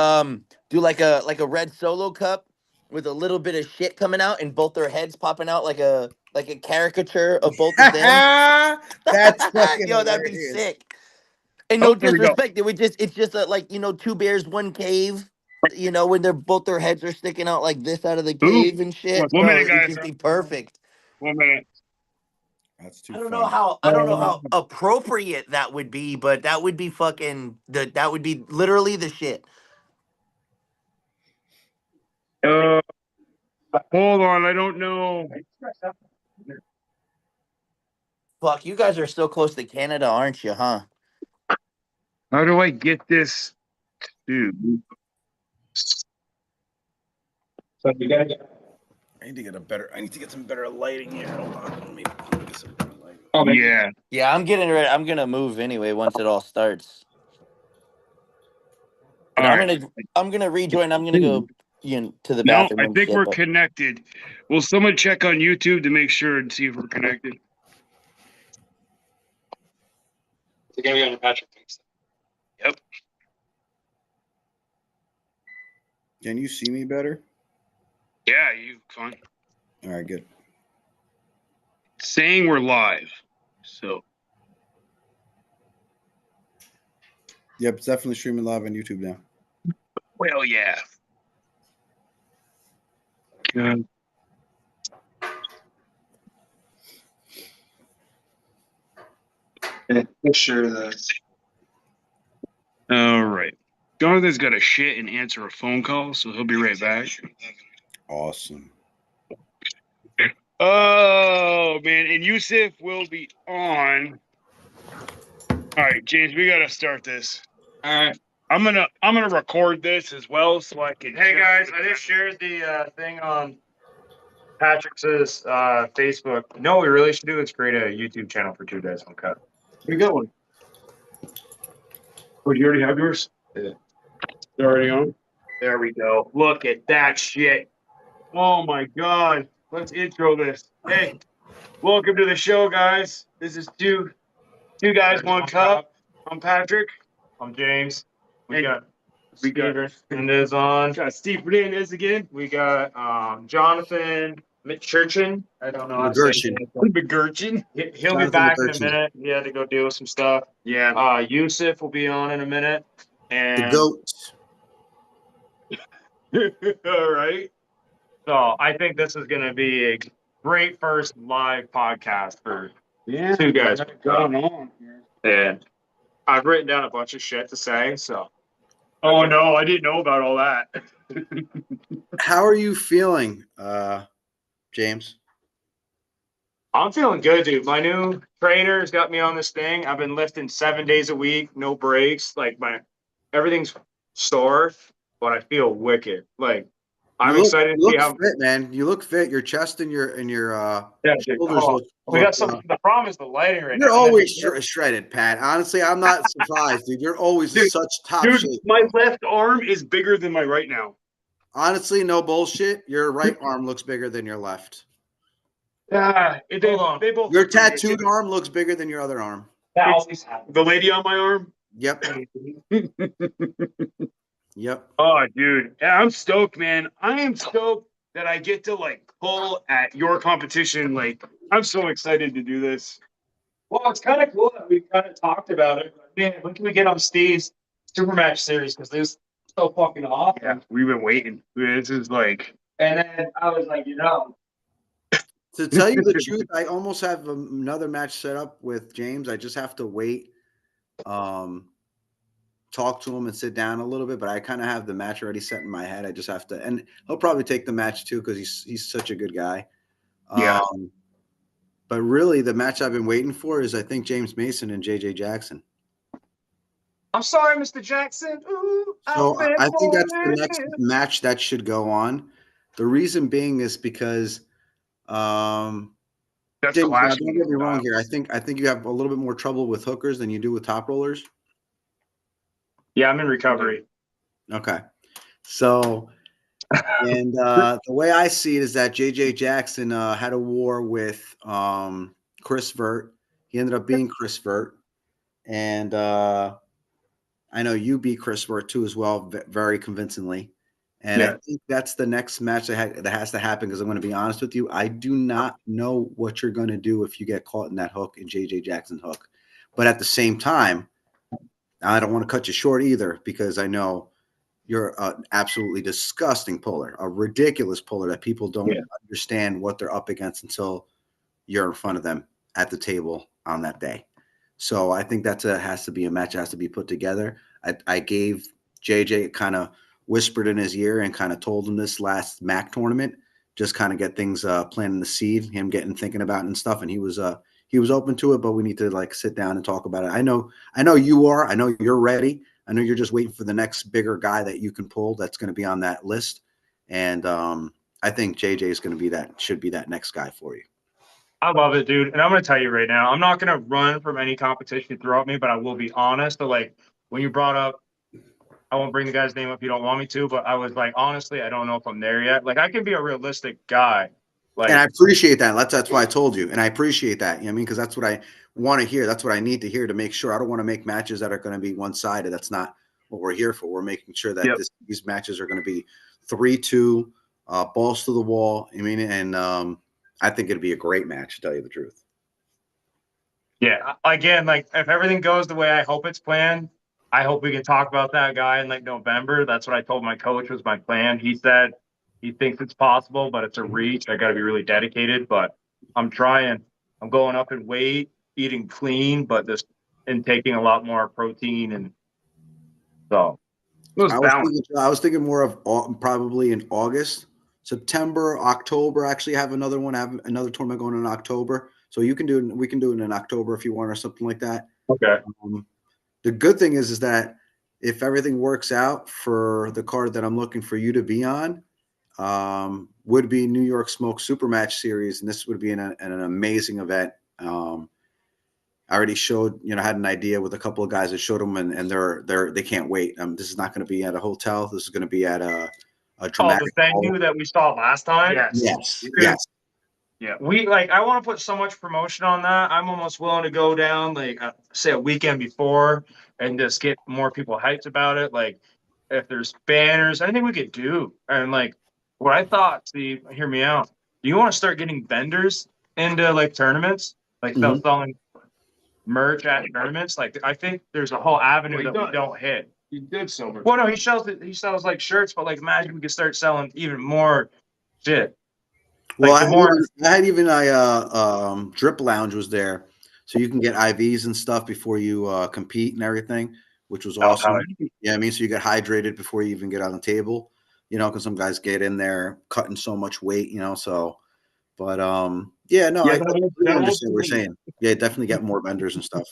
do like a red Solo cup with a little bit of shit coming out and both their heads popping out like a caricature of both of them. That's fucking Yo, that'd be hilarious. sick. And Oh, no there we go. disrespect, it's just a, like, two bears, one cave. When their heads are sticking out like this out of the Ooh, cave and shit, one bro. minute, It'd guys. just be perfect. 1 minute. That's too I don't know funny. how appropriate that would be, but that would be that would be literally the shit. Uh, hold on. I don't know. Fuck, you guys are so close to Canada, aren't you, huh? How do I get this to? So you gotta get. I need to get some better lighting here. Hold on. Let me get some better lighting. Oh, man. Yeah. Yeah, I'm getting ready. I'm gonna move anyway once it all starts. But All I'm right. gonna rejoin. I'm gonna go to the No, bathroom I and think shit. we're But connected. Will someone check on YouTube to make sure and see if we're connected? It's gonna be on your Patrick things. Yep. Can you see me better? Yeah, you fine. All right, good. Saying we're live. So Yep, it's definitely streaming live on YouTube now. well, yeah. Good. Make sure that. All right. Jonathan's got to shit and answer a phone call, so he'll be right back. Awesome. Oh man, and Yusuf will be on. All right, James, we gotta start this. All right. I'm gonna record this as well so I can. Hey guys, I just shared the thing on Patrick's Facebook. You know what we really should do is create a YouTube channel for Two Guys One Cup. We got one. Oh, do you already have yours? Yeah. They're already on. There we go. Look at that shit. Oh my god. Let's intro this. Hey, welcome to the show, guys. This is two guys, one cup. I'm Patrick. I'm James. We And got we got- Hernandez on. Got Steve Fernandez again. We got Jonathan McChurchin. I don't know how to say McGurshin. it. McGurchin. He'll be Jonathan back in a McChurchin. minute. He had to go deal with some stuff. Yeah. Yusuf will be on in a minute. The And goat. All right. so I think this is going to be a great first live podcast for Yeah. Two Guys. What's going on here? And I've written down a bunch of shit to say. So Oh no, I didn't know about all that. How are you feeling, James? I'm feeling good, dude. My new trainer's got me on this thing. I've been lifting 7 days a week, no breaks. Like everything's sore, but I feel wicked. Like I'm excited to see how. fit, man. You look fit. Your chest and your Yeah, dude. shoulders Oh, look. we got some. The problem is the lighting right You're now. always shredded, Pat. Honestly, I'm not surprised, dude. You're always in Dude, such top Dude, shape. my left arm is bigger than my right now. Honestly, no bullshit. Your right arm looks bigger than your left. Yeah, Hold on. they both. Your look pretty good. tattooed arm looks bigger than your other arm. That always happens. The lady on my arm. Yep. Yep. Oh, dude. Yeah, I'm stoked, man. I am stoked that I get to like pull at your competition. Like, I'm so excited to do this. Well, it's kind of cool that we kind of talked about it. Man, when can we get on Steve's Super Match series? Because this is so fucking awesome. Yeah, we've been waiting. This is like. And then I was like, To tell you the truth, I almost have another match set up with James. I just have to wait, talk to him and sit down a little bit. But I kind of have the match already set in my head. I just have to, and he'll probably take the match too because he's such a good guy. Yeah. But really, the match I've been waiting for is I think James Mason and JJ Jackson. I'm sorry, Mr. Jackson. Ooh, So I think that's the for next you. match that should go on. The reason being is because That's James, now, clashing. don't get me wrong here. I think you have a little bit more trouble with hookers than you do with top rollers. Yeah, I'm in recovery. Okay. So, and the way I see it is that JJ Jackson had a war with Chris Vert. He ended up being Chris Vert. And I know you beat Chris Worth too as well, very convincingly. And I think that's the next match that has to happen because I'm going to be honest with you. I do not know what you're going to do if you get caught in that hook, in JJ Jackson hook. But at the same time, I don't want to cut you short either because I know you're an absolutely disgusting puller, a ridiculous puller that people don't understand what they're up against until you're in front of them at the table on that day. So I think has to be a match that has to be put together. I gave JJ kind of whispered in his ear and kind of told him this last MAC tournament, just kind of get things planting the seed, him getting thinking about it and stuff. And he was open to it, but we need to like sit down and talk about it. I know you are. I know you're ready. I know you're just waiting for the next bigger guy that you can pull that's going to be on that list. And I think JJ is going to be should be that next guy for you. I love it, dude. And I'm going to tell you right now, I'm not going to run from any competition throughout me, but I will be honest. So, like, when you brought up, I won't bring the guy's name up if you don't want me to, but I was like, honestly, I don't know if I'm there yet. Like, I can be a realistic guy. Like, and I appreciate that. That's why I told you. And I appreciate that. You know what I mean? Because that's what I want to hear. That's what I need to hear to make sure. I don't want to make matches that are going to be one-sided. That's not what we're here for. We're making sure that these matches are going to be 3-2, balls to the wall. I mean, and I think it'd be a great match, to tell you the truth. Yeah. Again, like, if everything goes the way I hope it's planned, I hope we can talk about that guy in like November. That's what I told my coach was my plan. He said he thinks it's possible, but it's a reach. I got to be really dedicated, but I'm trying. I'm going up in weight, eating clean, but and taking a lot more protein. And so I was thinking more of probably in August, September, October. Actually, have another one. Have another tournament going in October. So we can do it in October if you want or something like that. Okay. The good thing is that if everything works out for the card that I'm looking for you to be on, would be New York Smoke Super Match Series, and this would be an amazing event. I already showed, had an idea with a couple of guys that showed them, and they can't wait. This is not going to be at a hotel. This is going to be at a dramatic. The venue that we saw last time. Yes. Yeah, I want to put so much promotion on that. I'm almost willing to go down, say a weekend before and just get more people hyped about it. Like, if there's banners, anything we could do. And, what I thought, Steve, hear me out. Do you want to start getting vendors into, tournaments? Selling merch at tournaments? I think there's a whole avenue that we don't hit. He did so much. Well, no, he sells shirts, but, imagine we could start selling even more shit. Well, I had even Drip Lounge was there, so you can get IVs and stuff before you compete and everything, which was awesome. Yeah, I mean, so you get hydrated before you even get on the table, because some guys get in there cutting so much weight, so. But I understand what you're saying. Yeah, definitely get more vendors and stuff.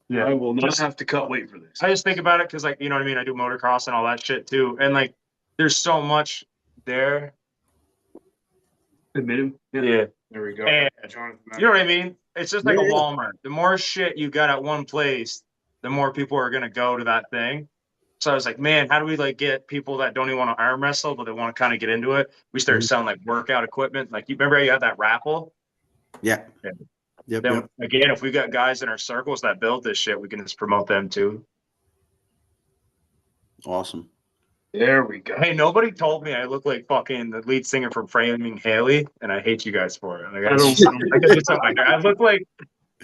Yeah, I will not have to cut weight for this. I just think about it because, you know what I mean. I do motocross and all that shit too, and there's so much there. Admit him. Yeah. There we go. And, you know what I mean? It's just like a Walmart. The more shit you got at one place, the more people are going to go to that thing. So I was like, man, how do we get people that don't even want to arm wrestle, but they want to kind of get into it? We started selling workout equipment. You remember how you had that raffle? Yeah. Yep. Again, if we got guys in our circles that build this shit, we can just promote them too. Awesome. There we go. Hey, nobody told me I look like fucking the lead singer from Framing Haley, and I hate you guys for it. I look like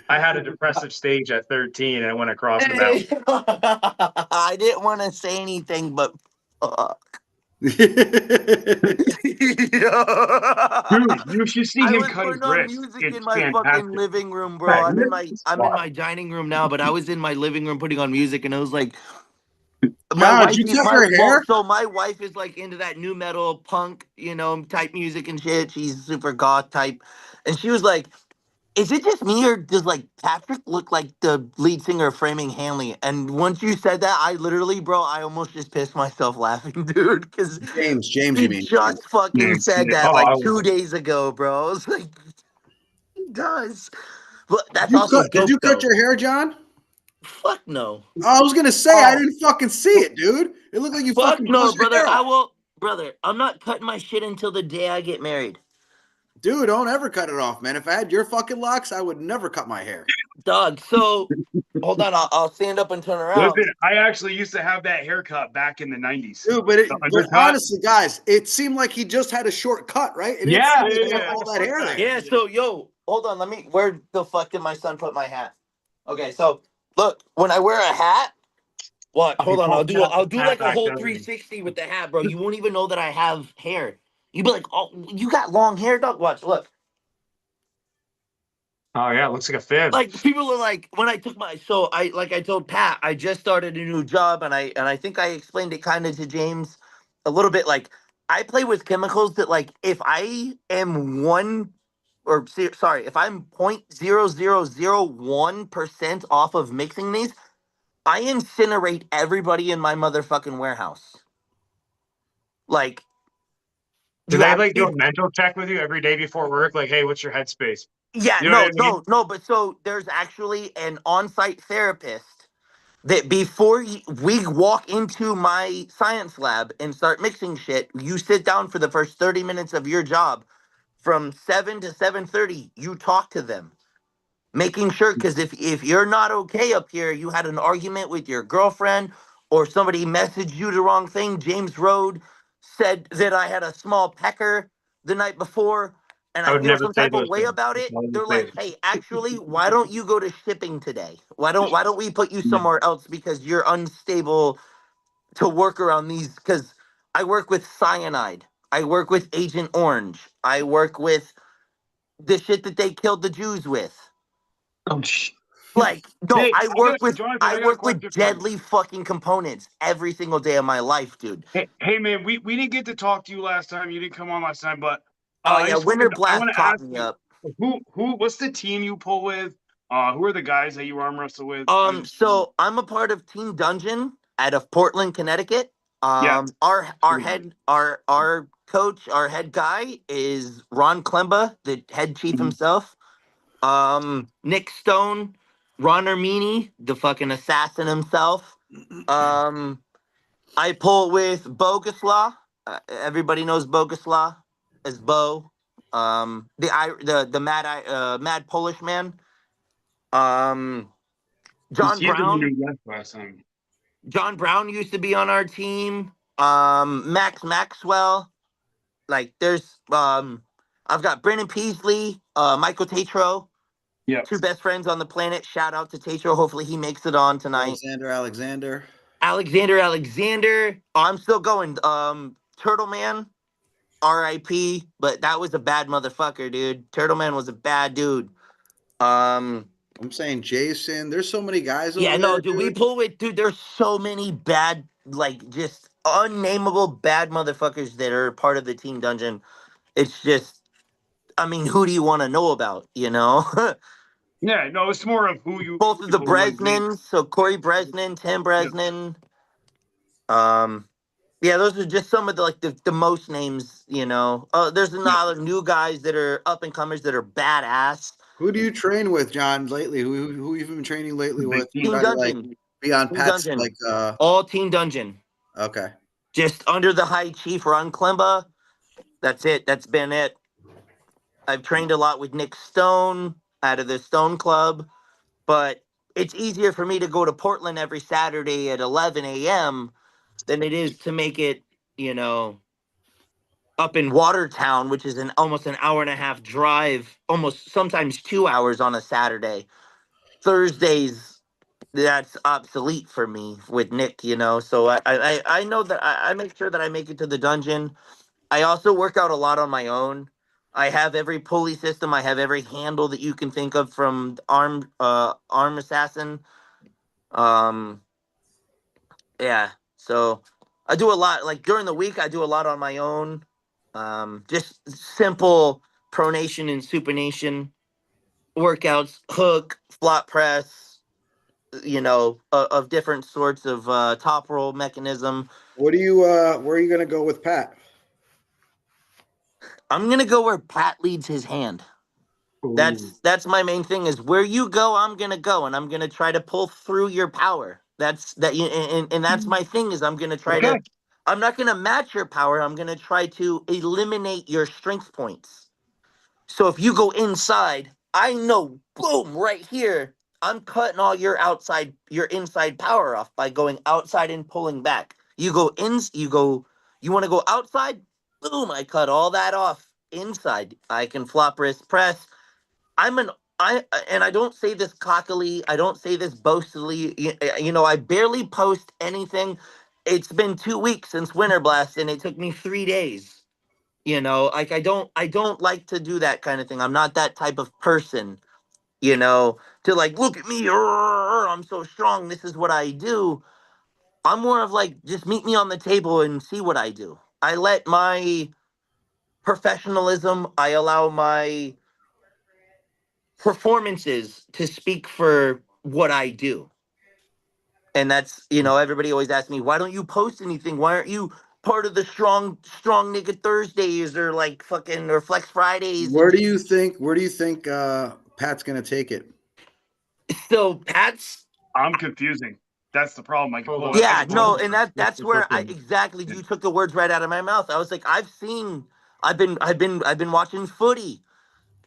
I had a depressive stage at 13 and I went across the mountain. I didn't want to say anything, but fuck. Dude, you should see him cut his wrist. Music It's in my fantastic. fucking living room, bro. I'm in my dining room now, but I was in my living room putting on music, and it was like. God, you cut her hair? So my wife is into that new metal punk, type music and shit. She's super goth type. And she was like, is it just me or does Patrick look like the lead singer of Framing Hanley? And once you said that, I literally, bro, I almost just pissed myself laughing, dude. Because James, he you mean? just fucking said that 2 days ago, bro. I was like, he does. But that's Did you cut your hair, John? Fuck no. I was gonna say I didn't fucking see it, dude. It looked like you fucking no, brother. Brother, I'm not cutting my shit until the day I get married. Dude, don't ever cut it off, man. If I had your fucking locks, I would never cut my hair. Dog. So hold on, I'll stand up and turn around. Listen, I actually used to have that haircut back in the 90s. Dude, The but undercut? honestly, guys, it seemed like he just had a short cut, right? It didn't Yeah, seem like he yeah, had all that hair there. Yeah, so yo, hold on, where the fuck did my son put my hat? Okay, so look, when I wear a hat, what? Hold on, I'll do like a whole 360 with the hat, bro. You won't even know that I have hair. You'd be like, oh, you got long hair, dog. Watch, look. Oh yeah, it looks like a fib. Like people are like, when I took my I told Pat, I just started a new job, and I think I explained it kind of to James a little bit. Like I play with chemicals that, like, if I am if I'm 0.0001% off of mixing these, I incinerate everybody in my motherfucking warehouse. Like, Do you they have like do a to- mental check with you every day before work? Like, hey, what's your headspace? yeah, You know what I mean? no. But so there's actually an on-site therapist that before we walk into my science lab and start mixing shit, you sit down for the first 30 minutes of your job. From 7 to 7:30, you talk to them, making sure, because if you're not okay up here, you had an argument with your girlfriend or somebody messaged you the wrong thing. James Rode said that I had a small pecker the night before, and I I would feel never some say type of those way things. about it. I would They're say like, hey, actually, why don't you go to shipping today? Why don't we put you somewhere else, because you're unstable to work around these? Because I work with cyanide, I work with Agent Orange, I work with the shit that they killed the Jews with. Oh, shit. Like, no, Hey, Jonathan, I I got a work with question for you. deadly fucking components every single day of my life, dude. Hey, man, we didn't get to talk to you last time. You didn't come on last time, but Oh I yeah, just Winter I Blast want to taught ask me you up. what's the team you pull with? Who are the guys that you arm wrestle with? So I'm a part of Team Dungeon out of Portland, Connecticut. Yeah. Our coach, our head guy is Ron Klemba, the head chief Mhm. himself. Nick Stone, Ron Armini, the fucking assassin himself. I pull with Boguslaw. Everybody knows Boguslaw as Bo. The mad Polish man. John He's the one Brown. who left last time. John Brown used to be on our team. Max Maxwell. Like there's I've got Brennan Peasley, Michael Tatro, Yeah. two best friends on the planet. Shout out to Tatro. Hopefully he makes it on tonight. Alexander. Alexander. Oh, I'm still going. Turtle Man, R.I.P. But that was a bad motherfucker, dude. Turtle Man was a bad dude. I'm saying Jason. There's so many guys over Yeah, no, there, dude. We pull with, dude. There's so many bad, like, just unnameable bad motherfuckers that are part of the Team Dungeon. It's just, I mean, who do you want to know about? You know, Yeah, no, it's more of who you both of the people want to meet. Bresnans. So Corey Bresnan, Tim Bresnan. Yeah, those are just some of the most names. You know, there's a lot of new guys that are up and comers that are badass. Who do you train with, John, lately? Who you've been training lately with? Team Try to like Dungeon, be on Team Pat's Dungeon, like all Team Dungeon. okay. Just under the High Chief Ron Klemba. That's it. That's been it. I've trained a lot with Nick Stone out of the Stone Club, but it's easier for me to go to Portland every Saturday at 11 a.m. than it is to make it, you know, up in Watertown, which is almost an hour and a half drive, almost sometimes 2 hours on a Saturday. Thursdays, that's obsolete for me with Nick, you know. So I know that I make sure that I make it to the dungeon. I also work out a lot on my own. I have every pulley system. I have every handle that you can think of from arm assassin. Um, yeah. So I do a lot. Like during the week, I do a lot on my own. Just simple pronation and supination workouts, hook, flop press. You know, of different sorts of top roll mechanism. What do you where are you gonna go with Pat? I'm gonna go where Pat leads his hand. Ooh. That's my main thing is where you go, I'm gonna go, and I'm gonna try to pull through your power. And that's my thing is I'm gonna try Okay. to. I'm not gonna match your power. I'm gonna try to eliminate your strength points. So if you go inside, I know, boom, right here, I'm cutting all your inside power off by going outside and pulling back. You want to go outside? Boom, I cut all that off inside. I can flop wrist press. I'm an and I don't say this cockily. I don't say this boastfully. I barely post anything. It's been 2 weeks since Winter Blast, and it took me 3 days. Like I don't like to do that kind of thing. I'm not that type of person. To like look at me. I'm so strong. This is what I do. I'm more of like just meet me on the table and see what I do. I let my professionalism. I allow my performances to speak for what I do. And that's, everybody always asks me, why don't you post anything? Why aren't you part of the strong nigga Thursdays or like fucking or Flex Fridays? Where do you think Pat's gonna take it? So Pat's I'm confusing. That's the problem. yeah, no, and that's where exactly you took the words right out of my mouth. I was like, I've been watching footy,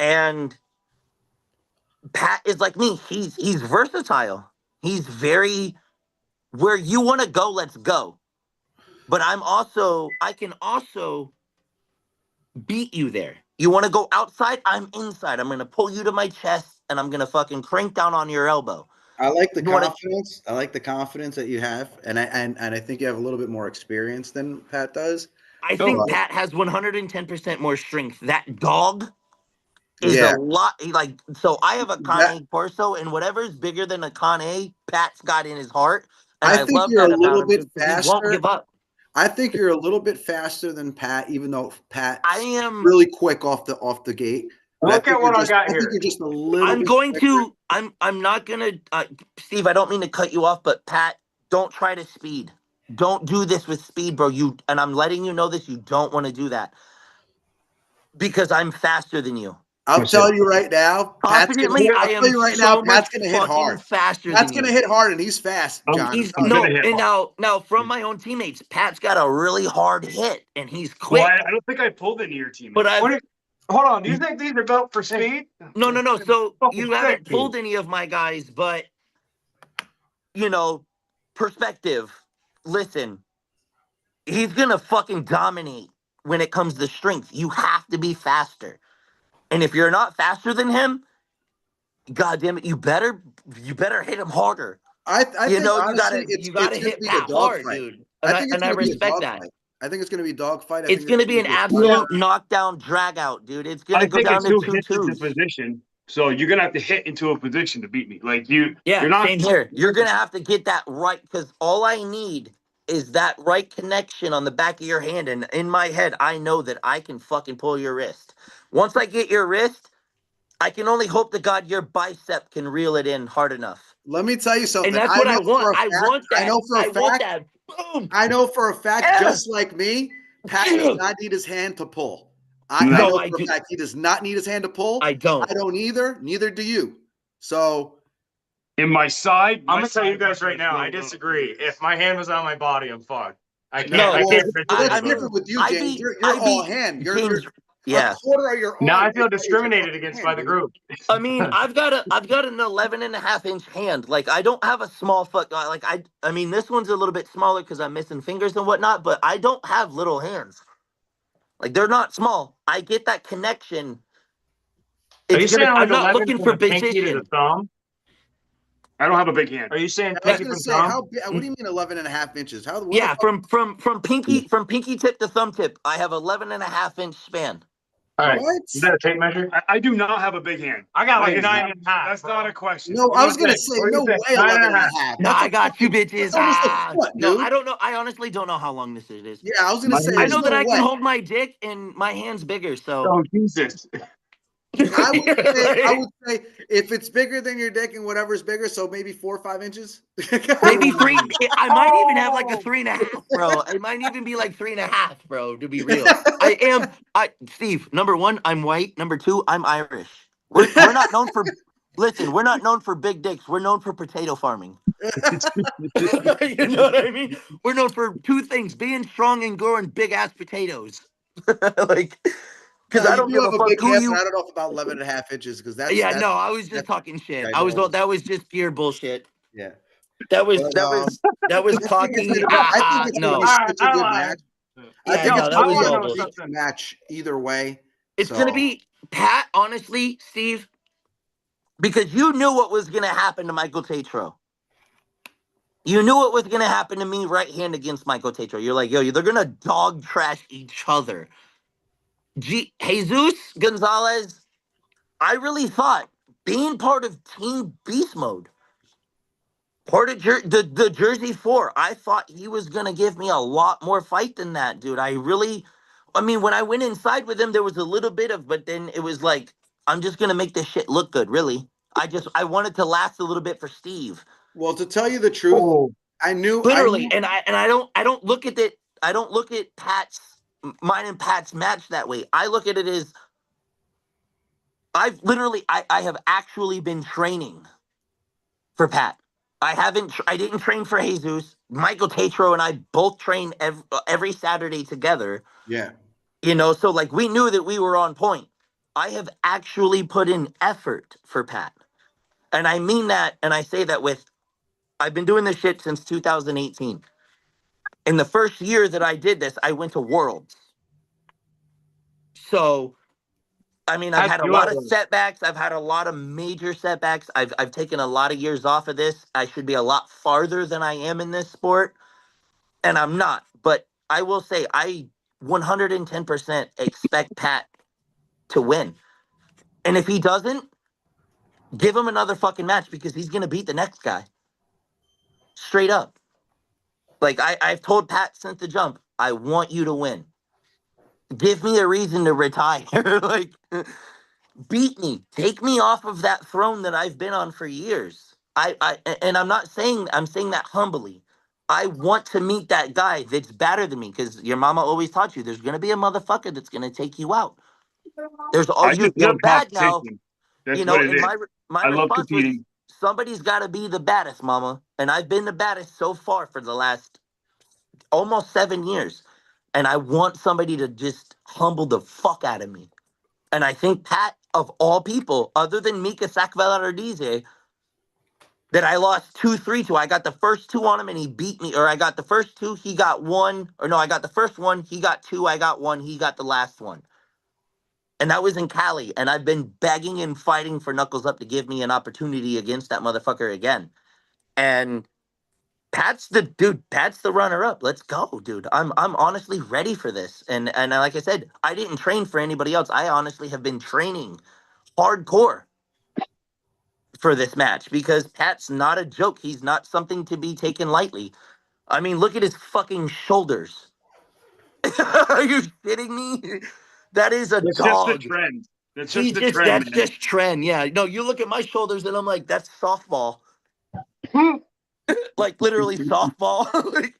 and Pat is like me. He's versatile. He's very where you want to go, let's go. But I can also beat you there. You want to go outside? I'm inside. I'm going to pull you to my chest and I'm going to fucking crank down on your elbow. I like the confidence. I like the confidence that you have, and I think you have a little bit more experience than Pat does. I think Pat has 110% more strength. That dog is a lot. So I have a Kane Corso, and whatever's bigger than a Kane, Pat's got in his heart. And I think love you're that a little about him, bit because he faster. won't give up. I think you're a little bit faster than Pat, even though Pat I am really quick off the gate. Look at what I got I here. think you're just a little. I'm bit going quicker. to. I'm not gonna. Steve, I don't mean to cut you off, but Pat, don't try to speed. Don't do this with speed, bro. And I'm letting you know this. You don't want to do that because I'm faster than you. I'll tell you right now. Confidently, I am so much Pat's gonna hit hard. faster Pat's than gonna you. hit hard, and he's fast, John. He's I'm no, gonna hit and hard. now from my own teammates, Pat's got a really hard hit, and he's quick. Well, I don't think I pulled any of your teammates. But Hold on. Do you think these are built for speed? no. So Oh, you haven't thank pulled any of my guys, but perspective. Listen, he's gonna fucking dominate when it comes to strength. You have to be faster, and if you're not faster than him, god damn it, you better hit him harder. I think honestly, you gotta hit Pat hard, dude. And I respect that. I think it's going to be a dogfight. It's going to be an absolute knockdown drag out, dude. It's going to go down to 2-2s. Position. So you're going to have to hit into a position to beat me. Like you're not. Same here. You're going to have to get that right, because all I need is that right connection on the back of your hand. And in my head, I know that I can fucking pull your wrist. Once I get your wrist, I can only hope to God your bicep can reel it in hard enough. Let me tell you something. And that's what I want. I want that. I know for a fact. That. Boom. I know for a fact, just like me, Pat does not need his hand to pull. I know for a fact he does not need his hand to pull. I don't. I don't either. Neither do you. So, in my side, I'm gonna tell you guys right now. I disagree. If my hand was on my body, I'm fucked. I can't. No, I can't. that's different with you, James. You're all hand. You're a quarter of your arm. Now I feel discriminated against by the group. I mean, I've got an 11.5-inch hand. Like, I don't have a small foot. Like, I mean, this one's a little bit smaller because I'm missing fingers and whatnot, but I don't have little hands. Like, they're not small. I get that connection. I'm not looking for precision. I don't have a big hand. Are you saying pinky from thumb? What do you mean 11.5 inches? From pinky tip to thumb tip, I have 11.5-inch span. All right. What? Is that a tape measure? I do not have a big hand. I got like 9.5. That's not a question. No, I was gonna say no way 11.5. No, I got you, bitches. No, I don't know. I honestly don't know how long this is. Yeah, I was gonna say. I know that I can hold my dick, and my hand's bigger. So. Oh Jesus. I would say if it's bigger than your dick and whatever's bigger, so maybe 4 or 5 inches. Maybe 3. I might even have like a 3.5, bro. It might even be like 3.5, bro. To be real, Steve. Number 1, I'm white. Number 2, I'm Irish. We're not known for. Listen, we're not known for big dicks. We're known for potato farming. You know what I mean? We're known for 2 things: being strong and growing big ass potatoes. Because because No, I you don't do give a have a fuck big who ass, you. and I don't know if about 11 and a half inches because that's Yeah, that's no, I was just that's talking shit. ginormous. That was just pure bullshit. Yeah, That was but that was I think it's cocky. gonna be. I think it's gonna No. be such a good match. I Yeah, think no, it's that gonna was be a all great bullshit. match either way. It's So gonna be Pat, honestly, Steve, because you knew what was gonna happen to Michael Tatro. You knew what was gonna happen to me right hand against Michael Tatro. You're like, yo, they're gonna dog trash each other. Jesus Gonzalez, I really thought being part of Team Beast Mode, part of the Jersey Four, I thought he was gonna give me a lot more fight than that, dude. I mean, when I went inside with him, there was a little bit of, but then it was like, I'm just gonna make this shit look good, really. I wanted to last a little bit for Steve, well, to tell you the truth, Oh, I knew literally, and I don't look at it. I don't look at mine and Pat's match that way. I look at it as I have actually been training for Pat. I didn't train for Jesus. Michael Tatro and I both train every Saturday together. Yeah. So like we knew that we were on point. I have actually put in effort for Pat. And I mean that, and I say that I've been doing this shit since 2018. In the first year that I did this, I went to Worlds. So I mean, I've that's had a lot of good. setbacks. I've had a lot of major setbacks. I've taken a lot of years off of this. I should be a lot farther than I am in this sport, and I'm not. But I will say I 110% expect Pat to win. And if he doesn't, give him another fucking match because he's gonna beat the next guy. Straight up. Like I've told Pat since the jump, I want you to win. Give me a reason to retire. Like beat me, take me off of that throne that I've been on for years. And I'm saying that humbly. I want to meet that guy that's better than me because your mama always taught you there's gonna be a motherfucker that's gonna take you out. There's all I just you're love bad now, competition. That's what it and is. my I love response was competing. somebody's gotta be the baddest, mama. And I've been the baddest so far for the last almost 7 years. And I want somebody to just humble the fuck out of me. And I think Pat, of all people, other than Mika Sakvelardize, that I lost 2-3 to. I got the first two on him and he beat me. Or I got the first two, he got one. Or no, I got the first one, he got two, I got one, he got the last one. And that was in Cali. And I've been begging and fighting for Knuckles Up to give me an opportunity against that motherfucker again. And Pat's the runner up. Let's go, dude. I'm honestly ready for this. And like I said, I didn't train for anybody else. I honestly have been training hardcore for this match because Pat's not a joke. He's not something to be taken lightly. I mean, look at his fucking shoulders. Are you kidding me? That is a It's just the dog. trend. That's just the trend, That's man. just trend. Yeah. No, you look at my shoulders and I'm like, that's softball. Like literally softball. Like,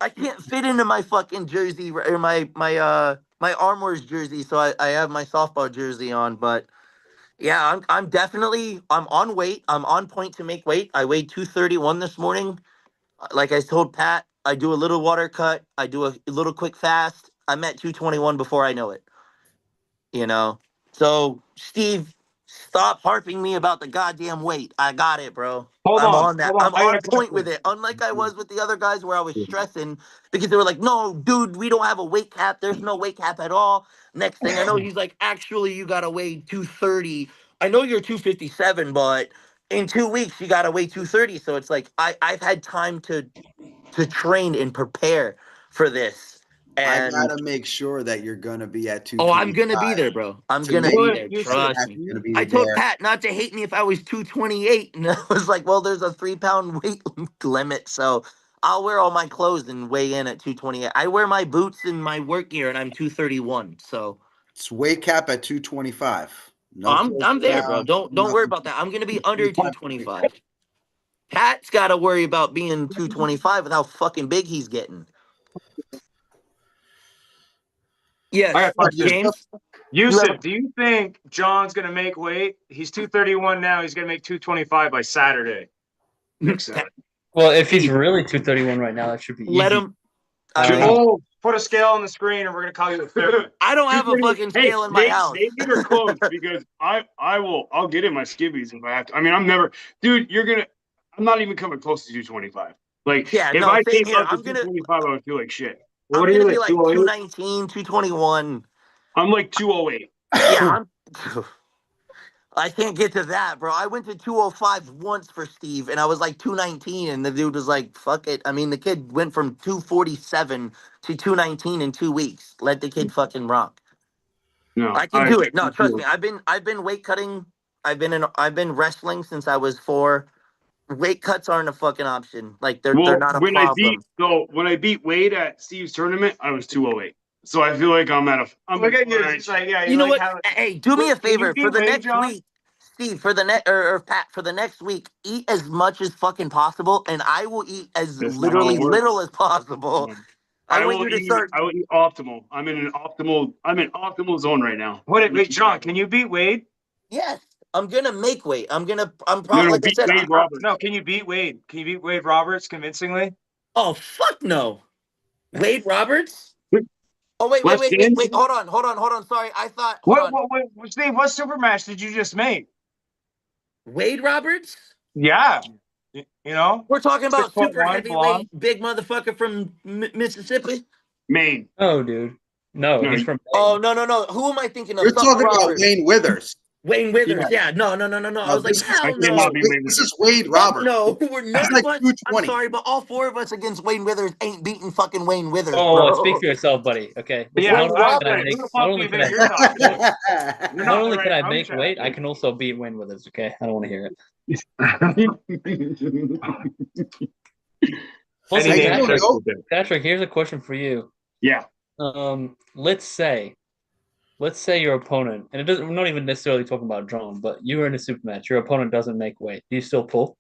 I can't fit into my fucking jersey or my Armors jersey, so I have my softball jersey on, but yeah, I'm on weight. I'm on point to make weight. I weighed 231 this morning. Like I told Pat, I do a little water cut. I do a little quick fast. I'm at 221 before I know it. You know? So, Steve, stop harping me about the goddamn weight. I got it, bro. Hold I'm on, on that. hold on. I'm I got on a point with question. it. Unlike I was with the other guys where I was stressing because they were like, no, dude, we don't have a weight cap. There's no weight cap at all. Next thing I know, he's like, actually, you got to weigh 230. I know you're 257, but in 2 weeks, you got to weigh 230. So it's like, I've had time to train and prepare for this. I And gotta make sure that you're gonna be at oh, I'm 225 gonna be there, bro. I'm to gonna make be Well, there. you sure said Trust that's me. gonna be I told there. Pat not to hate me if I was 228. And I was like, well, there's a 3-pound weight limit. So I'll wear all my clothes and weigh in at 228. I wear my boots and my work gear and I'm 231. So It's weight cap at 225. No I'm floating there, bro. around, Don't worry nothing. about that. I'm gonna be under 225. Pat's gotta worry about being 225 with how fucking big he's getting. I got Yes, a question. James. Yusuf, do you think John's gonna make weight? He's 231 now. He's gonna make 225 by Saturday. Next Saturday. Well, if he's really 231 right now, that should be Let easy. him. I mean, Oh put a scale on the screen, and we're gonna call you a 50. I don't have a fucking scale in my house. They get her close because I'll get in my skivvies if I have to. I mean, dude, I'm not even coming close to 225. Like, Yeah, if no, I same came here. up to I'm gonna 225, I would feel like shit. I'm What are you gonna be like, like 208? 219, 221. I'm like 208. Yeah, I can't get to that, bro. I went to 205 once for Steve, and I was like 219, and the dude was like, "Fuck it." I mean, the kid went from 247 to 219 in 2 weeks. Let the kid fucking rock. No, I can do it. No, trust me. I've been weight cutting. I've been wrestling since I was 4. Weight cuts aren't a fucking option. Like they're Well, not a when problem. I beat Wade at Steve's tournament, I was 208. So I feel like I'm Look at you. fine. It's like, yeah, You know like what? Hey, do me a Can you favor beat for the Wade, next John? week, Steve. For the or Pat, for the next week, eat as much as fucking possible, and I will eat as That's not how literally it works. little as possible. I want you to start. I will eat optimal. I'm in optimal zone right now. Wait, John, can you beat Wade? Yes, I'm gonna make weight. I'm No, probably like I beat said. Wade Roberts. No, can you beat Wade? Can you beat Wade Roberts convincingly? Oh fuck no, Wade Roberts. Oh wait. Left hand? Hold on. Sorry, I thought. Hold on. Steve, what super match did you just make? Wade Roberts. Yeah. You know? We're talking about 6'1", super heavyweight, blonde. big motherfucker from Mississippi. Maine. No, dude. No, No, he's from. Oh no. Who am I thinking of? You're Something talking about Roberts. Wayne Withers. Wayne Withers. Yeah. No. I was like, this hell I no. cannot be Wayne This Withers. is Wade Fuck Roberts. no, we're none He's like of us. 220. I'm sorry, but all 4 of us against Wayne Withers ain't beating fucking Wayne Withers, Oh, bro. speak for yourself, buddy. Okay. Yeah, Not only Roberts. can I Who make, the not fuck do only you can think I, you're talking to? You're not not only the can right I make chat. weight, I can also beat Wayne Withers. Okay, I don't want to hear it. Also, Any Hey, name you Patrick, know, Patrick, here's a question for you. Yeah. Let's say your opponent, and we're not even necessarily talking about John, but you were in a super match. Your opponent doesn't make weight. Do you still pull?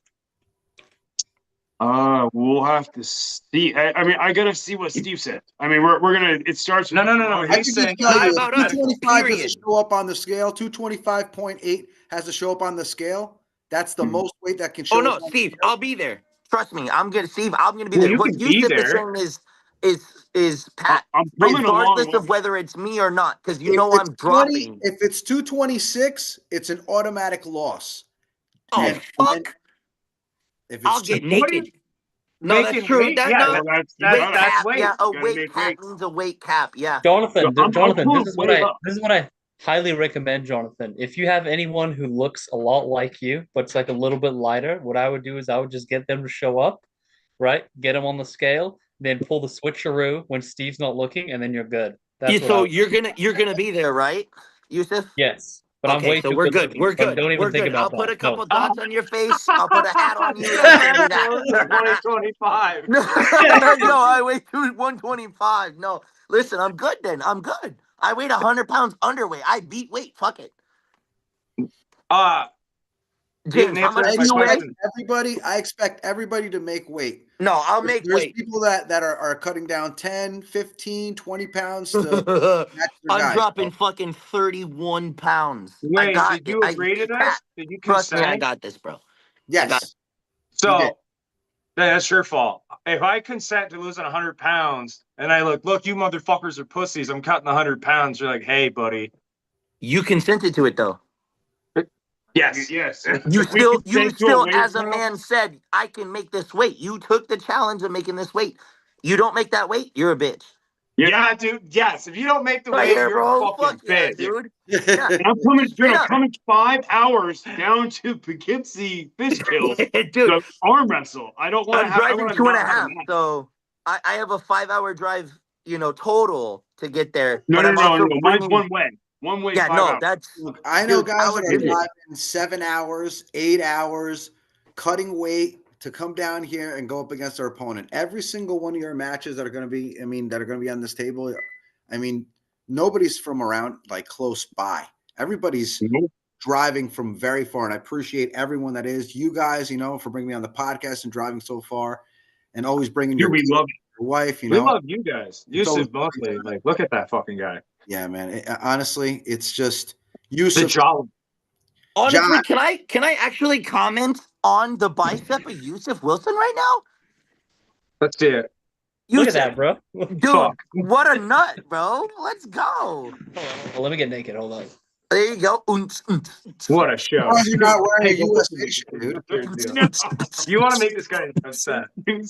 We'll have to see. I mean, I gotta see what Steve said. I mean, we're gonna. It starts. No. I can He's just saying tell Not you, about us, 225 period. doesn't show up on the scale. 225.8 has to show up on the scale. That's the Mhm. most weight that can show Oh no, up on Steve, the scale. I'll be there. Trust me, I'm gonna be Well, there. you What can be Yusuf is there. saying is Pat, I'm coming along. regardless of whether it's me or not, because you If know it's I'm dropping. If it's 226, it's an automatic loss. Oh and- fuck! If I'll it's get What are you- naked. No, that's Making true. weight? That, Yeah, no, that's weight that's cap. weight. Yeah, a Gotta weight make cap weight. means a weight cap. Yeah. Jonathan, I'm Jonathan, pulling this is weight up. what I highly recommend, Jonathan. If you have anyone who looks a lot like you, but it's like a little bit lighter, what I would do is I would just get them to show up, right? Get them on the scale, then pull the switcheroo when Steve's not looking, and then you're good. That's Yeah, what I so would- you're gonna be there, right, Yusuf? Yes, but I'm Okay, way so too we're good good. looking. We're But good. don't even We're think good. about I'll put that. a couple No. dots on your face. I'll put a hat on you. I can't do that. 2025. No, I weigh 125. No, listen, I'm good then. I'm good. I weighed 100 pounds underweight. I beat weight. Fuck it. James, how much answer do you weigh? I expect everybody to make weight. No, I'll make There's weight. people that are cutting down 10, 15, 20 pounds to match their I'm guys. dropping fucking 31 pounds. I Wait, got did you agree to this? Pat, Did you trust me, I consent? got this, bro. Yes. So You did. that's your fault. If I consent to losing 100 pounds and I look, you motherfuckers are pussies. I'm cutting 100 pounds. You're like, hey, buddy. You consented to it though. Yes. Yes. You We still, can say to a weight as a cut. man said, I can make this weight. You took the challenge of making this weight. You don't make that weight, you're a bitch. Yeah, dude. Yes. If you don't make the Right weight, here, you're bro. a fucking Fuck yeah, bitch. dude. Yeah. And I'm coming, dude, Straight I'm up. coming 5 hours down to Poughkeepsie Fish Kills Dude, to arm wrestle. I don't want to I'm have. driving 2.5, so I have a 5-hour drive, total to get there. No, but no, I'm no, also no. Mine's bringing- one way. One way. Yeah, 5 no, hours. that's Look, I know Dude, guys I that would are do this. driving 7 hours, 8 hours, cutting weight to come down here and go up against their opponent. Every single one of your matches that are going to be, that are going to be on this table, nobody's from around like close by. Everybody's Nope. driving from very far, and I appreciate everyone that is. You guys, for bringing me on the podcast and driving so far, and always bringing your, Dude, we kids, love your wife. We love you guys. It's always- Yusuf mostly. Like, look at that fucking guy. Yeah, man. Honestly, it's just The Yusuf. jaw. honestly. John. Can I actually comment on the bicep of Yusuf Wilson right now? Let's do it. Look at Yusuf, that, bro. dude, Fuck. what a nut, bro. Let's go. Hold on, let me get naked. Hold on. There you go. What a show. Why are you not wearing a Hey, USA shirt, dude? You want to make this guy upset.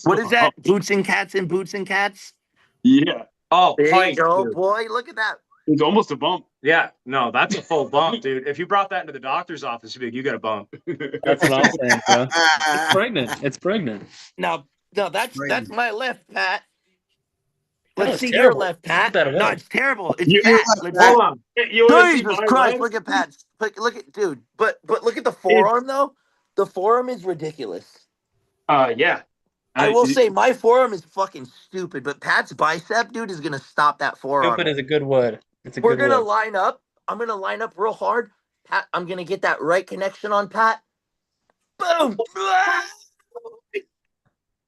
What is that? Boots and cats and boots and cats? Yeah. Oh, There you fight, go, dude. boy. Look at that. It's almost a bump. Yeah, no, that's a full bump, dude. If you brought that into the doctor's office, you'd be like, you got a bump. That's what I'm saying, bro. It's pregnant. It's pregnant. Now, that's Brandon. my left, Pat. No, Let's it's see terrible. your left, Put Pat. that away. No, it's terrible. It's You- fat. Let's Hold Hold on. You want to see Jesus my Christ! legs? Look at Pat's. Look at dude. But look at the forearm though. The forearm is ridiculous. Yeah. I will say my forearm is fucking stupid, but Pat's bicep, dude, is gonna stop that forearm. Stupid is a good word. It's a We're good gonna word. line up. I'm gonna line up real hard. Pat, I'm gonna get that right connection on Pat. Boom!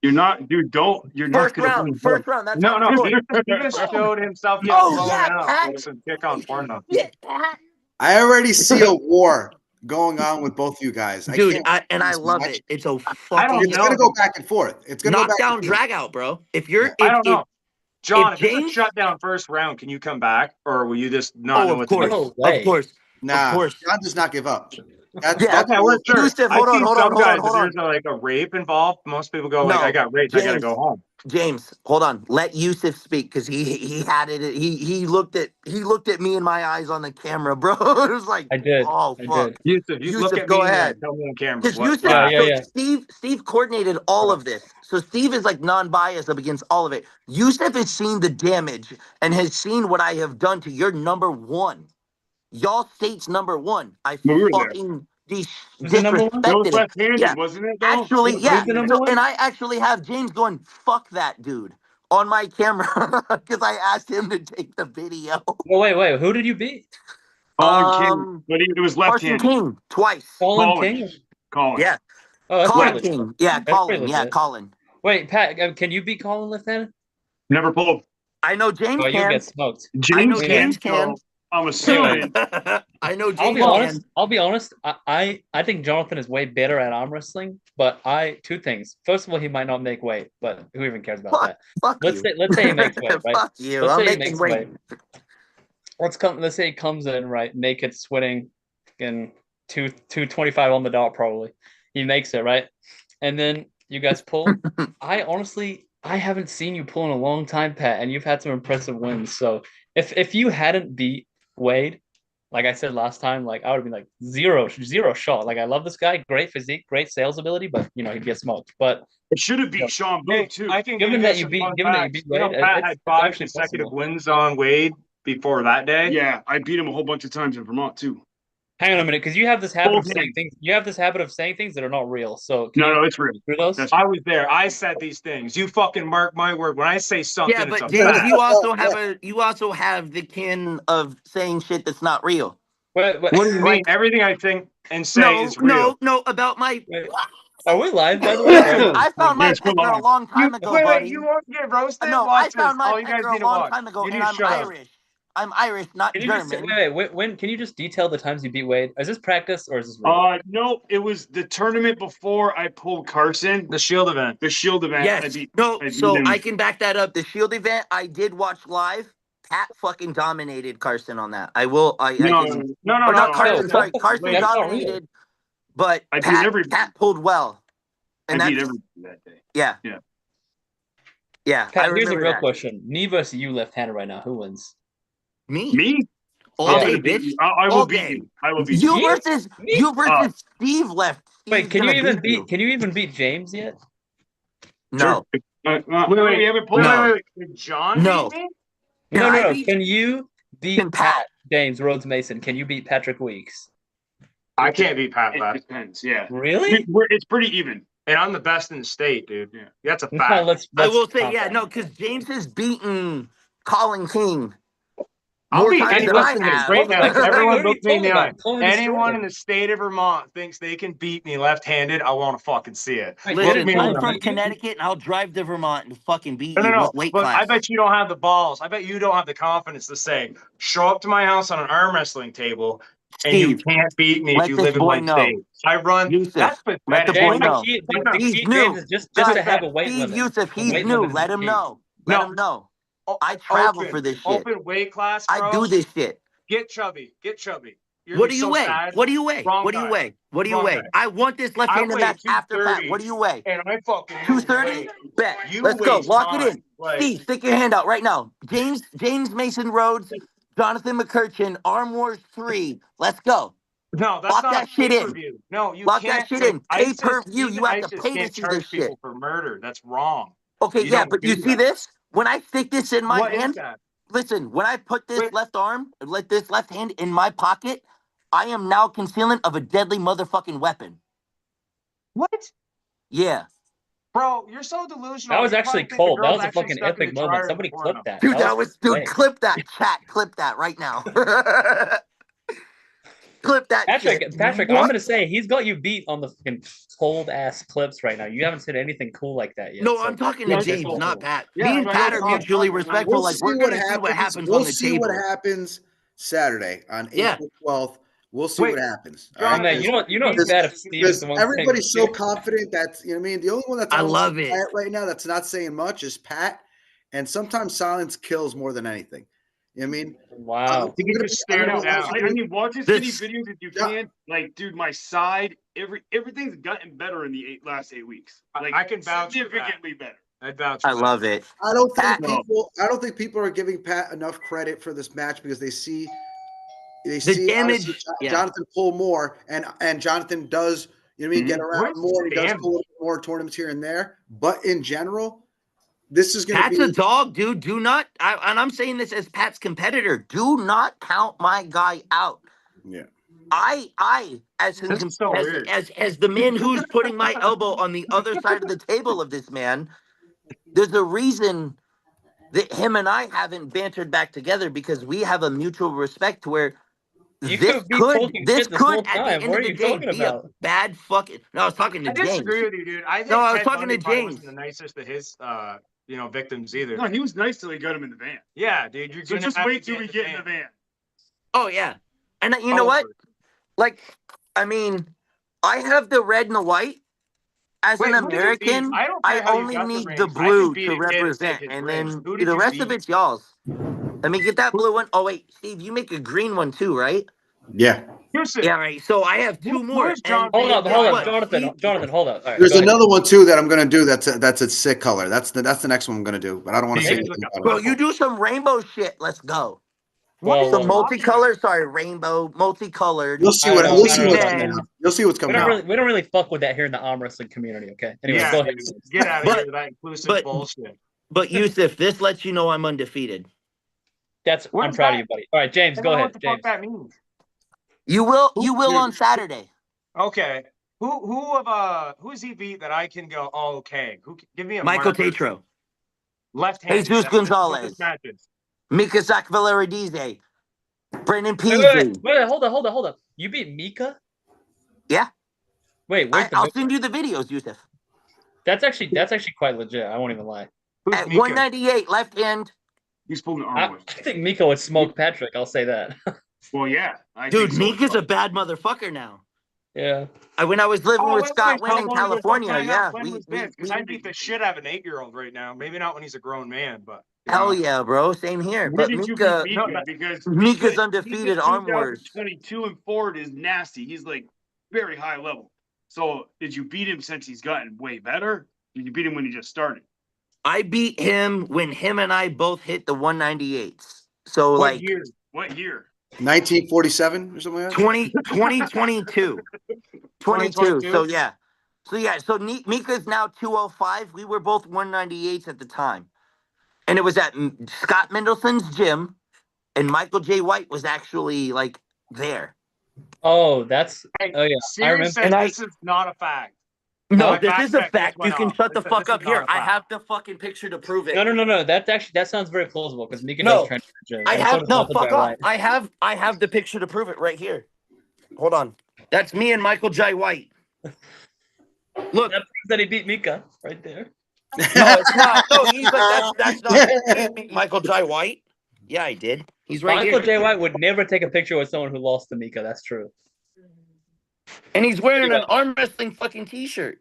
You're not, dude. Don't. You're not First gonna round. win. First round. That's No, how no, it's he going. just showed himself getting Oh, blown yeah, out Pat. with some kick on Pornhub. Shit, Pat. I already see a war going on with both you guys. Dude, can't I this love match. it. It's a I fucking don't It's know. gonna go back and forth. It's gonna go back knockdown and forth. drag out, bro. If you're, Yeah. I don't know. John, if if it's James- a shutdown first round, can you come back? Or will you just not oh, know of what course, to do? No way. of course, Nah, of course. John does not give up. That's, Yeah. that's Okay, we're sure. Yusuf, I've hold on, seen hold some on, hold guys, on, hold if on. there's like a rape involved, most people go like, No, I got raped, I gotta James. go home. James, hold on. Let Yusuf speak because he had it. He looked at me in my eyes on the camera, bro. It was like, I did. oh I fuck. did. Yusuf, you look Yusuf, at go me and ahead. tell me on camera. Because What? Yusuf, Yeah, yeah, so yeah. Steve coordinated all of this. So Steve is like non-biased up against all of it. Yusuf has seen the damage and has seen what I have done to your number one. Y'all state's number one. I We were there. fucking Who's the number one? It was disrespected it. left-handed, Yeah. wasn't it? Though? Actually, It was yeah. Who's the number So, one? and I actually have James going, fuck that dude on my camera because I asked him to take the video. Oh, wait. Who did you beat? Colin King, but it was Carson left-handed. King twice. Colin Colin. King? Colin. Yeah. Oh, that's Colin pretty legit. King. Yeah, That's Colin. pretty Yeah, legit. Colin. Wait, Pat, can you beat Colin left-handed? Never pulled. I know James Oh, you can. get smoked. I know James James can. can. So I'm assuming. I know James I'll be can. honest. I'll be honest. I think Jonathan is way better at arm wrestling. But two things. First of all, he might not make weight, but who even cares about that? Fuck Let's you. say he makes weight, right? Fuck you. Let's I'm say he making makes weight. weight. Let's say he comes in right, naked, sweating, and 225 on the dot probably. He makes it right, and then you guys pull. I haven't seen you pull in a long time, Pat, and you've had some impressive wins. So if you hadn't beat Wade, like I said last time, like I would have been like zero shot. Like I love this guy, great physique, great sales ability, but he'd get smoked. But It should have beat Sean Booth too. I can Given give that you you some beat- fun given that you facts. beat You know, Wade, Pat it's had 5 actually consecutive possible. wins on Wade before that day. Yeah, I beat him a whole bunch of times in Vermont too. hang on a minute, because you have this habit of Both saying hands. things. You have this habit of saying things that are not real. So can No, you no, it's real. do those? That's- I was there. I said these things. You fucking mark my word. When I say something, Yeah, it's but a James, fact. you also have the kin of saying shit that's not real. Wait, What do you mean? Like- Everything I think and say is real. No, about my. wait. Are we live, by the way? Listen, I found my Yes, go picture a on. long time ago, Wait, buddy. you won't get roasted? No, Watch I found this. my All you guys picture a need to long watch. time ago, You and need to I'm shut up. Irish. I'm Irish, not Can you just German. wait? When can you just detail the times you beat Wade? Is this practice or is this real? No, it was the tournament before I pulled Carson, The Shield event. the Shield event. I Yes. beat. No, I beat so him. I can back that up. The Shield event I did watch live. Pat fucking dominated Carson on that. I will. I No, can, no, or not no. Carson. no, Sorry, no, Carson that's not dominated, but I beat Pat, everybody. Pat pulled well, and I beat that's everybody that day. yeah, Yeah. yeah. I Pat, here's remember a real that. question: me versus you, left-handed right now. Who wins? Me? all I'm day, gonna beat bitch. you. I will All beat day. you. I will beat you. You versus Steve left. Wait, Steve's can you gonna even beat you. Can you even beat James yet? No, Wait, Wait, we haven't pulled. No. Wait. Did John No. beat me? Can I No. beat- Can you beat Can Pat- Pat James Rhodes Mason? Can you beat Patrick Weeks? I can't beat Pat It Pat. depends. Yeah, Really? it's pretty even. And I'm the best in the state, dude. Yeah. That's a No, fact. I will say count yeah, that. no, because James has beaten Colin King I'll more beat times than anyone I in the have. state now. Like, Everyone like, look me in the eye. Colin Anyone in destroyed the state of Vermont thinks they can beat me left-handed, I want to fucking see it. Wait, Listen, me I'm in from the- Connecticut, and I'll drive to Vermont and fucking beat No, you. no, What weight but class? I bet you don't have the balls. I bet you don't have the confidence to say, show up to my house on an arm wrestling table, and you Steve, can't beat me if let you this live in boy my know. state. I run. Yusuf, That's let pathetic. the boy James, know. the No, key he's James new. is just Guys, to have a weight Steve limit. Yusuf, The he's weight new. limit is Let him key. know. Let No. him know. O- I travel open, for this shit. Open weight class, bro. I do this shit. Get chubby. Get chubby. You're What gonna do be you so weigh? sad. What do you weigh? Wrong What do you guy. weigh? What do you Wrong weigh? guy. I want this I left-handed weigh match after Pat. 230. What do you weigh? And I fucking 230? Bet. You Let's go. waste Lock it in. time. Like, Steve, stick your hand out right now. James Mason Rhodes, Jonathan McCurchin, Arm Wars 3. Let's go. no, that's Lock not that a shit in. pay-per-view. No, you Lock can't. that shit like, in. ISIS, Pay-per-view. even You have to ISIS pay to can't see charge this shit. people for murder. That's wrong. Okay, You yeah, don't but do you see that. this? When I stick this in my What is hand, that? listen, when I put this Wait. left arm, like this left hand in my pocket, I am now concealing of a deadly motherfucking weapon. What? Yeah. Bro, you're so delusional. That was You actually probably think the cold. That girl's was a actually fucking stuck in epic the moment. dryer in Somebody the porno. clip that. Dude, That dude, sick. clip that chat. Clip that right now. Clip that Patrick, shit. Patrick, What? I'm gonna say he's got you beat on the fucking cold ass clips right now. You haven't said anything cool like that yet. No, so I'm talking Yeah, to it's James, cool. not Pat. Yeah, Me and so Pat you'll are talk mutually fucking respectful. We'll Like see we're what gonna see what happens. happens We'll on the see table. what happens Saturday on Yeah. April 12th. We'll see Wait, what happens. John, Oh, man, you know it's Because- bad if Steve is Because the one saying everybody's so shit. confident that's, you know what I mean? The only one that's I honestly love it. quiet right now that's not saying much is Pat. And sometimes silence kills more than anything. You know what I mean? Wow. You can just stare I'm it gonna- down. I mean, watch as many This- videos as you Yeah. can. Like, dude, my side, everything's gotten better in the last 8 weeks. Like, I can vouch for that. significantly better. I vouch I for that. love it. I don't think Pat- people are giving Pat enough credit for this match because they see The obviously damage. Yeah. Jonathan pull more and Jonathan does, you know what I mean, get around What's more. He does damage? pull a little more tournaments here and there. But in general, this is going to Pat's be a dog, dude. Do not, and I'm saying this as Pat's competitor. Do not count my guy out. yeah. I, as This is so weird. as the man who's putting my elbow on the other side of the table of this man, there's a reason that him and I haven't bantered back together because we have a mutual respect to where You this could be could talking shit this whole at the time. end What of are the you day talking be a about? bad fucking. No, I was talking to I James. disagree with you, dude. I think No, I was Ted talking Bundy to probably James. wasn't the nicest to his, victims either. No, he was nice till he got him in the van. Yeah, dude, you're So gonna just have wait to till we get in the van. Oh yeah, and you know what? Over. Like, I mean, I have the red and the white. As Wait, an who did you beat? American, I don't I care how you only got the need rings. the I can blue beat to a kid and take represent, his and rings. then Who did the you rest of beat? it's y'all's. Let me get that blue one. Oh wait, Steve, you make a green one too, right? Yeah. Houston, Yeah, right. So I have two Who- more. who's John and Hold Hold up, up, guess hold up, what? Jonathan. Steve- Jonathan, hold up. All right, There's go ahead. another one too that I'm going to do. That's a sick color. That's the next one I'm going to do. But I don't want to Hey, say look anything up. about Bro, it. you do some rainbow shit. Let's go. Well, Some well, multicolor, sorry, rainbow, multicolored. You'll see I what don't know, you'll I see don't what's know. coming out. You'll see what's we coming don't out. really we don't really fuck with that here in the arm wrestling community. Okay. Anyway, yeah, go ahead. dude, get out of But- here with that inclusive but- bullshit. But Yusuf, this lets you know I'm undefeated. What I'm is proud that? of you, buddy. All right, James, I go don't know ahead. what the James. fuck that means. You will Dude. on Saturday. Okay, who's he beat that I can go? Oh, okay, give me a Michael marker. Tatro, Left-handed. Jesus That's what Gonzalez. this match is. Mika Sakvalaridize, Brendan Wait, Peasy. hold up. You beat Mika? Yeah. Wait, where's the I'll video? send you the videos, Yusuf. That's actually quite legit. I won't even lie. Who's At Mika? 198, left hand. He's pulling the I arm away. think Mika would smoke Patrick. I'll say that. Well, yeah. I Dude, think so. Mika's a bad motherfucker now. Yeah. When I was living Oh, with wait, Scott wait, Wynn in how long ago was that California, timeout? yeah. When was this? Because I beat the shit out of an 8-year-old right now. Maybe not when he's a grown man, but Hell yeah, bro. Same here. Where But did you Mika, beat Mika? Because Mika's undefeated arm wars. 22 and forward is nasty. He's like very high level. So did you beat him since he's gotten way better? Did you beat him when he just started? I beat him when him and I both hit the 198s. So What like year? What year? 1947 or something like that. 2022. 22. 2022? So yeah. So Mika's now 205. We were both 198s at the time. And it was at Scott Mendelson's gym, and Michael J. White was actually like there. Oh, that's. Hey, Oh yeah. I Siri remember. says And this is not a fact. No, My this fact is a check fact. just went You can off. shut the This fuck is up not here. a I fact. have the fucking picture to prove it. No. That sounds very plausible because Mika No, does train for the gym. I and so have does no Michael fuck J. off. White. I have the picture to prove it right here. Hold on. That's me and Michael J. White. Look, That proves that he beat Mika right there. no, it's not. No, he's like that's not Michael J. White. Yeah, I did. He's right Michael here. J. White would never take a picture with someone who lost to Mika. That's true. And he's wearing an arm wrestling fucking t-shirt.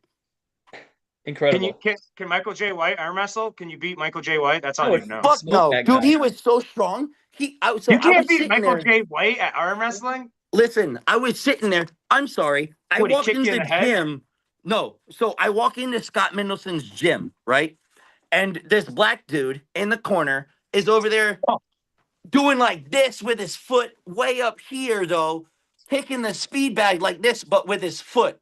Incredible. Can Michael J. White arm wrestle? Can you beat Michael J. White? That's all No, I need to know. Fuck Smoke no, that dude. guy. He was so strong. So You I can't was beat sitting Michael there. J. White at arm wrestling. Listen, I was sitting there. I'm sorry. I What, he walked kicked into you in the the head? gym. No, so I walk into Scott Mendelson's gym, right? And this black dude in the corner is over there doing like this with his foot way up here, though, kicking the speed bag like this, but with his foot.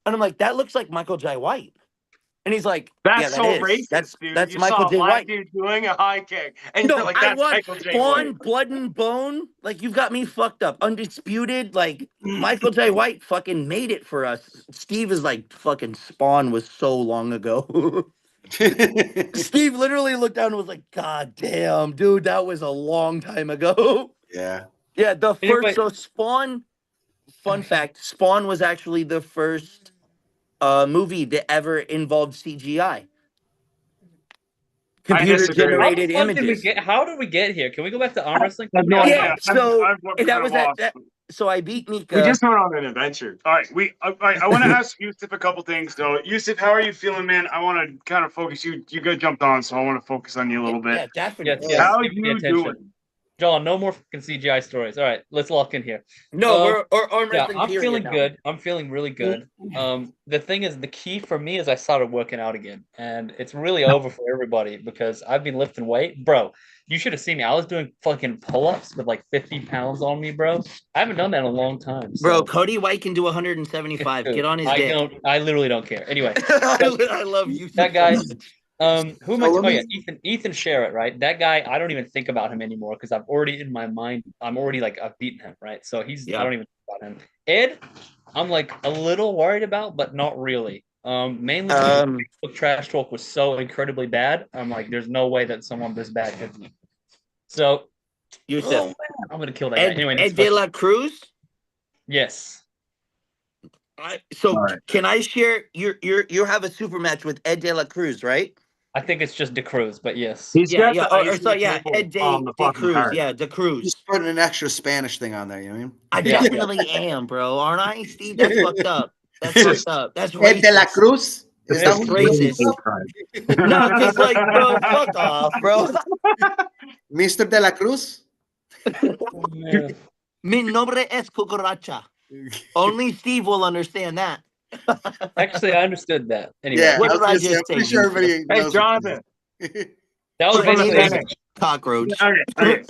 And I'm like, that looks like Michael J. White. And he's like, That's yeah, that so is. racist, dude. That's You Michael saw a J. black White. dude doing a high kick, and No, you're like, I "That's watched Michael J. Spawn, White." Blood and Bone. Like, you've got me fucked up. Undisputed. Like, Michael J. White fucking made it for us. Steve is like, fucking Spawn was so long ago. Steve literally looked down and was like, God damn, dude, that was a long time ago. Yeah. Yeah, the Anyway. first, so Spawn, fun fact, Spawn was actually the first movie that ever involved CGI. Computer disagree. generated How the fuck did we images. how did we get here? Can we go back to arm wrestling? I have no Yeah. idea. Yeah, so I'm and that was lost. that. So I beat Mika. We just went on an adventure. All right, I want to ask Yusuf a couple things though. Yusuf, how are you feeling, man? I want to kind of focus you. You got jumped on, so I want to focus on you a little Yeah, bit. definitely. Yes, How give me you attention. doing? John, no more fucking CGI stories. All right, let's lock in here. No, Um, we're arm Yeah, wrestling. I'm period feeling now. good. I'm feeling really good. The thing is, the key for me is I started working out again, and it's really over for everybody because I've been lifting weight, bro. You should have seen me. I was doing fucking pull-ups with like 50 pounds on me, bro. I haven't done that in a long time. Bro, so- Cody White can do 175. Dude, Get on his I dick. don't. I literally don't care. Anyway, I love you. that guy. Who am I? So let Oh me- yeah, Ethan Sherritt, right? That guy. I don't even think about him anymore because I've already in my mind. I'm already like I've beaten him, right? So he's. Yeah. I don't even think about him. Ed, I'm like a little worried about, but not really. Mainly because Facebook trash talk was so incredibly bad. I'm like, there's no way that someone this bad could be. So, Yusuf. oh, man, I'm gonna kill that guy. Ed, Anyway, Ed next De question. La Cruz. Yes. So All right. can I share? You have a super match with Ed De La Cruz, right? I think it's just De Cruz, but yes. He's Yeah, got yeah. the Or icing so yeah, table Ed on the De fucking Cruz. card. Yeah, De Cruz. Just putting an extra Spanish thing on there, you know what I mean? I Yeah. definitely am, bro. Aren't I, Steve? That's fucked up. That's Just- fucked up. That's Ed de la racist. Cruz? Is That's that racist. No, because like, bro, fuck off, bro. Mr. de la Cruz? Yeah. Mi nombre es cucaracha. Only Steve will understand that. Actually, I understood that. Anyway, Yeah, What I was did I gonna say, just I'm pretty say, sure Yusuf? everybody Hey, knows. Jonathan. that was Okay, basically. neither is cockroach. Okay,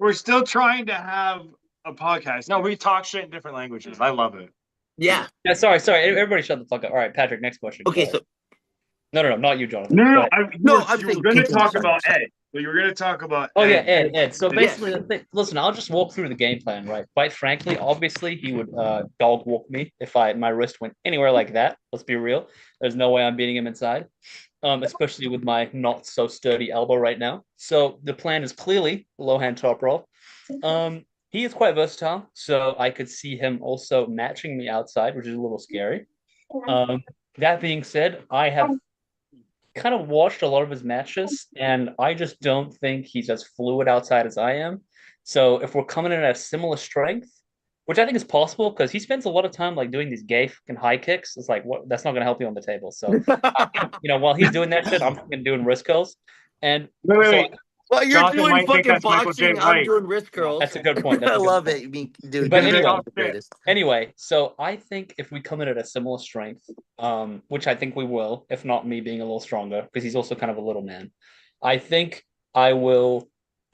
we're still trying to have a podcast. No, we talk shit in different languages. I love it. Yeah. Yeah, sorry. Everybody, shut the fuck up. All right, Patrick. Next question. Go Okay, ahead. so no, not you, Jonathan. No, Go no, ahead. No, you I'm were saying going to continue, talk sorry, about sorry. Ed. So you were going to talk about. Oh yeah, Ed. So Yes. basically, listen, I'll just walk through the game plan, right? Quite frankly, obviously, he would dog walk me if my wrist went anywhere like that. Let's be real. There's no way I'm beating him inside, especially with my not so sturdy elbow right now. So the plan is clearly low hand top roll. He is quite versatile, so I could see him also matching me outside, which is a little scary. That being said, I have kind of watched a lot of his matches, and I just don't think he's as fluid outside as I am. So if we're coming in at a similar strength, which I think is possible because he spends a lot of time like doing these gay fucking high kicks, it's like what that's not going to help you on the table. So while he's doing that shit, I'm fucking doing wrist curls, and Wait. Well, you're Jonathan doing might think fucking that's Michael J. boxing. I'm White. doing wrist curls. that's a good point. That's I a good love point. it, dude. But you're anyway- the greatest. Anyway, so I think if we come in at a similar strength, which I think we will, if not me being a little stronger, because he's also kind of a little man, I think I will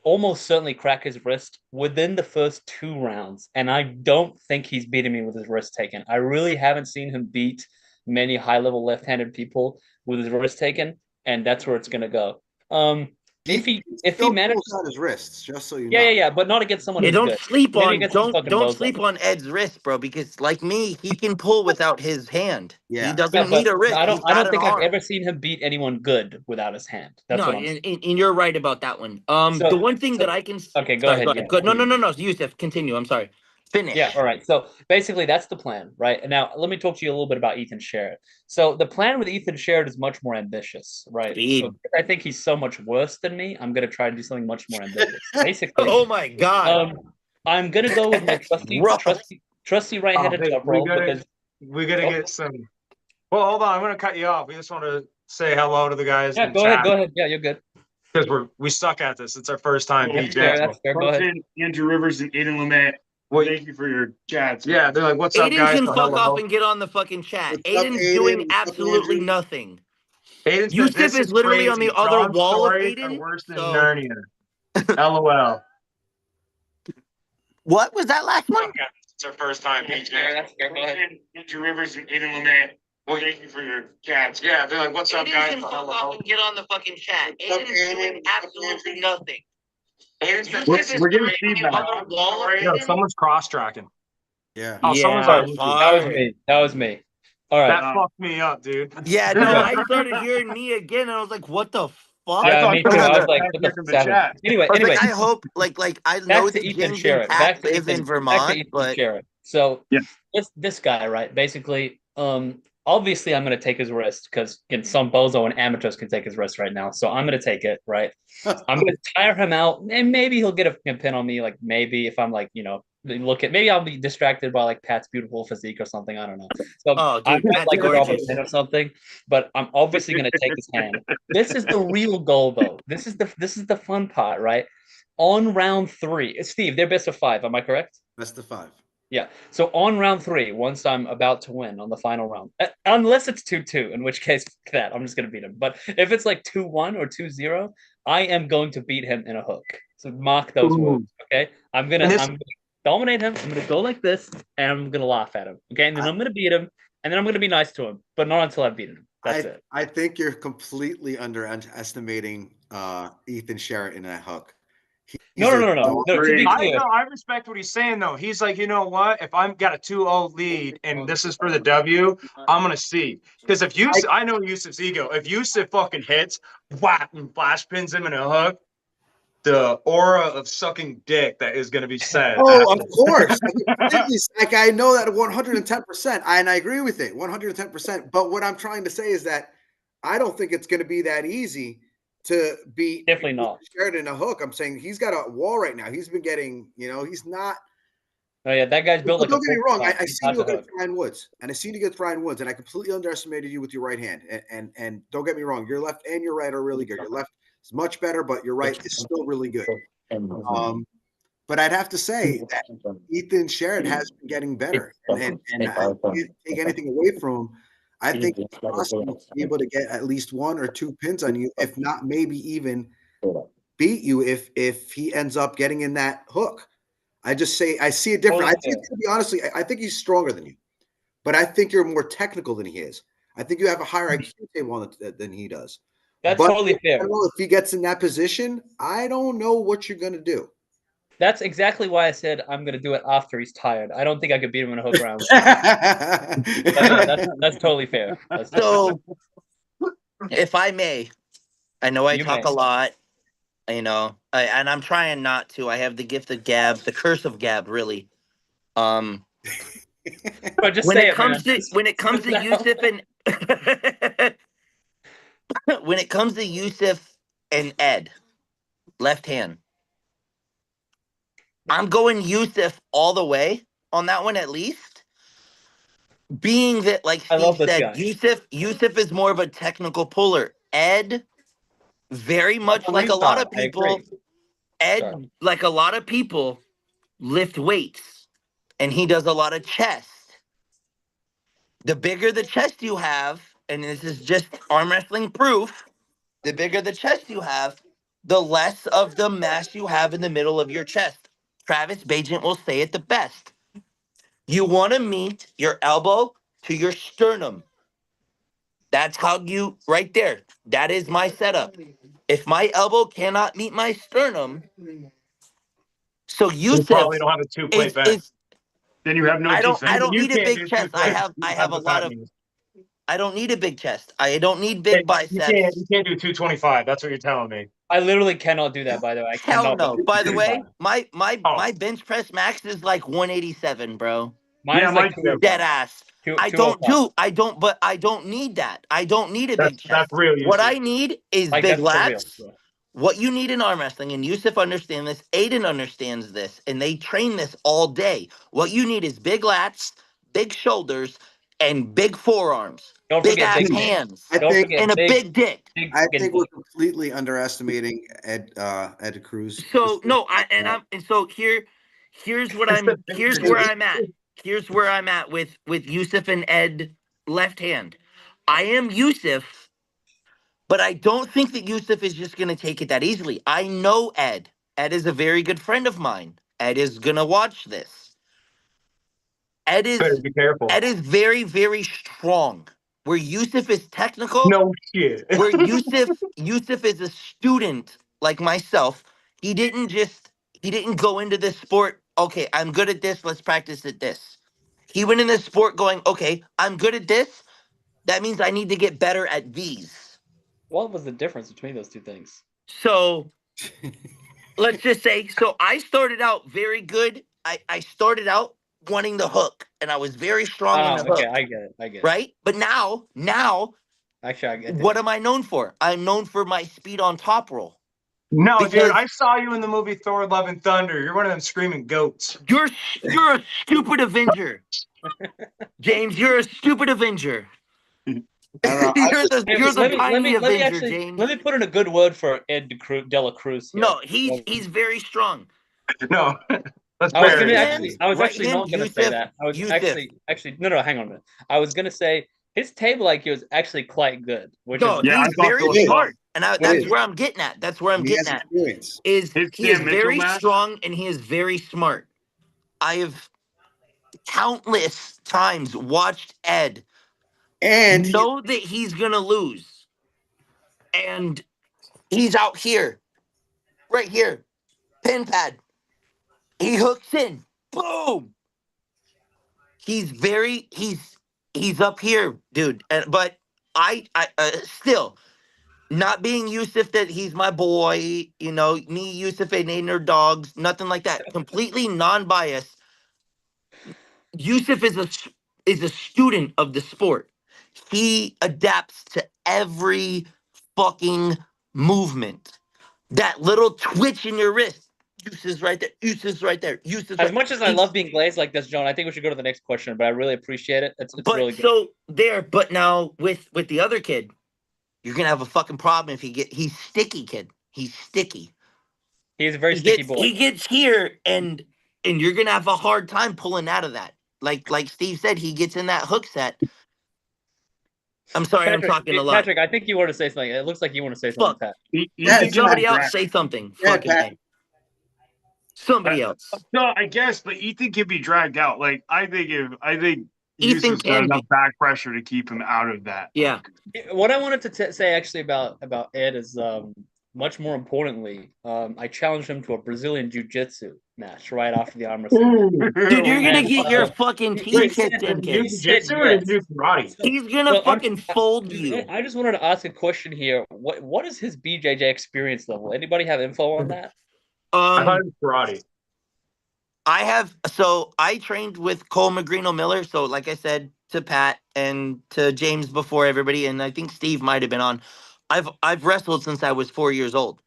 almost certainly crack his wrist within the first 2 rounds. And I don't think he's beating me with his wrist taken. I really haven't seen him beat many high-level left-handed people with his wrist taken, and that's where it's going to go. If he Still manages, pulls out his wrists, just so you know. yeah, but not against someone Yeah, who's don't good. sleep Maybe on against some fucking don't bozo. sleep on Ed's wrist, bro. Because like me, he can pull without his hand. Yeah. He doesn't Yeah, but need a wrist. I He's don't got think an I've arm. ever seen him beat anyone good without his hand. That's No, what I'm saying. and you're right about that one. So- The one thing that I can. Okay, go Sorry, ahead. Yeah. Go. No. Yusuf, continue. I'm sorry. Finish. Yeah, all right. So basically, that's the plan, right? And now let me talk to you a little bit about Ethan Sherritt. So the plan with Ethan Sherritt is much more ambitious, right? Speed. So I think he's so much worse than me. I'm going to try to do something much more ambitious. Basically, Oh my god. I'm going to go with my Rough. trusty right-handed Oh, hey, top we roll gotta- because We got to get some. Well, hold on. I'm going to cut you off. We just want to say hello to the guys. Yeah, in go ahead. chat, Go ahead. Yeah, you're good. because we suck at this. It's our first time. Yeah, PJ. That's fair. Go ahead. Andrew Rivers and Aiden Lamette. Well, Thank you for your chats. yeah, they're like, "What's up, Aiden guys?" can So fuck hello. off and get on the fucking chat. What's up, Aiden's Aiden? doing What's up, absolutely Andrew? nothing. Aiden's Yusuf this is literally on crazy. the other John's wall of stories are Aiden, worse than so- Narnia. LOL. What was that last one? It's our first time, PJ. That's fair. Go ahead. Andrew Rivers and Aiden Lamette. Well, thank you for your chats. Yeah, they're like, "What's up, Aiden guys?" can So fuck hello. off and get on the fucking chat. Aiden's doing absolutely nothing. Yusuf We're is getting literally feedback. on the other wall of Yo, Aiden. someone's cross-tracking. Yeah. Oh, someone's Yeah, on YouTube. That was me. That was me. All right. That fucked me up, dude. Yeah, no, I started hearing me again, and I was like, "What the fuck?" Yeah, thought me too. someone I was was like, back what there the in the savage. chat. Anyway, I was anyway, like, I hope, like, I know back the to Ethan gyms and Sherritt. Back to live in Ethan. Vermont, Back to Ethan but Sherritt. So Yeah. this guy, right? Basically, obviously, I'm going to take his wrist because some bozo and amateurs can take his wrist right now. So I'm going to take it, right? I'm going to tire him out, and maybe he'll get a pin on me. Like maybe if I'm like, maybe I'll be distracted by like Pat's beautiful physique or something. I don't know. So oh, I dude, might that's like to drop a gorgeous. pin or something, but I'm obviously going to take his hand. This is the real goal, though. This is the fun part, right? On round 3, Steve, they're best of 5. Am I correct? Best of 5. Yeah. So on round 3, once I'm about to win on the final round, unless it's 2-2, in which case I'm just gonna beat him. But if it's like 2-1 or 2-0, I am going to beat him in a hook. So mark those words. Okay. I'm gonna dominate him. I'm gonna go like this, and I'm gonna laugh at him. Okay, and then I'm gonna beat him, and then I'm gonna be nice to him, but not until I've beaten him. That's it. I think you're completely underestimating Ethan Sherritt in that hook. No. To be I clear, know. I respect what he's saying, though. He's like, you know what? If I've got a 2-0 lead and this is for the W, I'm gonna see. Because if Yusuf, I know Yusuf's ego. If Yusuf fucking hits, whap, and flash pins him in a hook, the aura of sucking dick that is gonna be said. Oh, of course. Like I know that 110%, and I agree with it 110%. But what I'm trying to say is that I don't think it's going to be that easy to beat definitely not. Sheridan a hook. I'm saying he's got a wall right now. He's been getting, he's not. Oh yeah, that guy's built like. Don't get me wrong. I He's seen you not the against Ryan Woods, and I seen you against Ryan Woods, and I completely underestimated you with your right hand. And don't get me wrong, your left and your right are really good. Your left is much better, but your right is still really good. But I'd have to say that Ethan Sherritt has been getting better, and I can't take anything away from him. I think it's possible to be able to get at least 1 or 2 pins on you, if not maybe even beat you if he ends up getting in that hook. I just say I see it different. I think, to be honestly, I think he's stronger than you, but I think you're more technical than he is. I think you have a higher IQ table than he does. That's totally fair. If he gets in that position, I don't know what you're going to do. That's exactly why I said I'm going to do it after he's tired. I don't think I could beat him in a hook round. That's totally fair. So, if I may, I know I talk a lot, and I'm trying not to. I have the gift of gab, the curse of gab, really. But just when say it comes to Yusuf and when it comes to Yusuf and Ed, left hand, I'm going Yusuf all the way on that one, at least. Being that, like Steve said, Yusuf is more of a technical puller. Ed, very much like a lot of people, like a lot of people, lift weights, and he does a lot of chest. The bigger the chest you have, and this is just arm wrestling proof, the bigger the chest you have, the less of the mass you have in the middle of your chest. Travis Bagent will say it the best. You want to meet your elbow to your sternum. That's how you, right there. That is my setup. If my elbow cannot meet my sternum, so Yusuf probably don't have a 2-plate bench. Then you have no. I don't need a big chest. I have a lot of. I don't need a big chest. I don't need big biceps. You can't do 225. That's what you're telling me. I literally cannot do that, by the way. Hell no. By the way, my bench press max is like 187, bro. Mine is like dead ass. I don't need that. I don't need a big chest. That's real. What I need is big lats. What you need in arm wrestling, and Yusuf understands this, Aiden understands this, and they train this all day. What you need is big lats, big shoulders, and big forearms, Don't big forget ass big dick. hands, I Don't think forget and a big dick. big I fucking think we're dick. completely underestimating Ed Cruz. So no, and so here's what here's where I'm at. Here's where I'm at with Yusuf and Ed left hand. I am Yusuf, but I don't think that Yusuf is just gonna take it that easily. I know Ed. Ed is a very good friend of mine. Ed is gonna watch this. Ed Better is be careful. Ed is very, very strong. Where Yusuf is technical, No shit. where Yusuf is a student like myself. He didn't go into this sport, okay, I'm good at this, let's practice at this. He went in this sport going, okay, I'm good at this. That means I need to get better at these. What was the difference between those two things? So let's just say, so I started out very good. I started out wanting the hook, and I was very strong in the Okay, hook. I get it. I get it. Right? But now, Actually, I get what it. am I known for? I'm known for my speed on top roll. No, Because- dude, I saw you in the movie Thor: Love and Thunder. You're one of them screaming goats. You're a stupid Avenger. James, you're a stupid Avenger. I you're the Hey, you're the let me tiny Avenger, actually James. let me put in a good word for Ed De La Cruz. Here. No, he's very strong. No, that's I was fair. gonna Right actually, hand, I was right actually hand, not gonna say Yusuf, that. I was Yusuf. actually, no, hang on a minute. I was gonna say his table IQ is actually quite good, which No, is Yeah, I he's thought very so as smart, and that's is. where I'm getting at. That's where I'm he has getting at. experience. Is His he is Cam Mitchell very match? strong and he is very smart. I have countless times watched Ed And he- know that he's gonna lose, and he's out here, right here, pin pad. He hooks in, boom. He's up here, dude. But I still not being Yusuf that he's my boy. You know me, Yusuf and Aiden dogs. Nothing like that. Completely non-biased. Yusuf is a student of the sport. He adapts to every fucking movement. That little twitch in your wrist. Yusuf's right there. Yusuf's right there. Yusuf's as right. much as I love being glazed like this, John. I think we should go to the next question, but I really appreciate it. It's But really good. so there. But now with the other kid, you're gonna have a fucking problem if he's sticky, kid. He's sticky. He's a very He sticky gets, boy. he gets here and you're gonna have a hard time pulling out of that. Like Steve said, he gets in that hook set. I'm sorry, I'm talking a lot. Patrick, I think you want to say something. It looks like you want to say something, Fuck. Pat. Yeah, Somebody Pat. else say something. Yeah, Fucking Pat. A. Somebody else. No, I guess, but Ethan can be dragged out. Like I think Ethan Yusuf's got can enough be. back pressure to keep him out of that. Yeah. What I wanted to say actually about Ed is much more importantly, I challenged him to a Brazilian jiu-jitsu match right after the arm wrestling. Dude, you're gonna And, get your fucking he teeth said- kicked in, he kid. said Jiu-jitsu or yes. new karate? He's gonna So, fucking fold you. I just wanted to ask a question here. What is his BJJ experience level? Anybody have info on that? I thought it was karate. I trained with Cole Magrino Miller. So like I said to Pat and to James before everybody, and I think Steve might have been on. I've wrestled since I was 4 years old.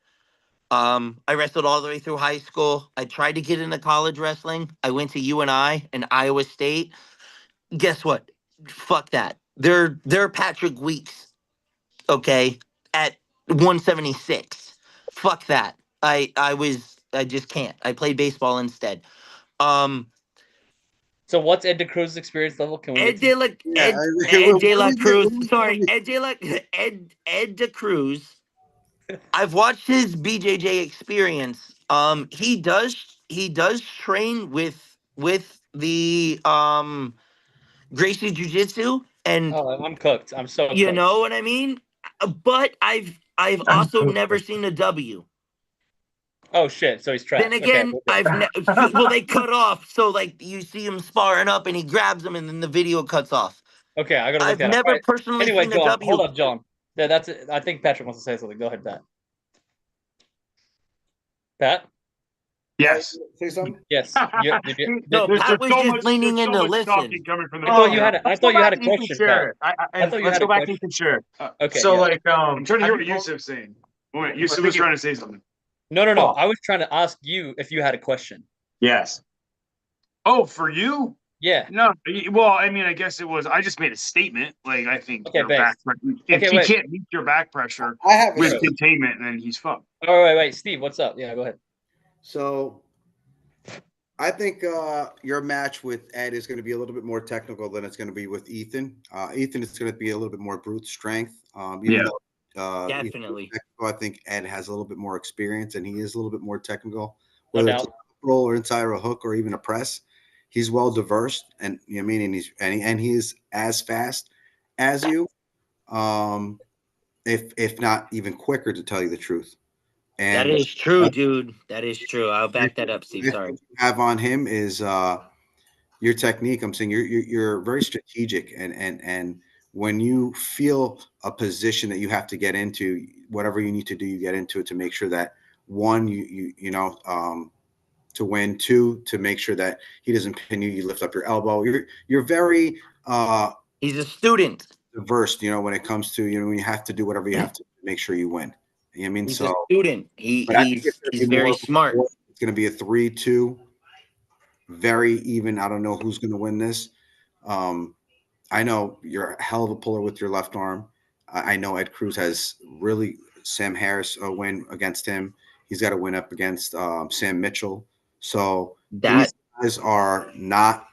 I wrestled all the way through high school. I tried to get into college wrestling. I went to UNI and Iowa State. Guess what? Fuck that. They're Patrick Weeks, okay, at 176. Fuck that. I just can't. I played baseball instead. So what's Ed De Cruz's experience level? Can we Ed get De to- La Ed De La Cruz. Sorry, Ed De Cruz. I've watched his BJJ experience. He does train with the Gracie Jiu Jitsu, and Oh, I'm cooked. I'm so you cooked. know what I mean. But I've also never seen a W. Oh shit! So he's trash. Then again, Okay. well, they cut off, so like you see him sparring up, and he grabs him, and then the video cuts off. Okay, I gotta look I've that up. never All right. personally Anyway, seen a John, W. hold up, John. Yeah, that's it. I think Patrick wants to say something. Go ahead, Pat. Pat? Yes. Say something. Yes. No, There's Pat was so just much- leaning there's in so to much listen. talking coming from the I thought you crowd. had a- I Let's thought go you had back a to Ethan question, Sherritt. I thought you Let's had go a back to question. Ethan Sherritt. Okay. So yeah. like, I'm trying to hear have what you- Yusuf's saying. Wait, Yusuf was trying to say something. No. Oh. I was trying to ask you if you had a question. Yes. Oh, for you? Yeah. No, well, I mean, I guess it was. I just made a statement. Like, I think Okay, your back. If Okay, he wait. can't meet your back pressure I have with a containment, then he's fucked. Oh, wait, Steve, what's up? Yeah, go ahead. So I think your match with Ed is going to be a little bit more technical than it's going to be with Ethan. Ethan is going to be a little bit more brute strength. Even Yeah. though Ethan's Definitely. technical, I think Ed has a little bit more experience and he is a little bit more technical, No whether it's doubt. a roll or inside or a hook or even a press. He's well diverse, and you know what I mean, and he is as fast as you, if not even quicker, to tell you the truth. That And is true, dude. That is true. I'll back that up, Steve. what Sorry. you have on him is your technique. I'm saying you're very strategic, and when you feel a position that you have to get into, whatever you need to do, you get into it to make sure that one, you know, to win. Two, to make sure that he doesn't pin you. You lift up your elbow. You're very He's a student. diverse. You know, when it comes to when you have to do whatever you have to make sure you win. You know what I mean? He's So, a student. but I think it's He's very smart. It's going to be a 3-2. Very even. I don't know who's going to win this. I know you're a hell of a puller with your left arm. I know Ed Cruz has really Sam Harris a win against him. He's got a win up against Sam Mitchell. So That these guys are not.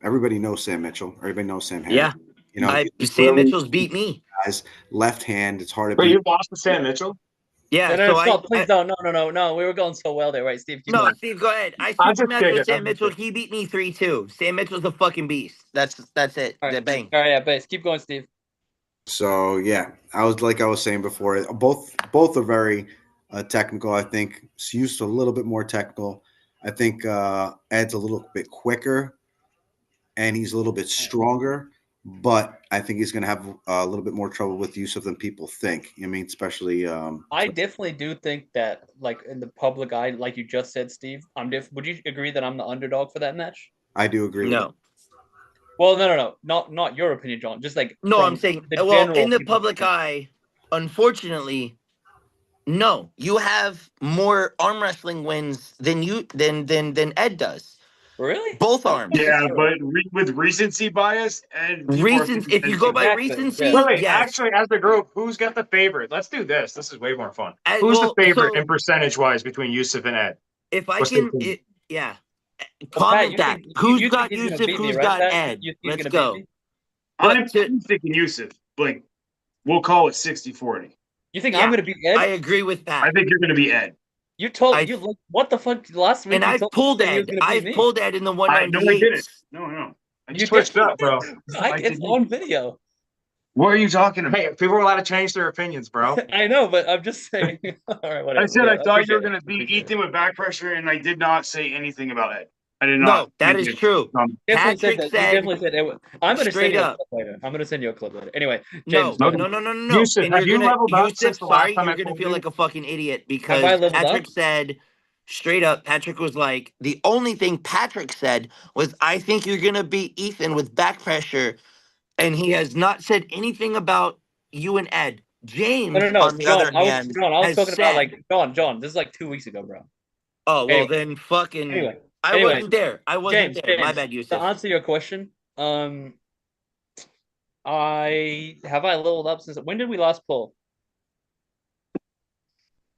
Everybody knows Sam Mitchell. Everybody knows Sam Harris. yeah. You know, Sam Mitchell's beat me. guys left hand. It's hard to Wait, beat. you lost to Sam Mitchell? Yeah. No, So stop, please don't. No. We were going so well there. Right, Steve, keep no, going. Steve, go ahead. I I'm super just matched with kidding. Sam I'm just Mitchell. kidding. He beat me 3-2. Sam Mitchell's a fucking beast. That's it. All right, Bang. all right, yeah, base. Keep going, Steve. So yeah, I was saying before, both are very technical. I think it's used to a little bit more technical. I think Ed's a little bit quicker, and he's a little bit stronger. But I think he's going to have a little bit more trouble with Yusuf than people think. I mean, especially. I definitely do think that, like in the public eye, like you just said, Steve, would you agree that I'm the underdog for that match? I do agree with No. Well, no, not your opinion, John. Just like No, from I'm saying, the well, general in the people's public opinion. eye, unfortunately, no. You have more arm wrestling wins than Ed does. Really? Both arms. Yeah, but with recency bias and people are Reasons. thinking If you go by Exactly, recency, yeah. Wait, yes. actually, as the group, who's got the favorite? Let's do this. This is way more fun. I- Who's well, the favorite so- in percentage-wise between Yusuf and Ed? If I What's can, the- yeah. Well, Pat, Comment you that. think- Who's you got think he's gonna Yusuf? beat me, Who's right, got Pat? Ed? You think he's Let's gonna beat go. me? I'm But to, thinking Yusuf. Like, we'll call it 60-40. You think Yeah, I'm gonna beat Ed? I agree with I Pat. think you're going to be Ed. You told I- you like what the fuck last week? And you I've told me pulled that he was Ed. gonna beat I've me. pulled Ed in the No, I 198. didn't. No. I You just switched Switched up, bro. It's on video. What are you talking about? Hey, people are allowed to change their opinions, bro. I know, but I'm just saying. All right, whatever. I said Yeah, I thought you were appreciate going it. to beat Appreciate it. Ethan with back pressure, and I did not say anything about Ed. I did No, not. that make is it. true. Definitely Patrick said that. said, You definitely said it. I'm gonna straight send you a up. clip later. I'm gonna send you a clip later. Anyway, No, James, no, go no, ahead. no, no, no. Yusuf, And have you're you gonna, leveled up Yusuf, since the last sorry, time you're I gonna told feel you? like a fucking idiot have I because leveled Patrick up? said straight up. Patrick was like, the only thing Patrick said was, "I think you're gonna beat Ethan with back pressure," and he has not said anything about you and Ed. James, No, on the John. other hand, I was has talking about said, like John. This is like 2 weeks ago, bro. "Oh well, Anyway, then fucking." anyway, I wasn't there. I wasn't James, there. My bad, to Yusuf. answer your question, I leveled up since when did we last pull?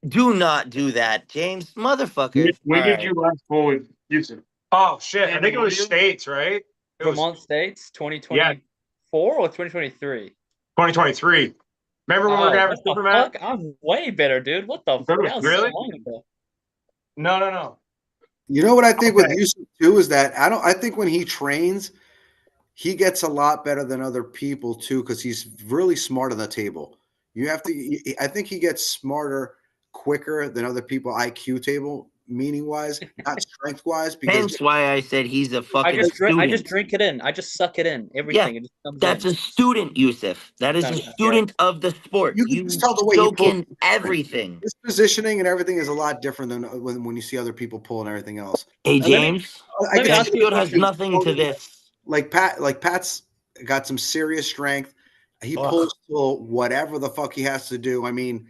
Do not do that, James, motherfucker. When All did right. you last pull with Yusuf? Oh shit! I think it was Pandemonium? states, right? It was Vermont States, 2024 or 2023? 2023. Remember when we were gonna have a What the Superman? fuck? I'm way better, dude. What the fuck? Really? That was so Really? long ago. No. You know what I think with Okay. Yusuf too is that I think when he trains, he gets a lot better than other people too because he's really smart on the table. You have to. I think he gets smarter quicker than other people IQ table, meaning wise, not strength wise. Because Hence why I said he's a fucking student. I just drink it in. I just suck it in. Everything. It just comes That's in. a student, Yusuf. That is No, a yeah. student of the sport. You can You just tell the way he soak pulls. in everything. his positioning and everything is a lot different than when you see other people pull and everything else. Hey, Let me- James, I let me can ask see you a Stanfield has question. nothing to this. like Pat's got some serious strength. He Ugh. pulls till whatever the fuck he has to do. I mean,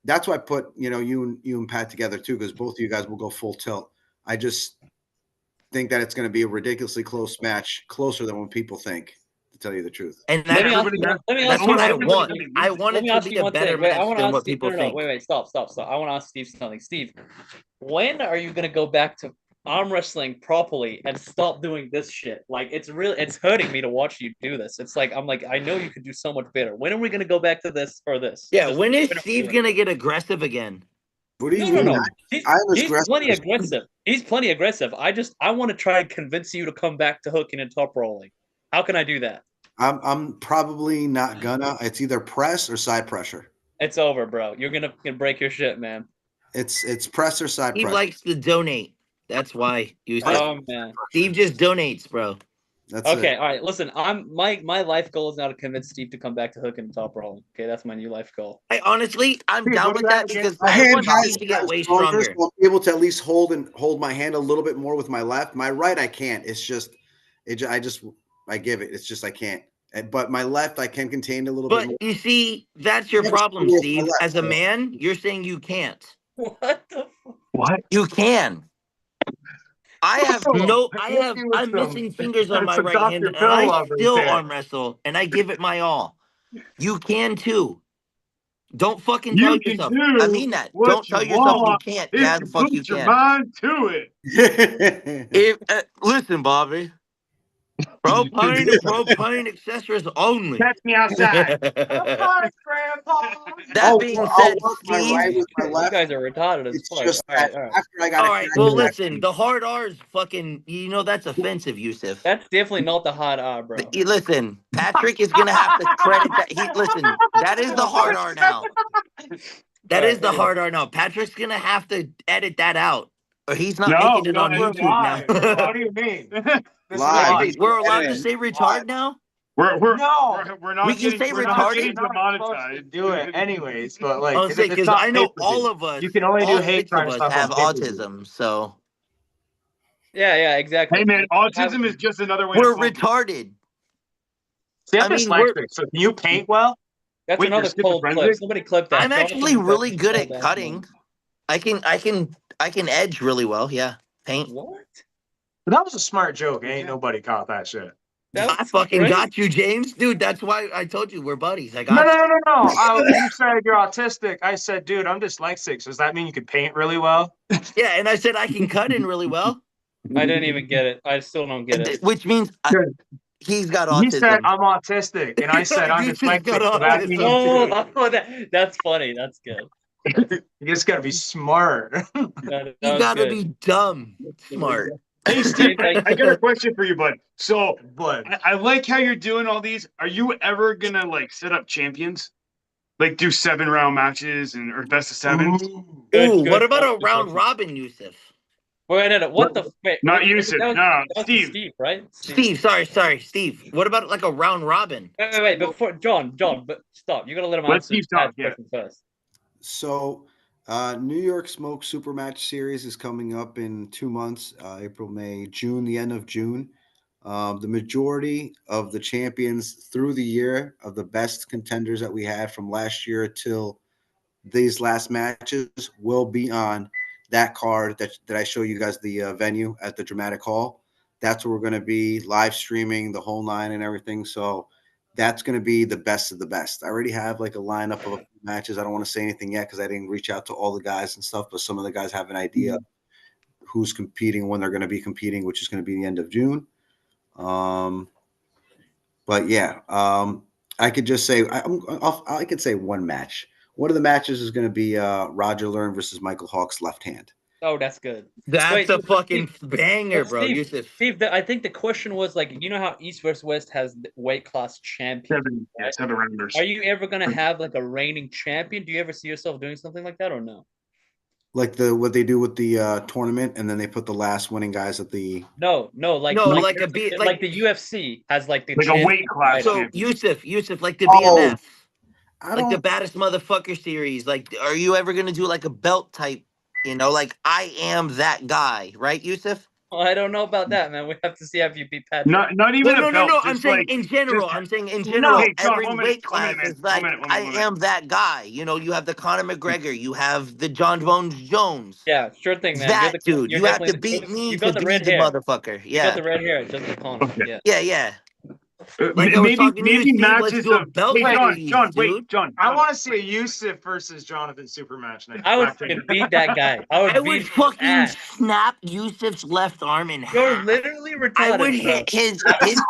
that's why I put you and Pat together too, because both of you guys will go full tilt. think that it's going to be a ridiculously close match, closer than what people think, to tell you the truth. And Let that's, me ask everybody you, has- let me that's ask what you I something. want. I want Let it me to ask be you a one better thing. Wait, I match want to than ask what Steve. people No, no, think. wait, stop. I want to ask Steve something. Steve, when are you gonna go back to arm wrestling properly and stop doing this shit? Like, it's hurting me to watch you do this. It's like I'm like, I know you could do so much better. When are we gonna go back to this or this? Yeah, Just when is when are we Steve doing it? gonna get aggressive again? What do you No, no, mean? no. He's, I'm as he's aggressive plenty as- aggressive. He's plenty aggressive. I want to try and convince you to come back to hooking and top rolling. How can I do that? I'm probably not gonna. It's either press or side pressure. It's over, bro. You're gonna break your shit, man. It's press or side He pressure. likes to donate. That's why you said Oh man. Steve just donates, bro. That's Okay, it. all right. Listen, my life goal is now to convince Steve to come back to hooking and top rolling. Okay, that's my new life goal. I'm Dude, down what with do you that have against- because My I hand want has Steve to get gotten way stronger, stronger. so I'm able to at least hold my hand a little bit more with my left. My right, I can't. It's just, I give it. It's just I can't. But my left, I can contain a little bit But more. you see, that's your Yeah, problem, with my Steve. left, As a so- man, you're saying you can't. What the fuck? What? You can. I'm Some- missing fingers on my some right hand, Dr. and I Phil love right still there. arm wrestle, and I give it my all. You can too. Don't fucking You tell can yourself. do I mean that. what Don't you tell yourself you want can't. if Yeah, you the fuck put you your can. mind to it. If listen, Bobby, propane and propane accessories only. Catch me outside. That I'll being work said, my right Steve. with my You left. guys are retarded as It's fuck. just All right, that all right. after I got All right. Well, listen. The hard R is fucking. You know that's offensive, Yusuf. That's definitely not the hard R, bro. Listen, Patrick is gonna have to credit that. Listen. That is the hard R now. That is the hard R now. Patrick's gonna have to edit that out, or he's not No, making it no, on we're YouTube live. now. What do you mean? This Live. is live. We're allowed to Editing. say retard now. We're No. we're not We can getting say we're not retarded? getting Supposed to demonetized. do it anyways, but like, I'll say it's because not I know pay-per-view. all of us. You can only do all hate 6 of crime us stuff have on pay-per-view. autism, so Yeah, exactly. Hey man, autism is just another way. we're to focus. retarded. See, I'm I mean, we're- dyslexic, so can you paint well? That's Wait, another you're cold clip. schizophrenic? Somebody clip that. I'm Jonathan actually was really definitely good told at that cutting. I can edge really well. Yeah, paint. What? But that was a smart joke. Ain't nobody caught that shit. That I was fucking crazy. got you, James. Dude, that's why I told you we're buddies. I No, got no, you. no, no, no. You said you're autistic. I said, dude, I'm dyslexic. So does that mean you can paint really well? Yeah, and I said I can cut in really well, I didn't even get it. I still don't get it. which means he's got He said autism. I'm autistic, and I said I'm You just dyslexic. got So that means autism. Oh, that's funny. That's good. you just gotta be smart. That You was gotta good. be dumb, smart. Hey Steve, Thank I got a question for you, bud. So But I like how you're doing all these. Are you ever gonna like set up champions? Like do 7-round matches or best of 7? Good, Ooh, good what about a question, round question. robin, Yusuf? Wait, no. What the? Wait, Not wait, Yusuf, that was- no, that was Steve. Steve, right? Steve, sorry, Steve. What about like a round robin? Wait. Before John, but stop. You gotta let him Let answer Steve Pat's talk, yeah. question first. So, New York Smoke Super Match Series is coming up in 2 months, April, May, June, the end of June. The majority of the champions through the year of the best contenders that we had from last year till these last matches will be on that card that I show you guys the venue at the Dramatic Hall. That's where we're going to be live streaming the whole 9 and everything. So that's going to be the best of the best. I already have like a lineup of matches. I don't want to say anything yet because I didn't reach out to all the guys and stuff, but some of the guys have an idea who's competing, when they're going to be competing, which is going to be the end of June. But yeah, I could just say I could say one match. One of the matches is going to be Roger Learn versus Michael Hawk's left hand. Oh, that's good. That's Wait, a fucking banger, but bro. Steve- Yusuf. Steve, I think the question was like, you know how East versus West has the weight class champion. 7 rounders. Are you ever gonna have like a reigning champion? Do you ever see yourself doing something like that or no? Like what they do with the tournament, and then they put the last winning guys at the. No, like like the UFC has like the Like a champion weight class title. So champion. Yusuf, like the Oh, BMF, I like the don't. baddest motherfucker series. Like, are you ever gonna do like a belt type? You know, like I am that guy, right, Yusuf? I don't know about that, man. We have to see if you beat Patrick. Not even No, a no, no, belt. no. I'm just saying like, in general. just- I'm saying in No, general. hey, John, Every 1 minute, weight 1 class minute, man. is like, 1 minute, 1 I minute. am that guy. You know, you have the Conor McGregor. You have the John Bones Jones. Yeah, sure thing, man. That dude. You're You have to definitely beat me you to got the be red the hair. motherfucker. You got Yeah. the red hair, just like Connor. Okay. Yeah. Yeah, yeah. Like I was maybe talking to you, maybe Steve. Let's matches do a of. belt Hey, John, series, John, dude. wait, John. I want to see a Yusuf versus Jonathan super match next. I would after fucking you. beat that guy. I would I beat would his fucking ass. snap Yusuf's left arm in You're half. literally retarded. I would bro. hit his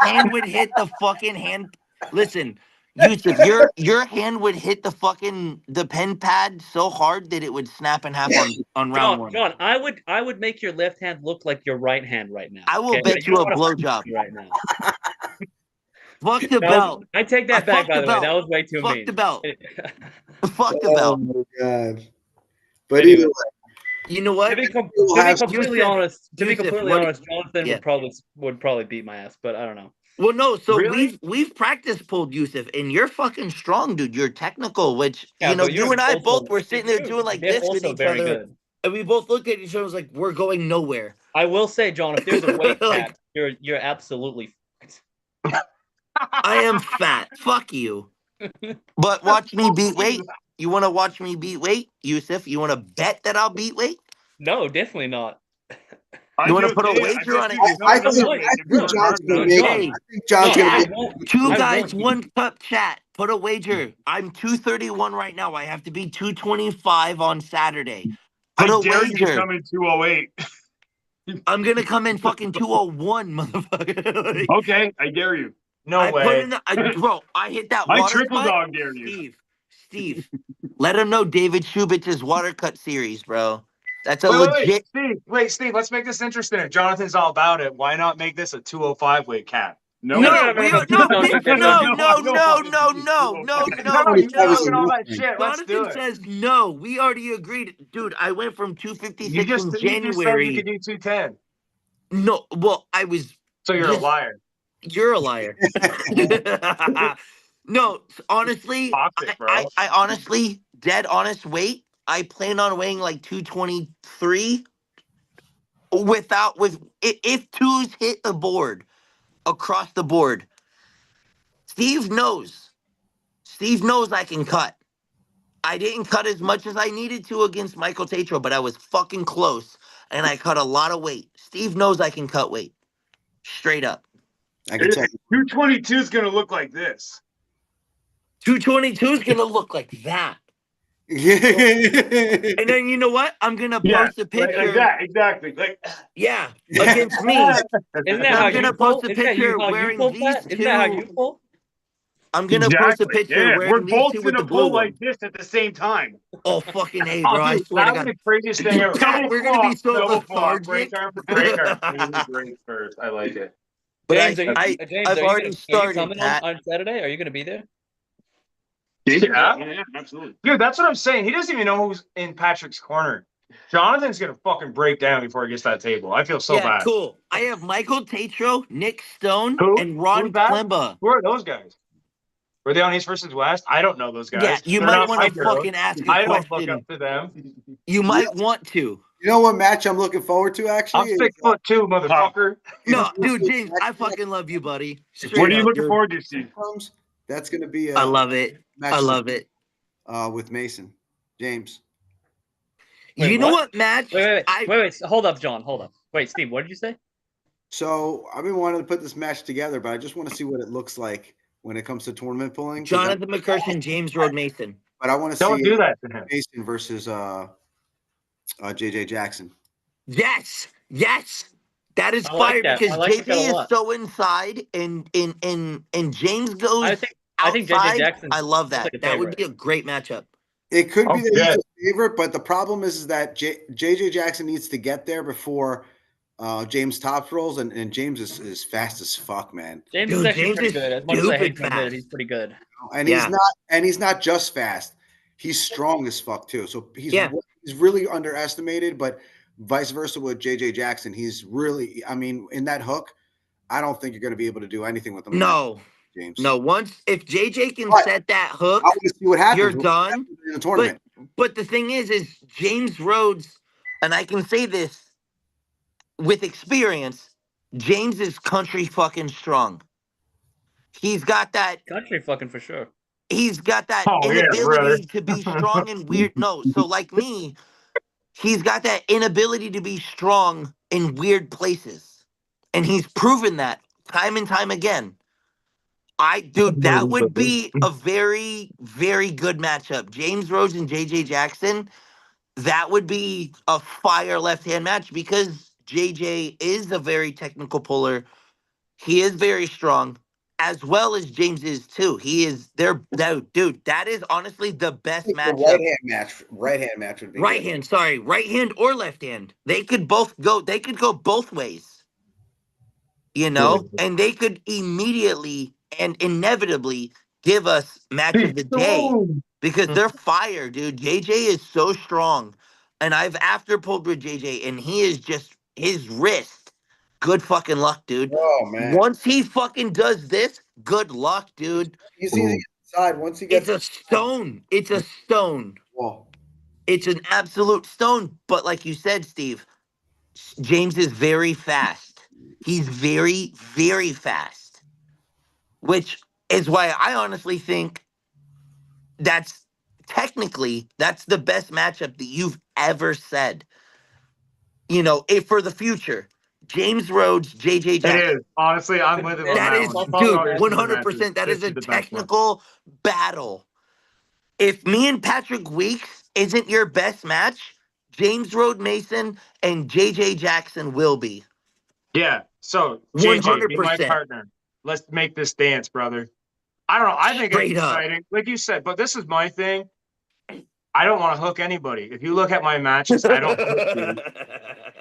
hand would hit the fucking hand. Listen, Yusuf, your hand would hit the pen pad so hard that it would snap in half on round one. John, I would make your left hand look like your right hand right now. I will okay? bet you don't a wanna blowjob. fuck me right now. Fuck the That belt. was- I take that back, fuck by the the way. belt. That was way too Fuck mean. the belt. Fuck the Oh belt. my god! But Anyway. either way, You know what? To be, com- We'll to be have- completely Yusuf, honest, Yusuf, Jonathan yeah. would probably beat my ass, but I don't know. Well, no. So Really? we've practice pulled Yusuf, and you're fucking strong, dude. You're technical, which Yeah, you know. but you're You and I also- both were sitting there doing like you're this with also each very other, good. and we both looked at each other. Was like, we're going nowhere. I will say, John, if there's a weight Like- cap, you're absolutely fucked. I am fat. Fuck you. But watch me beat weight. You want to watch me beat weight, Yusuf? You want to bet that I'll beat weight? No, definitely not. I You wanna do put a too. wager on it? I I think, won't. I think John's gonna make Hey. it. I think John's No, gonna I make won't. Two I guys, won't. one cup chat. Put a wager. I'm 231 right now. I have to be 225 on Saturday. I Put a dare you to wager. come in 208. I'm gonna come in fucking 201, motherfucker. Like, Okay, I dare you. No I put way. in bro, I hit that I water triple cut. dog dare you. Steve, let him know David Shubitz's water cut series, bro. That's a Wait, legit. Steve, let's make this interesting. If Jonathan's all about it, why not make this a 205 weight cap? No, No, no, we no, are no, no, bitch, no, no, no, no, no, no, no, no, no, no, no, No, no, you That was talking all that nothing. shit. Let's do Jonathan it. says no. We already agreed, dude. I went from 256 You just in said you January. could do 210. No, well, I was. So you're Just- a liar. You're a liar. No, honestly, Toxic, bro. I honestly, dead honest weight. I plan on weighing like 223 if twos hit the board across the board. Steve knows. Steve knows I can cut. I didn't cut as much as I needed to against Michael Tatro, but I was fucking close, and I cut a lot of weight. Steve knows I can cut weight. Straight up. I can tell. 222 is gonna look like this. 222 is gonna look like that. You. And then you know what? I'm gonna Yeah, post a picture. Like that, exactly. Like Yeah, against me. Isn't that how I'm gonna you post pull? a Isn't that picture how you wearing pull, these Pat? Isn't that how two. you pull? I'm gonna post a picture Yeah, wearing we're these both two with gonna the blue pull one. like this at the same time. Oh fucking A, Oh, bro! I dude, swear to that was God. the craziest thing ever. Pat, we're gonna be so Double flop, lethargic. break arm for break arm. Break first. I like it. But James, I've are you already started, coming Pat. on Saturday? Are you going to be there? Yeah, absolutely. Dude, that's what I'm saying. He doesn't even know who's in Patrick's corner. Jonathan's gonna fucking break down before he gets to that table. I feel so Yeah, bad. cool. I have Michael Tatro, Nick Stone, Who? and Ron Who's that? Klemba. Who are those guys? Were they on East versus West? I don't know those guys. Yeah, you They're might not want my to heroes. fucking ask a I don't look question. up to them. You might want to. You know what match I'm looking forward to? I'm Actually, is, 6'2", motherfucker. No, dude, James, I fucking love you, buddy. Straight What are you up, looking dude. forward to, Steve? comes. That's going to be. I love it. match I love it. with Mason James. Wait, You know what? what match? Wait. Hold up, John. Hold up. Wait, Steve, what did you say? So I've been wanting to put this match together, but I just want to see what it looks like when it comes to tournament pulling. 'cause Jonathan McCurson, James Road Mason. but I want to Don't see do that to him. Mason versus JJ Jackson. Yes, that is I like fire that. because I like JJ that a is lot. so inside, and James goes I think JJ outside. Jackson. I love that. like a That would favorite. be a great matchup. It could be Oh, that yeah. he's a favorite, but the problem is that JJ Jackson needs to get there before James Tops rolls, and James is fast as fuck, man. James Dude, is actually James pretty is good. As much as I hate stupid to admit it, fast. he's pretty good. And Yeah. he's not just fast. He's strong as fuck too. So he's really underestimated, but vice versa with JJ Jackson. He's really, I mean, in that hook, I don't think you're going to be able to do anything with him. No, James. no. Once if JJ can But set that hook, I want to see what happens. you're What done. happens in the tournament. But the thing is James Rhodes, and I can say this, with experience, James is country fucking strong. He's got that. Country fucking for sure. He's got that Oh, yeah, brother. inability to be strong and weird. No, so like me, he's got that inability to be strong in weird places, and he's proven that time and time again. Dude, that would be a very, very good matchup. James Rhodes and JJ Jackson. That would be a fire left hand match because JJ is a very technical puller. He is very strong, as well as James is too. He is there. Dude, that is honestly the best The matchup. right hand match would be Right good. hand, sorry, right hand or left hand. They could both go. They could go both ways. You know, and they could immediately and inevitably give us match of the day because they're fire, dude. JJ is so strong, and I've after pulled with JJ, and he is just his wrist. Good fucking luck, dude. Oh man, Once he fucking does this, good luck, dude. he's easy inside once he gets. It's a stone. It's a stone. Well, It's an absolute stone. But like you said, Steve, James is very fast. He's very, very fast. Which is why I honestly think that's that's the best matchup that you've ever said. You know, if for the future. James Rhodes, JJ Jackson. It is. Honestly, I'm with him on That that is, one. dude, Fuck 100%. That This is a the best one. technical battle. If me and Patrick Weeks isn't your best match, James Rhodes Mason and JJ Jackson will be. Yeah. So, JJ, be my 100%. partner. Let's make this dance, brother. I don't know. I think Straight it's up. exciting. Like you said, but this is my thing. I don't want to hook anybody. If you look at my matches, I don't hook you.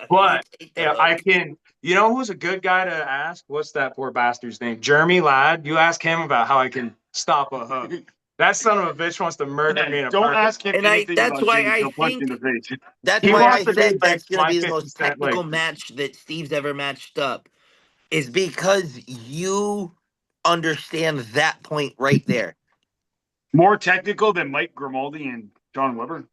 But yeah, I can. You know who's a good guy to ask? What's that poor bastard's name? Jeremy Ladd. You ask him about how I can stop a hook. That son of a bitch wants to murder me. In a Don't parking ask him And anything that's about why James. I He'll punch you in think the face. that's He why I wants to be said like that's gonna my be the 50 most Cent, technical like- match that Steve's ever matched up. Is because you understand that point right there. More technical than Mike Grimaldi and John Weber.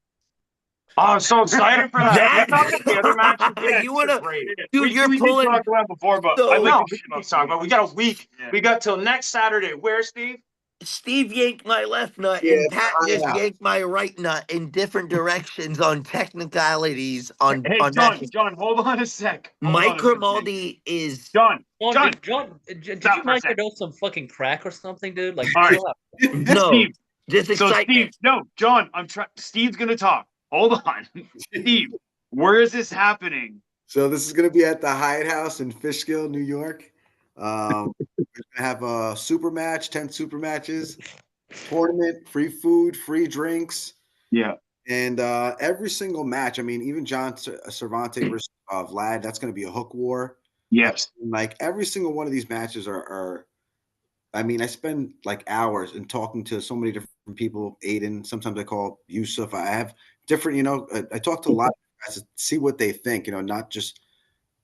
Oh, I'm so excited for that. That- We talked about the other matches. Yeah, You wanna- great. Dude, you're we pulling did talk about it before, but so- I'd like No, to we shit can on talk about. We got a week. Yeah. We got till next Saturday. Where, Steve? Steve yanked my left nut Yeah, and Pat just yeah. yanked my right nut in different directions on technicalities on Hey, on John, matches. John, hold on a sec. Hold on Mike a second. Grimaldi is John, John, John. did Stop you for a sec. microdose some fucking crack or something, dude? Like, All right. chill out. no Steve. just So excitement. Steve, no, John, I'm trying. Steve's gonna talk. Hold on, Steve. Where is this happening? So this is going to be at the Hyatt House in Fishkill, New York. We're going to have a super match, 10 super matches, tournament, free food, free drinks. Yeah. And every single match, I mean, even John Cervante versus Vlad, that's going to be a hook war. Yes. And, like every single one of these matches are, I mean, I spend like hours in talking to so many different people. Aiden, sometimes I call Yusuf. I have different, I talk to a lot of guys to see what they think, not just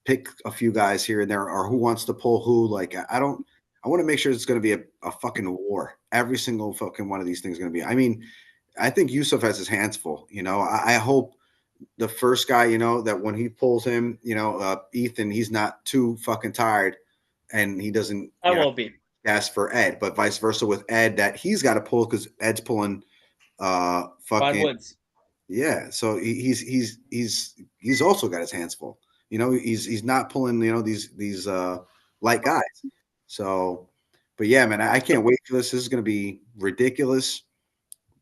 pick a few guys here and there or who wants to pull who. Like, I want to make sure it's going to be a fucking war. Every single fucking one of these things is going to be. I mean, I think Yusuf has his hands full. I hope the first guy, that when he pulls him, Ethan, he's not too fucking tired and he doesn't I won't be. ask for Ed, but vice versa with Ed, that he's got to pull because Ed's pulling Fine fucking Woods. yeah. So he's also got his hands full. He's not pulling these light guys. So, but yeah, man, I can't wait for this. This is going to be ridiculous.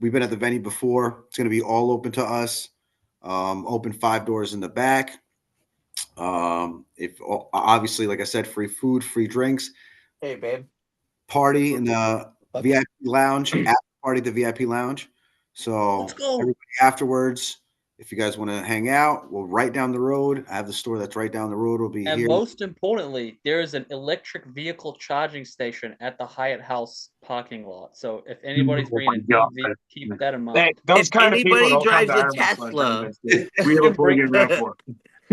We've been at the venue before. It's going to be all open to us. Open 5 doors in the back. If obviously, like I said, free food, free drinks. Hey, babe. Party in the VIP lounge. After party at the VIP lounge. So Let's go. everybody afterwards, if you guys want to hang out, we'll right down the road. I have the store that's right down the road. We'll be And here. most importantly, there is an electric vehicle charging station at the Hyatt House parking lot. So if anybody's bringing an God. EV, keep that in mind. Hey, those If kind of people anybody don't come drives to a Ireland, Tesla- Steve. We have a fully good round for.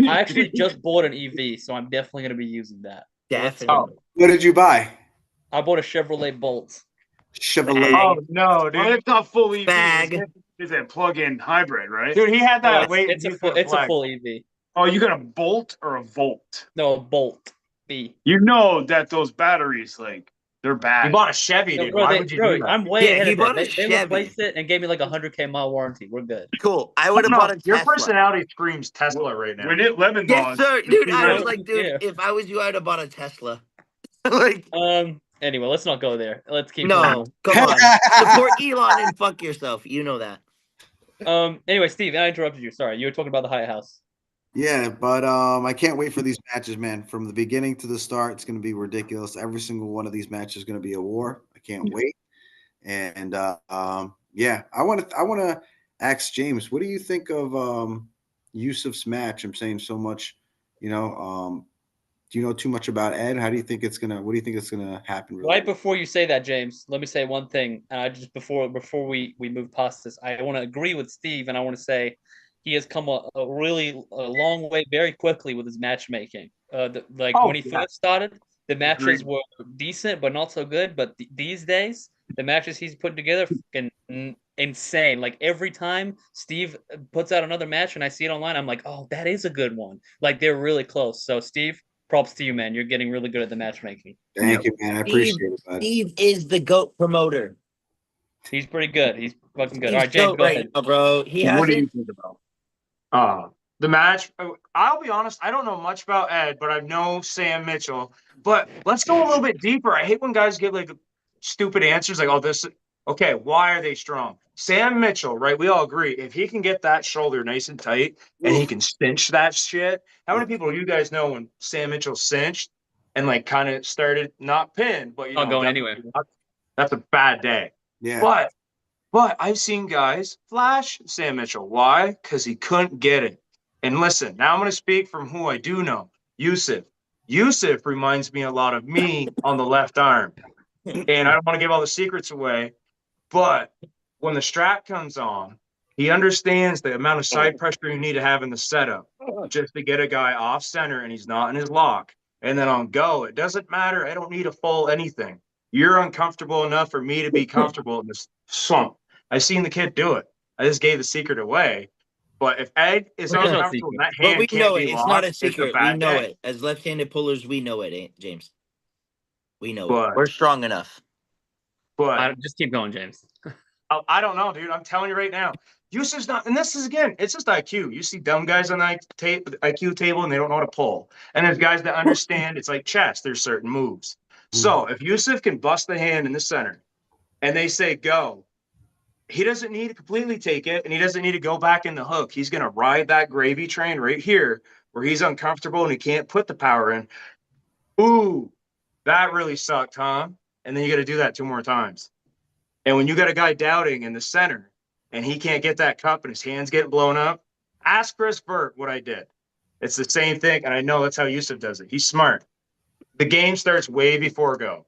I actually just bought an EV, so I'm definitely going to be using that. Definitely. What did you buy? I bought a Chevrolet Bolt. Chevrolet. Bag. Oh no, Well, dude! it's not fully Bag. It's a plug-in hybrid, right? Dude, he had No, that it's, waiting. it's a full EV. Oh, you got a Bolt or a Volt? No, a Bolt. B. You know that those batteries, like, they're You bad. bought a Chevy, No, dude. bro, Why would you do that? I'm way Yeah, ahead he of them. bought a They Chevy. replaced it and gave me like a 100K mile warranty. We're good. Cool. I would have No, bought a your Tesla. personality screams Tesla right now. When it lemon Yes, laws, sir, it's dude. too I late. was like, dude, Yeah. if I was you, I'd have bought a Tesla. Like, Anyway, let's not go there. Let's keep no, come on. Support Elon and fuck yourself. You know that. going. Anyway, Steve, I interrupted you. Sorry, you were talking about the Hyatt House. Yeah, but I can't wait for these matches, man. From the beginning to the start, it's going to be ridiculous. Every single one of these matches is going to be a war. I can't wait. And yeah, I want to ask James, what do you think of Yusuf's match? I'm saying so much, do you know too much about Ed? What do you think it's gonna happen? Really? Right before you say that, James, let me say one thing. And I just before we move past this, I want to agree with Steve, and I want to say he has come a long way very quickly with his matchmaking. When he first started, the matches were decent but not so good. But these days, the matches he's putting together, insane. Like every time Steve puts out another match and I see it online, I'm like, oh, that is a good one. Like they're really close. So Steve, props to you, man. You're getting really good at the matchmaking. Thank you, man. I appreciate it, bud. Steve is the GOAT promoter. He's pretty good. He's fucking good. He's All right, James, GOAT go right ahead. now, bro. He has What do it. you think about? The match. I'll be honest. I don't know much about Ed, but I know Sam Mitchell. But let's go a little bit deeper. I hate when guys get like stupid answers, like, "Oh, this." Okay, why are they strong? Sam Mitchell, right? We all agree. If he can get that shoulder nice and tight, and he can cinch that shit. How many people you guys know when Sam Mitchell cinched and like kind of started not pinned, but Not going anywhere. That's a bad day. Yeah. But I've seen guys flash Sam Mitchell. Why? Because he couldn't get it. And listen, now I'm going to speak from who I do know, Yusuf. Yusuf reminds me a lot of me on the left arm. And I don't want to give all the secrets away, but when the strap comes on, he understands the amount of side pressure you need to have in the setup just to get a guy off center and he's not in his lock. And then on go, it doesn't matter. I don't need a full anything. You're uncomfortable enough for me to be comfortable in this slump. I've seen the kid do it. I just gave the secret away. But if Ed is There's no uncomfortable, secret. that But hand we can't know be it. It's locked, not a it's secret. We bad know day. it. As left-handed pullers, we know it, ain't James. We know But- it. We're strong enough. But Just keep going, James. I don't know, dude. I'm telling you right now. Yusuf's not, and this is again, it's just IQ. You see dumb guys on the IQ table and they don't know how to pull. And there's guys that understand it's like chess, there's certain moves. So if Yusuf can bust the hand in the center and they say go, he doesn't need to completely take it and he doesn't need to go back in the hook. He's going to ride that gravy train right here where he's uncomfortable and he can't put the power in. Ooh, that really sucked, huh? And then you got to do that 2 more times. And when you got a guy doubting in the center and he can't get that cup and his hands getting blown up, ask Chris Burt what I did. It's the same thing. And I know that's how Yusuf does it. He's smart. The game starts way before go.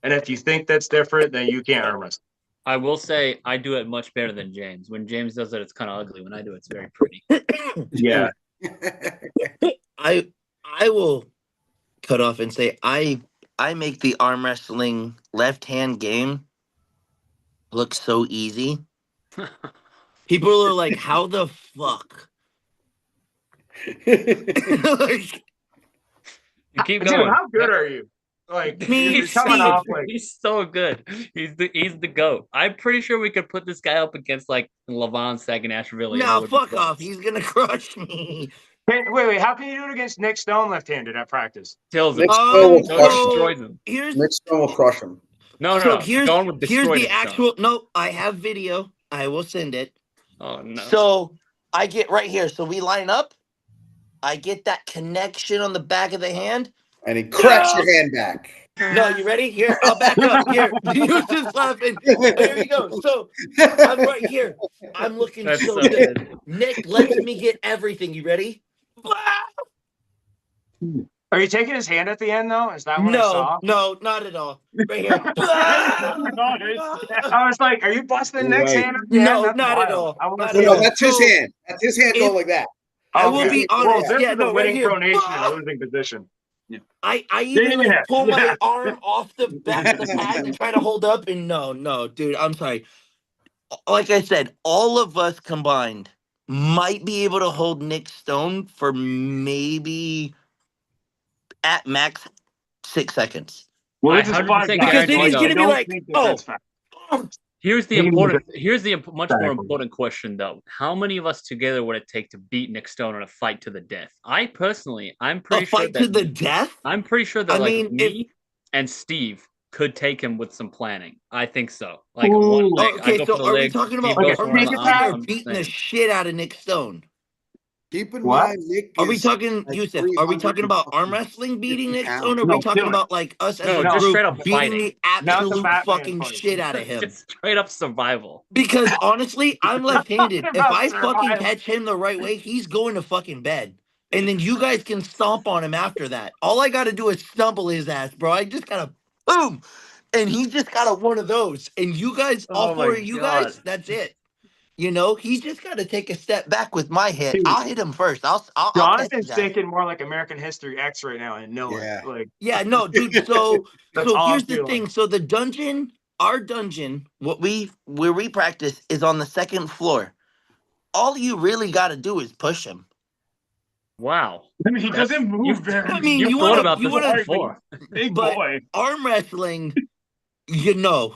And if you think that's different, then you can't arm wrestle. I will say I do it much better than James. When James does it, it's kind of ugly. When I do it, it's very pretty. Yeah. I will cut off and say I make the arm wrestling left-hand game look so easy. People are like, how the fuck? Like, You keep Dude, going. how good are you? Like, Me, you're coming Steve. off like, He's so good. He's the GOAT. I'm pretty sure we could put this guy up against like Levon Saganashvili. no, fuck off. He's gonna crush me. wait, how can you do it against Nick Stone left-handed at practice? Kills him. Nick Stone will crush him. Destroys him. Here's Nick Stone will crush him. No. so here's Stone would here's destroy the Nick Stone. actual. No, I have video. I will send it. Oh no. So I get right here. So we line up. I get that connection on the back of the hand. And he cracks your hand back. No, you ready? Here, I'll back up. Here, you just laughing. Here we go. So I'm right here. I'm looking That's so so good. good. Nick lets me get everything. You ready? Are you taking his hand at the end, though? Is that what I No, saw? no, not at all. Right here. I was like, are you busting Nick's Right. hand at the end? No, That's not at wild. all. I wanna Not see at No, all. that. that's his So, hand. That's his hand going like that. I will Okay. be Well, honest. this Yeah, is no, a right winning here. pronation in a losing position. I even Yeah. like pull my Yeah. arm off the back of the pad to try to hold up, and no, dude, I'm sorry. Like I said, all of us combined might be able to hold Nick Stone for maybe at max 6 seconds. Well, I this is 100% five guarantee guys. Because then he's though. gonna be like, think oh, that's fact. Here's the He was important. Here's the much more Exactly. important question, though. How many of us together would it take to beat Nick Stone in a fight to the death? I personally, I'm a pretty sure fight that to the death? I'm pretty sure that I like mean, me and Steve could take him with some planning. I think so. Like one Ooh. leg, I Okay, go so for the are we legs. talking Steve about goes for one of the take it arm wrestling back. or arms. I'm beating the saying. shit out of Nick Stone? Keep in What? mind, Nick Are we is talking, like Yusuf? Are we talking about arm 350 wrestling beating Nick pounds. Stone? Or are No, we talking killing. about like us as No, a just group straight up beating fighting. the Not the absolute Batman fucking fight. shit out of him? Just straight up survival. Because honestly, I'm left-handed. Talking If about I fucking survival. catch him the right way, he's going to fucking bed. And then you guys can stomp on him after that. All I gotta do is stumble his ass, bro. I just gotta boom. And he just got a one of those. And you guys, all Oh four my of you God. guys, that's it. You know, he's just got to take a step back with my hit. Dude. I'll hit him first. I'll catch Jonathan's his ass. thinking more like American History X right now and know Yeah. it. Like, Yeah, no, dude. So That's so all here's I'm the feeling. thing. So the dungeon, our dungeon, where we practice is on the second floor. All you really got to do is push him. Wow. I mean, he That's- doesn't move you- very. I mean, You've you thought wanna- about you this wanna- before. Big but- boy. Arm wrestling, no.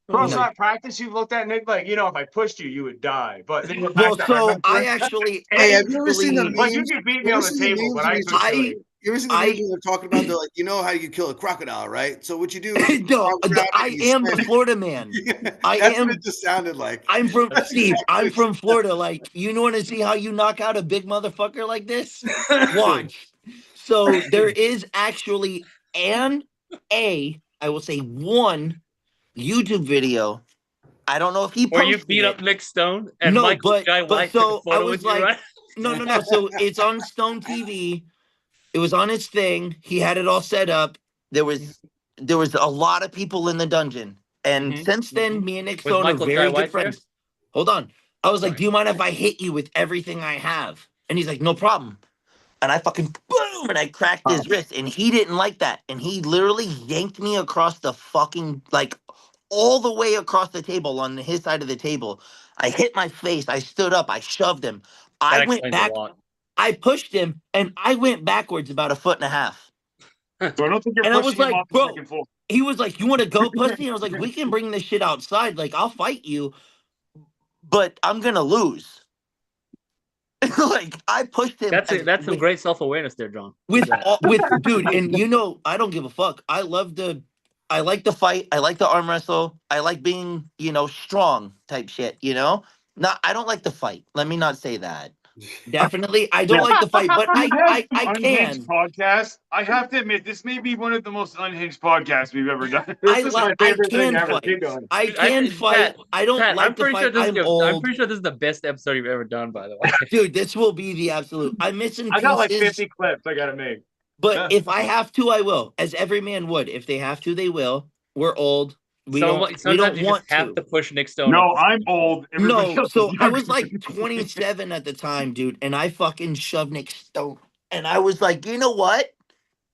Bro, No. so at practice, you've looked at Nick like, you know, if I pushed you, you would die. But then you're Well, back so down. I actually, Hey, have you ever seen the Like, you memes? could beat You me ever on the seen the table, but memes I when could I- kill you. You ever seen the memes when they're talking about? They're like, you know how you kill a crocodile, right? So what you do? Is you no, arm grab it I and you am smash a it. Florida man. I That's am- what it just sounded like. I'm from That's Steve. exactly I'm what from Florida. Like, you want to see how you knock out a big motherfucker like this? Watch. So there is actually I will say one YouTube video. I don't know if he Where you posted beat it. up Nick Stone and No, Michael but- Sky but White so took a I photo was with you, like- right? No. So it's on Stone TV. It was on his thing. He had it all set up. There was a lot of people in the dungeon. And Mhm, since then, me and Nick Was Stone are Michael very Jai good White there? friends. Hold on. I was like, Sorry. do you mind if I hit you with everything I have? And he's like, no problem. And I fucking boom, and I cracked his wrist. And he didn't like that. And he literally yanked me across the fucking, like, all the way across the table on his side of the table. I hit my face. I stood up. I shoved him. That I went explains back. a lot. I pushed him, and I went backwards about 1.5 feet. So I don't think you're And I pushing was him like, off bro, the second floor. He was like, you want to go, pussy? And I was like, we can bring this shit outside. Like, I'll fight you, but I'm going to lose. Like, I pushed him. That's as- it. That's some with- great self-awareness there, John. with dude, and you know, I don't give a fuck. I like the fight. I like the arm wrestle. I like being, strong type shit, I don't like the fight. Let me not say that. Definitely, I don't like the fight, but I Unhinged can. podcast. I have to admit, this may be one of the most unhinged podcasts we've ever done. I This is my like. I favorite thing can ever. fight. Keep going. I Dude, can Pat, fight. I don't Pat, like I'm to pretty sure fight. this I'm is old. I'm pretty sure this is the best episode you've ever done, by the way. Dude, this will be the absolute. I'm missing I got like pieces, 50 clips I gotta make. but if I have to, I will. As every man would. If they have to, they will. We're old. We Sometimes don't you want just have to push Nick Stone. No, up the I'm second floor. old. Everybody No, else so is I younger was like than me. 27 at the time, dude, and I fucking shoved Nick Stone. And I was like, you know what?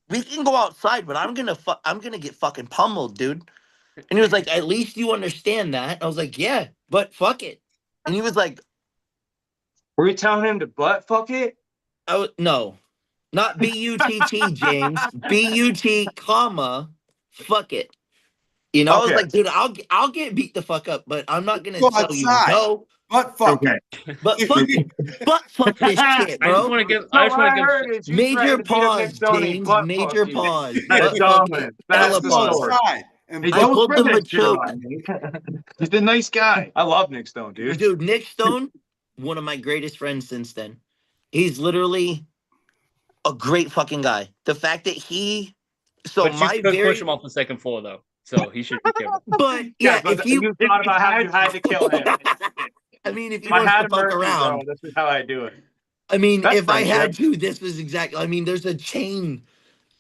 We can go outside, but I'm gonna get fucking pummeled, dude. And he was like, at least you understand that. I was like, yeah, but fuck it. And he was like, Were you telling him to butt fuck it? no, not B-U-T-T, James. B-U-T, comma, fuck it. I was Okay. like, dude, I'll get beat the fuck up, but I'm not gonna Go tell you outside. no. But fuck. Okay. But fuck it. But fuck this shit, I just bro. want to give. So I just what I want to heard give. is you Major threatened to beat up Nick pause, Stone, he James. butt Major fucked you. pause. That's Butt fuck dominant. it. That's Hella the Go pause. story. outside and Hey, I don't told spread them that a shit joke. around, Nick. He's a nice guy. I love Nick Stone, dude. Dude, Nick Stone, one of my greatest friends since then. He's literally a great fucking guy. The fact that But you my could very, push him off the second floor, though, so he should be careful. but yeah, but if you, thought about how you had to kill him. I mean, if he If I wants had to a fuck mercy, around, bro, this is how I do it. I mean, That's if I had friendship. to, this was exactly. I mean, there's a chain,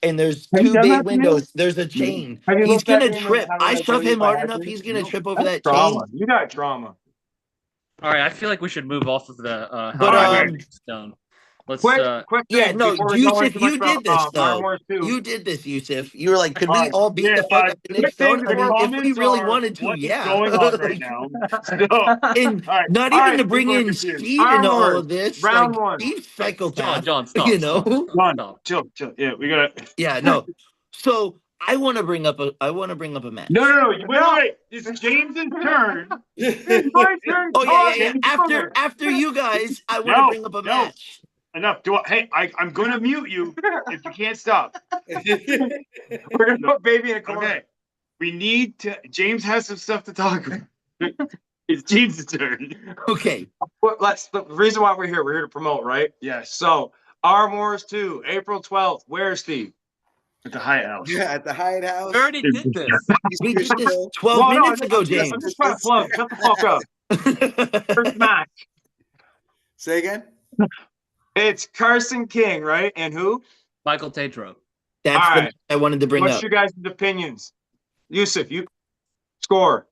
and there's Have you two done bay that to me? windows. There's a chain. Have you He's looked at gonna me and trip. had I like, shove what if him I hard had enough. to? He's gonna Nope. trip over That's that trauma. chain. You got trauma. All right, I feel like we should move off of the how But, to um, beat Nick Stone. Let's Quick Yeah, thing no, before we go Yusuf, into my you did this Iron though. Wars 2. You did this, Yusuf. You were like, could All we right. all beat Yeah, the fuck out of Nick quick thing Stone? I before mean, if we comments really are, wanted to, what is yeah. going on right Like, now? So, all and right, not all even right, to bring people are in confused. Steve Iron into all Wars, of this. round Like, one. Steve's psychopath. John, stop. You know? John, Stop. chill. Yeah, we gotta. Yeah, no. So I want to bring up a match. No. Wait. It's James's turn. It's my turn. Oh yeah. James, After you guys, I want to No, bring up a no. match. Enough. I'm gonna mute you if you can't stop. We're gonna put baby in a corner. Okay. We need to. James has some stuff to talk about. It's James' turn. Okay. The reason why we're here to promote, right? Yes. So, Arm Wars 2, April 12th. Where's Steve? At the Hyatt House. Yeah, at the Hyatt House. We already did this. We did this Still- 12 Well, no, minutes ago, I'm James. just trying to plug. Shut the fuck up. First match. Say again. It's Carson King, right? And who? Michael Tatro. That's All the right. I wanted to bring What's up. your guys' opinions? Yusuf, you score.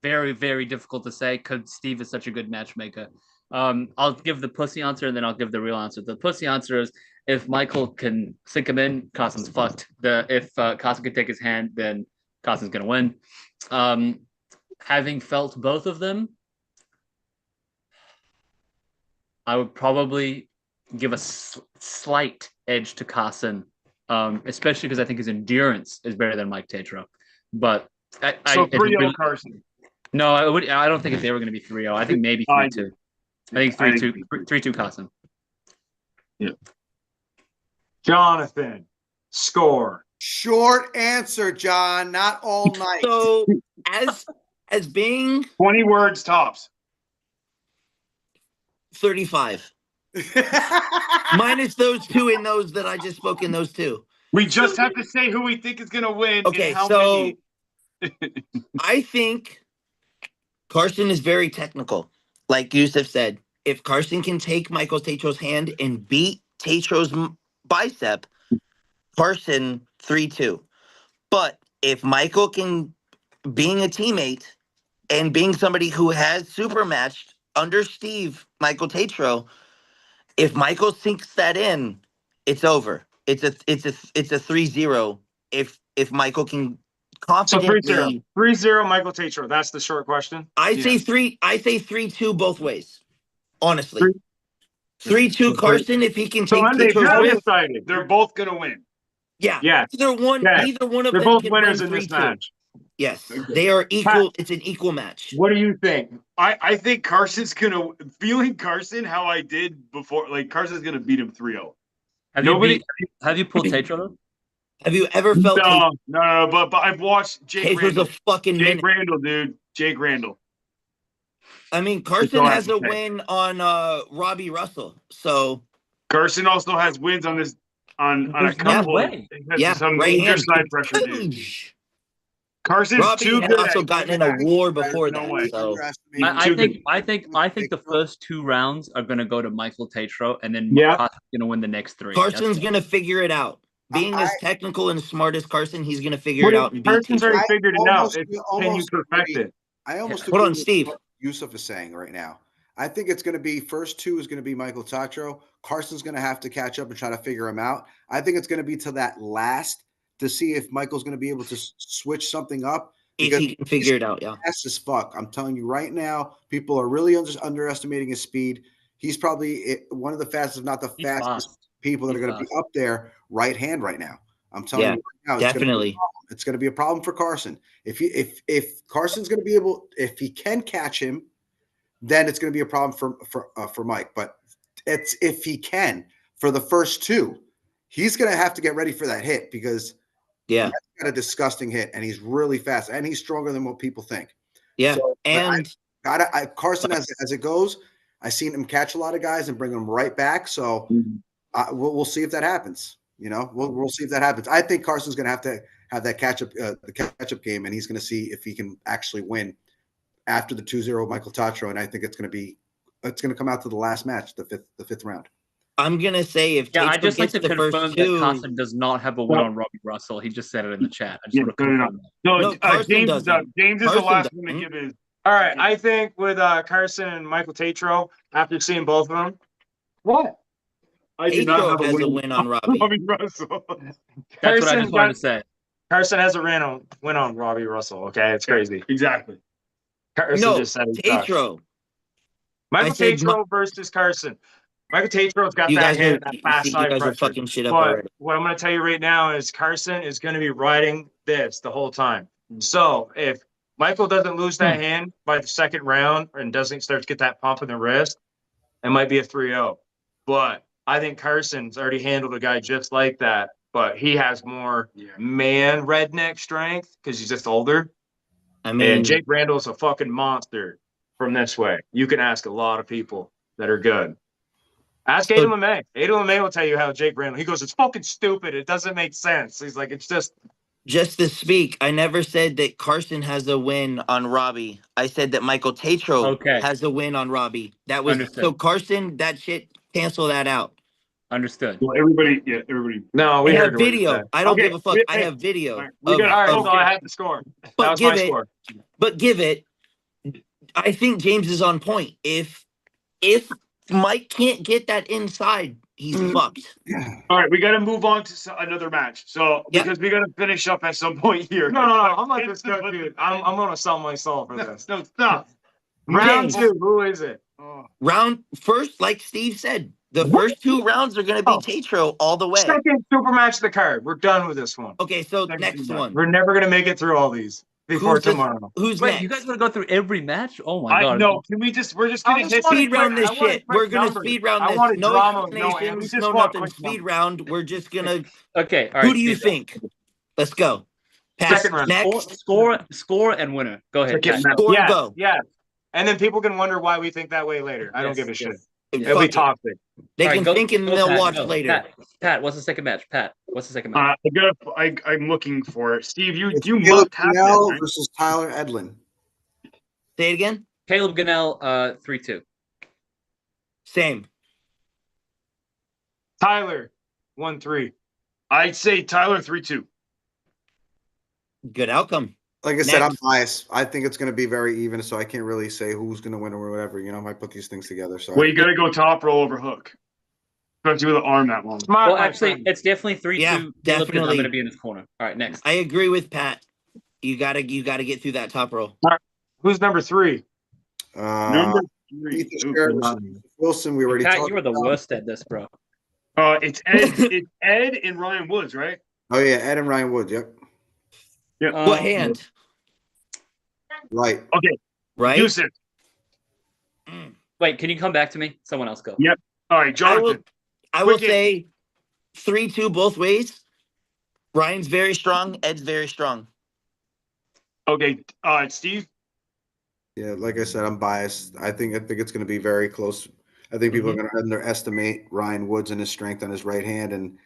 Very, very difficult to say because Steve is such a good matchmaker. I'll give the pussy answer and then I'll give the real answer. The pussy answer is if Michael can sink him in, Carson's fucked. If Carson can take his hand, then Carson's gonna win. Having felt both of them, I would probably give a slight edge to Carson, especially because I think his endurance is better than Mike Tatro. But So I 3-0 really, Carson. no, I don't think it's ever going to be 3-0. I think maybe 3-2. I think 3-2. 3-2 Carson. Jonathan, score. Short answer, John. Not all night. So as being 20 words tops. 35. Minus those two and those that I just spoke in those two. We just have to say who we think is gonna win. Okay, and how so many. I think Carson is very technical. Like Yusuf said, if Carson can take Michael Tatro's hand and beat Tatro's bicep, Carson 3-2. But if Michael can, being a teammate and being somebody who has super matched under Steve, Michael Tatro, if Michael sinks that in, it's over. It's a 3-0 if Michael can So confidently 3-0 Michael Tatro. That's the short question. I say 3-2 both ways. Honestly. 3-2 Carson if he can So take Monday, Tatro's you're win. undecided. They're both gonna win. Yeah. Yeah. Either one Yeah. of They're them both can winners win in this 3-2. match. Yes. They are equal. It's an equal match. What do you think? I think Carson's gonna feeling Carson how I did before. Like Carson's gonna beat him 3-0. Nobody- Have you pulled Tatro though? Have you ever felt No, but I've watched Jake Tatro's Randall. a fucking Jake minute? Randall, dude. Jake Randall. I mean, Carson all I has have a to say. win on Robbie Russell. So Carson also has wins on this on a There's no couple. way. He has yeah, some right major hand. side pressure, dude. Huge. Carson's Robbie too had good. also at gotten in a war before No that. way. So I think the first two rounds are going to go to Michael Tatro, and then Yeah. Carson's going to win the next three. Carson's gonna figure it out. Being as technical and smart as Carson, he's gonna figure What it if out and beat Carson's Tatro. already figured it out? almost- Can you almost perfect agree. it? I almost Hold on, agree with Steve. what Yusuf is saying right now. I think it's going to be first two is going to be Michael Tatro. Carson's going to have to catch up and try to figure him out. I think it's going to be to that last to see if Michael's going to be able to switch something up. If he can figure it out, yeah. Fast as fuck. I'm telling you right now, people are really underestimating his speed. He's probably one of the fastest, if not the He's fastest fast. people that He's are going to be fast. up there right hand right now. I'm telling Yeah, you right now, it's definitely. It's going to be a problem for Carson. If Carson's going to be able, if he can catch him, then it's going to be a problem for Mike. But it's if he can for the first two, he's going to have to get ready for that hit because Yeah. he's got a disgusting hit and he's really fast and he's stronger than what people think. Yeah. So, but And Carson, as it goes, I've seen him catch a lot of guys and bring them right back. So we'll see if that happens. You know, we'll see if that happens. I think Carson's going to have that catch up game, and he's going to see if he can actually win after the 2-0 Michael Tatro. And I think it's going to come out to the last match, the fifth round. I'm gonna say if Yeah, I Tatro just like gets to the confirm first that two, Carson does not have a win on Robbie Russell. He just said it in the chat. I just Yeah, want to no, no, confirm that. No, No, Carson James doesn't. James is the Carson last one to doesn't. give his. All right, I think with Carson and Michael Tatro, after seeing both of them, what? I do not Tatro have a has win. a win on Robbie. Robbie Russell. That's what I just wanted to say. Carson has a win on Robbie Russell. Okay, it's crazy. Exactly. Carson No, just said he sucks. Tatro. Michael I said Tatro versus Carson. Michael Tatro's got You that guys hit, are that you fast see, you side guys are pressure. fucking shit up But already. what I'm going to tell you right now is Carson is going to be riding this the whole time. So if Michael doesn't lose that hand by the second round and doesn't start to get that pump in the wrist, it might be a 3-0. But I think Carson's already handled a guy just like that, but he has more man redneck strength because he's just older. I mean, And Jake Randall's a fucking monster from this way. You can ask a lot of people that are good. Ask Aiden LeMay. Aiden LeMay will tell you how Jake Randall. He goes, it's fucking stupid. It doesn't make sense. He's like, it's just to speak, I never said that Carson has a win on Robbie. I said that Michael Tatro has a win on Robbie. That was Understood. so Carson. That shit. Cancel that out. Understood. Well, everybody. no. We I heard have what you video. said. I don't Okay, give a fuck. we- I hey, have video. right, we of- got- All right, of- so I had the score. That but was my give it. score. But give it. I think James is on point. If Mike can't get that inside, he's fucked. All right, we got to move on to another match. So Yep. because we got to finish up at some point here. No. I'm not this good, dude. I'm going to sell my soul for this. No, stop. Round James. 2. Who is it? Oh. Round first, like Steve said, the first 2 rounds are going to be Oh. Tatro all the way. Second super match of the card. We're done with this one. Okay, so Second next two one. We're never going to make it through all these before Who's this- tomorrow. Who's Wait, next? you guys want to go through every match? Oh my I god. no. Can we just? We're just I gonna just hit wanted speed round this I wanted shit. quick We're gonna numbers. speed round I this. wanted No drama, no explanations, answers. no Just want nothing. quick Speed numbers. round. We're just gonna. Okay, all right. Who do you Steve. think? Let's go. Pass Second round. next. Score and winner. Go ahead. Second Pat. round. Score and Yeah, go. yeah. And then people can wonder why we think that way later. I don't Yes, give a shit. yes. It'll Fuck be it. toxic. They All right, can go- think and go, they'll Pat, watch go. later. Pat, what's the second match? Pat, what's the second match? I'm looking for it. Steve, you It's you Caleb must have Snell this, right? versus Tyler Edlin. Say it again. Caleb Gunnell, 3-2. Same. Tyler, 1-3. I'd say Tyler 3-2. Good outcome. Like I said, I'm Next. biased. I think it's going to be very even, so I can't really say who's going to win or whatever. You know, I might put these things together. So Well, you got to go top roll over hook. Especially with the arm that long. Smart, Well, my actually, friend. it's definitely 3-2. Yeah, Caleb, 'cause I'm definitely. going to be in his corner. All right, next. I agree with Pat. You gotta get through that top roll. Who's number 3? Number 3. Ethan Sherritt versus Wilson. We already Pat, talked you are the about. worst at this, bro. It's Ed. It's Ed and Ryan Woods, right? Oh yeah, Ed and Ryan Woods. Yep, What hand? right. Okay. Right? Yusuf. Mm. Wait, can you come back to me? Someone else go. Yeah. All right, I Jonathan. will Quick say 3-2 both ways. Ryan's very strong. Ed's very strong. Okay. Steve. Yeah, like I said, I'm biased. I think it's going to be very close. I think people are going to underestimate Ryan Woods and his strength on his right hand, and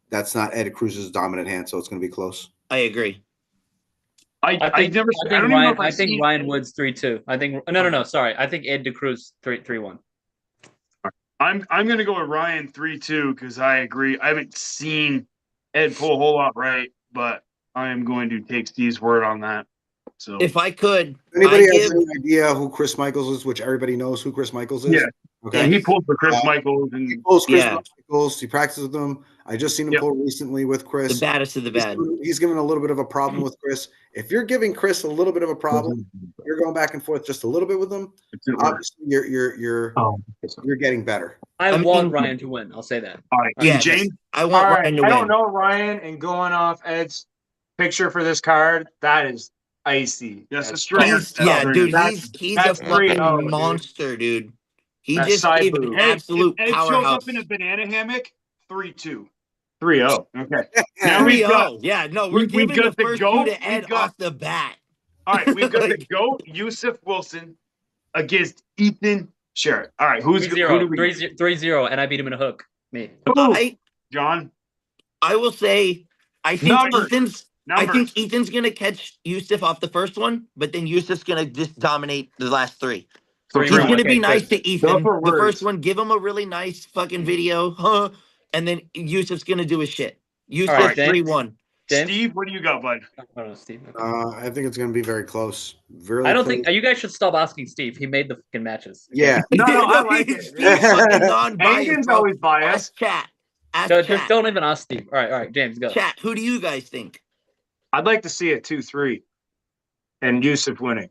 that's not Ed Cruz's dominant hand, so it's going to be close. I agree. I I think Ryan Woods 3-2. I think no. Sorry, I think Ed DeCruz 3-1. I'm going to go with Ryan 3-2 because I agree. I haven't seen Ed pull a whole lot right, but I am going to take Steve's word on that. So If I could, Anybody I has give- any idea who Chris Michaels is, which everybody knows who Chris Michaels is? Yeah. Okay. yeah, he pulled for Chris Uh, Michaels He and pulls Chris Yeah. Michaels. He practices with him. I just seen him Yep. pull recently with the Chris. baddest of the bad. He's given a little bit of a problem with Chris. If you're giving Chris a little bit of a problem, you're going back and forth just a little bit with him. Obviously, you're getting better. I I want mean- Ryan to win. I'll say that. all right. Yes. James. I All want right. Ryan to I win. don't know Ryan, and going off Ed's picture for this card, that is icy. Yes, That's it's true. He's, yeah, dude, That's- he's a that's fucking 3-0, dude. monster, dude. He That's just side gave an boob. absolute Ed shows powerhouse. up in a banana hammock. 3-2. 3-0. Okay. Yeah. Now we've 3-0. got. Yeah, no, we're we've giving got the the first GOAT, two to Ed we've got- off the bat. All right, we've got the Like- GOAT, Yusuf Wilson, against Ethan Sherritt. All right, who do 3-0. we 3-0, and I beat him in a hook. Me. Who? John, John? I will say, I think Numbers. I think Ethan's gonna catch Yusuf off the first one, but then Yusuf's gonna just dominate the last 3. So He's 3-1. gonna be Okay, nice good. to Ethan. for The words. first one, give him a really nice fucking video, huh? And then Yusuf's gonna do his shit. Yusuf All right, thanks. 3-1. James? Steve, what do you got, bud? I don't know, Steve. Okay. I think it's going to be very close. Really I don't close. think you guys should stop asking Steve. He made the fucking matches. okay? Yeah. No, I like it. Steve's fucking non-biased, Engen's bro. always Ask biased. chat. Ask Just chat. don't even ask Steve. All right, James, go. Chat. Who do you guys think? I'd like to see a 2-3 and Yusuf winning.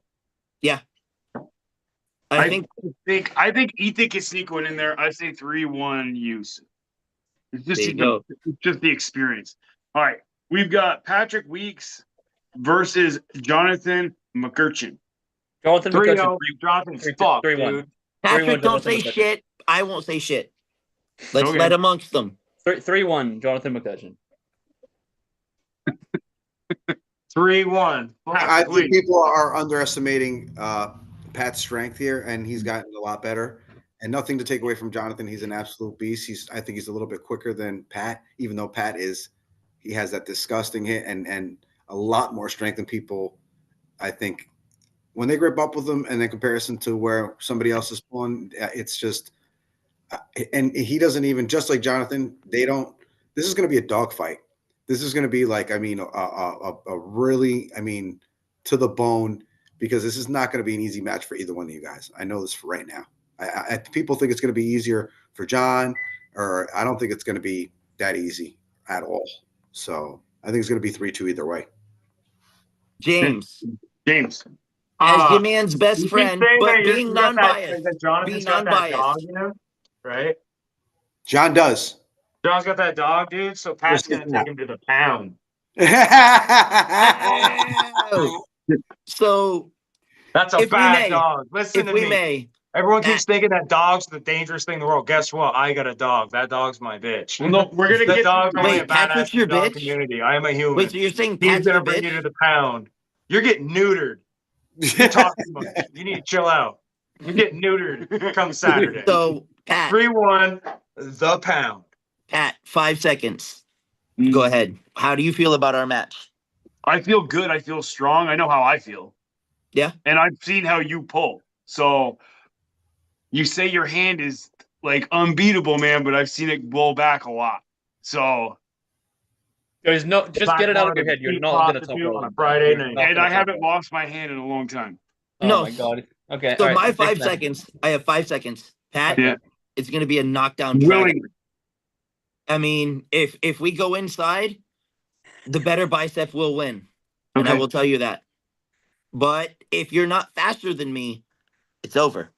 I think I think Ethan can sneak one in there. I say 3-1 use. It's just, There you go. it's just the experience. All right. We've got Patrick Weeks versus Jonathan McCurchin. Jonathan 3-0. McCutcheon. Jonathan's 3-2, fucked, 3-1. dude. Patrick 3-1 don't say Jonathan McCutcheon. shit. I won't say shit. Let's Okay. let amongst them. 3-1, Jonathan McCutcheon. 3-1. I think people are underestimating Pat's strength here, and he's gotten a lot better. And nothing to take away from Jonathan. He's an absolute beast. I think he's a little bit quicker than Pat, even though Pat he has that disgusting hit and a lot more strength than people, I think, when they grip up with him and in comparison to where somebody else is pulling, it's just, and he doesn't even, just like Jonathan, this is going to be a dogfight. This is going to be like, I mean, a really, I mean, to the bone, because this is not going to be an easy match for either one of you guys. I know this for right now. People think it's going to be easier for John, or I don't think it's going to be that easy at all. So I think it's going to be 3-2 either way. James, James. as your man's best You keep friend, saying but that you're- being you got that- non-biased. that Jonathan's Be got that non-biased. dog in him, right? John does. John's got that dog, dude. So Pat's Yes, gonna he's take him to the pound. Oh. So, That's a If we bad may, dog. Listen if to we me. may, Everyone keeps thinking that dog's the dangerous thing in the world. Guess what? I got a dog. That dog's my bitch. Well, no, we're gonna The get dog's only Wait, a Patrick's badass in the your dog bitch? community. I am a human. wait, so you're saying He's Pat's gonna your bring you to bitch? the pound. You're getting neutered. You talk too much. You need to chill out. You're getting neutered come Saturday. So, Pat, 3-1, the pound. Pat, 5 seconds. Go ahead. How do you feel about our match? I feel good. I feel strong. I know how I feel. Yeah. And I've seen how you pull. So you say your hand is like unbeatable, man, but I've seen it blow back a lot. So, There's no, just get it out of your Back head. You're cheap not gonna top prostitute roll on a him. Friday You're night. not and gonna I top haven't roll him. lost my hand in a long time. Oh No. my god. Okay. So all right, my next 5 match. seconds. I have 5 seconds. Pat, Yeah. it's going to be a knockdown. Willing. Track. I mean, if we go inside, the better bicep will win, and I Okay. will tell you that. But if you're not faster than me, it's over.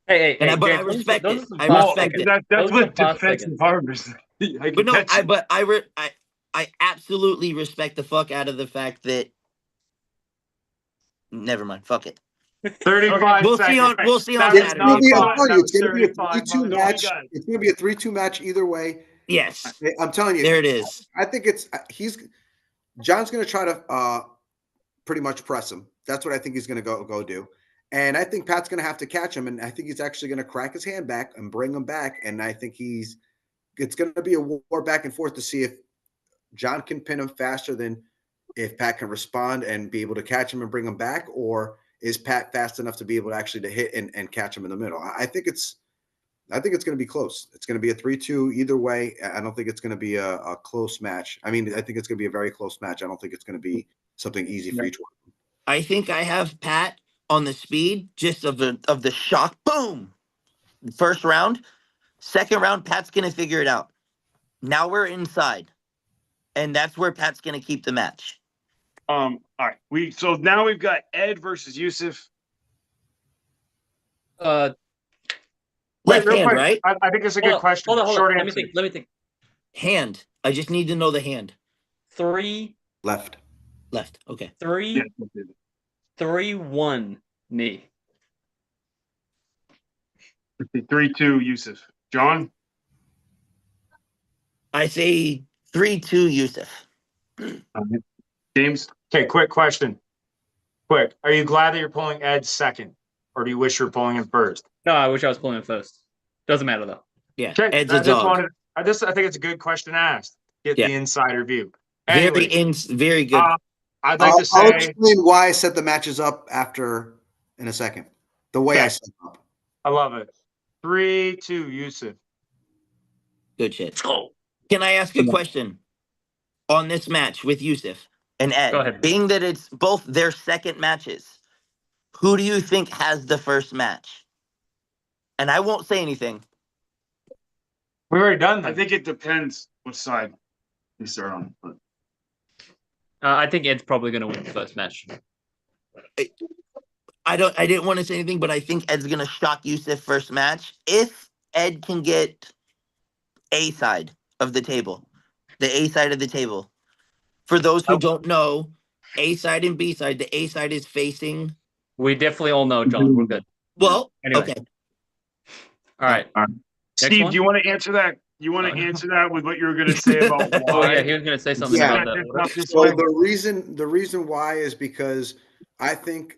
Hey, And I- but I James, those are- respect those it. are some I fast respect seconds. it. That's Those are what fast defensive seconds. barbers. I But no, get you. I absolutely respect the fuck out of the fact that. Never mind. Fuck it. 35 We'll see seconds. on- we'll see on That was Saturday. It's going to be, not I'm fun. telling That you, was it's going to be a 35 3-2 months. match. guys. It's going to be a 3-2 match either way. Yes, I'm telling you, there it is. I think John's going to try to pretty much press him. That's what I think he's going to go do. And I think Pat's going to have to catch him. And I think he's actually going to crack his hand back and bring him back. And I think it's going to be a war back and forth to see if John can pin him faster than if Pat can respond and be able to catch him and bring him back, or is Pat fast enough to be able to actually to hit and catch him in the middle? I think it's going to be close. It's going to be a 3-2 either way. I don't think it's going to be a close match. I mean, I think it's going to be a very close match. I don't think it's going to be something easy for each one. I think I have Pat on the speed just of the shock. Boom. First round. Second round, Pat's gonna figure it out. Now we're inside. And that's where Pat's gonna keep the match. All right. So now we've got Ed versus Yusuf. Uh, Left real hand, quick, right? I think it's a good question. Hold on. Short Let me answer. think. Let me think. Hand. I just need to know the hand. 3-3-1 Left. Left. Okay. Yeah. 3-1 me. 3-2 Yusuf. John? I say 3-2 Yusuf. James? Okay, quick question. Quick. Are you glad that you're pulling Ed second? Or do you wish you were pulling him first? No, I wish I was pulling him first. Doesn't matter though. Yeah. Okay, Ed's I a just dog. wanted. I think it's a good question asked. Get Yeah. the insider view. Very Anyways, very good. I'd like to I'll say explain why I set the matches up after in a second. The way I Okay. set them up. I love it. 3-2 Yusuf. Good shit. Let's go. Can I ask a question? on this match with Yusuf and Ed, Go ahead. being that it's both their second matches, who do you think has the first match? And I won't say anything. We've already done I that. think it depends which side you start on. But I think Ed's probably going to win the first match. I didn't want to say anything, but I think Ed's gonna shock Yusuf first match if Ed can get A side of the table, the A side of the table. For those who don't know, A side and B side. The A side is facing. We definitely all know, John. We're good. Well, Anyway. okay. All right. Steve, one? do you want to answer that? You want to answer that with what you were going to say about Oh why? yeah, he was going to say something Yeah. about It's that. not this So way? the reason why is because I think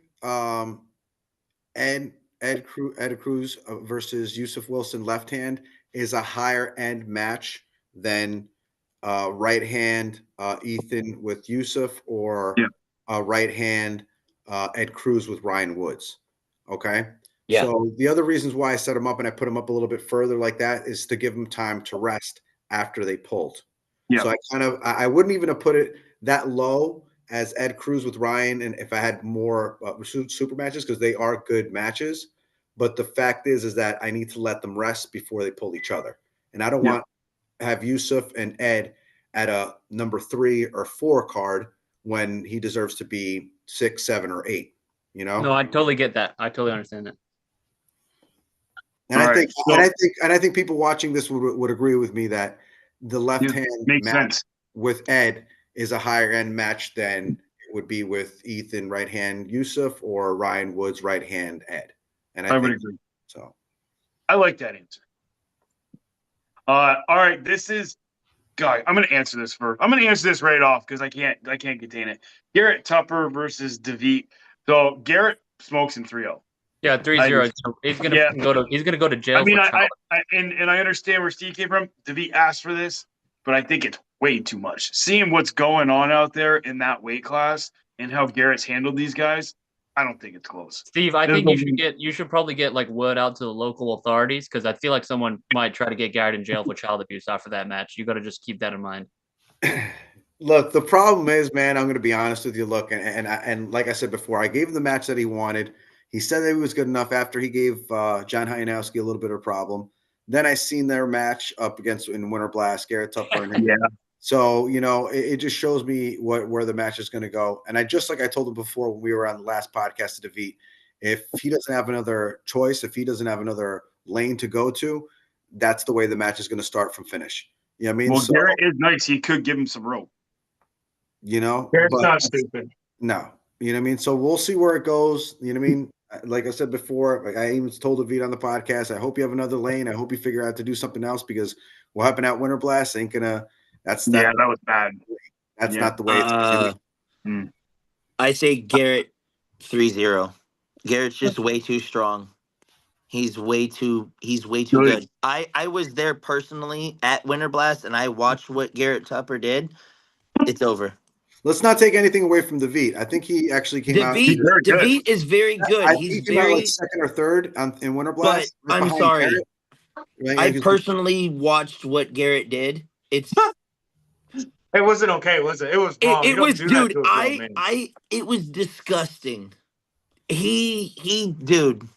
Ed Cruz versus Yusuf Wilson left hand is a higher end match than right hand Ethan with Yusuf or right hand Ed Cruz with Ryan Woods. Okay. Yeah. So the other reasons why I set them up and I put them up a little bit further like that is to give them time to rest after they pulled. Yeah. So I wouldn't even have put it that low as Ed Cruz with Ryan, and if I had more super matches, because they are good matches. But the fact is that I need to let them rest before they pull each other, and I don't want to have Yusuf and Ed at a number 3 or 4 card when he deserves to be 6, 7, or 8. You know? No, I totally get that. I totally understand that. And All I right, think, so- and I think people watching this would agree with me that the left hand Makes match sense. with Ed is a higher end match than it would be with Ethan right hand Yusuf or Ryan Woods right hand Ed. And I would think agree. so. I like that answer. All right, this is guy. I'm going to answer this first. I'm going to answer this right off because I can't contain it. Garrett Tupper versus Devitt. So Garrett smokes in 3-0. Yeah, 3-0. He's gonna go to jail. I mean, for I understand where Steve came from. Devitt asked for this, but I think it's way too much. Seeing what's going on out there in that weight class and how Garrett's handled these guys, I don't think it's close. Steve, I think you should probably get like word out to the local authorities because I feel like someone might try to get Garrett in jail for child abuse after that match. You got to just keep that in mind. Look, the problem is, man, I'm going to be honest with you. Look, and like I said before, I gave him the match that he wanted. He said that he was good enough after he gave John Hyanowski a little bit of a problem. Then I seen their match up against in Winter Blast, Garrett Tupper. Yeah. So, you know, it just shows me where the match is going to go. And I told him before when we were on the last podcast to Devitt, if he doesn't have another choice, if he doesn't have another lane to go to, that's the way the match is going to start from finish. You know what I mean? Well, Garrett is nice. He could give him some rope. You know? Garrett's not stupid. No. You know what I mean? So we'll see where it goes. You know what I mean? Like I said before, like I even told Devitt on the podcast, I hope you have another lane. I hope you figure out to do something else because what happened at Winter Blast ain't going to – that was bad. That's Yeah. not the way it's going to be. I say Garrett 3-0. Garrett's just way too strong. He's way too good. I was there personally at Winter Blast and I watched what Garrett Tupper did. It's over. Let's not take anything away from Devitt. I think he actually came out. Devitt is very good. I He's think he came out very like second or third in Winter Blast. But I'm behind sorry. Garrett. Right? I He was- personally watched what Garrett did. It's It wasn't okay, was it? It was wrong. it You don't was do that dude, to a grown man. it was disgusting. He dude.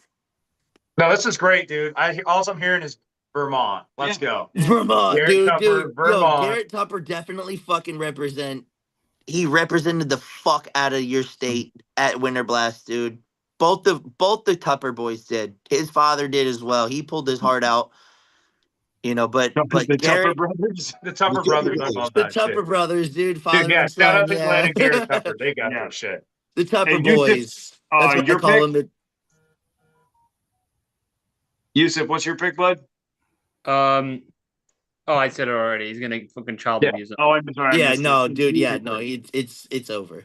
No, this is great, dude. All I'm hearing is Vermont. Let's go. Vermont, Garrett Tupper, dude. Yo, Vermont. Garrett Tupper definitely fucking he represented the fuck out of your state at Winter Blast, dude. Both the Tupper boys did. His father did as well. He pulled his heart out. You know, but the Garrett, Tupper brothers. The Tupper brothers, I love the that Tupper shit. brothers, dude, father Dude, yeah, and shout out son, to Glenn and Garrett yeah. Tupper. They got Yeah. that shit. The Tupper And Yusuf, boys. That's what I your call pick? them. Yusuf, what's your pick, bud? Oh, I said it already. He's gonna fucking child abuse him. Oh, I'm sorry. I Yeah, missed no, it. dude, yeah, no, it's over.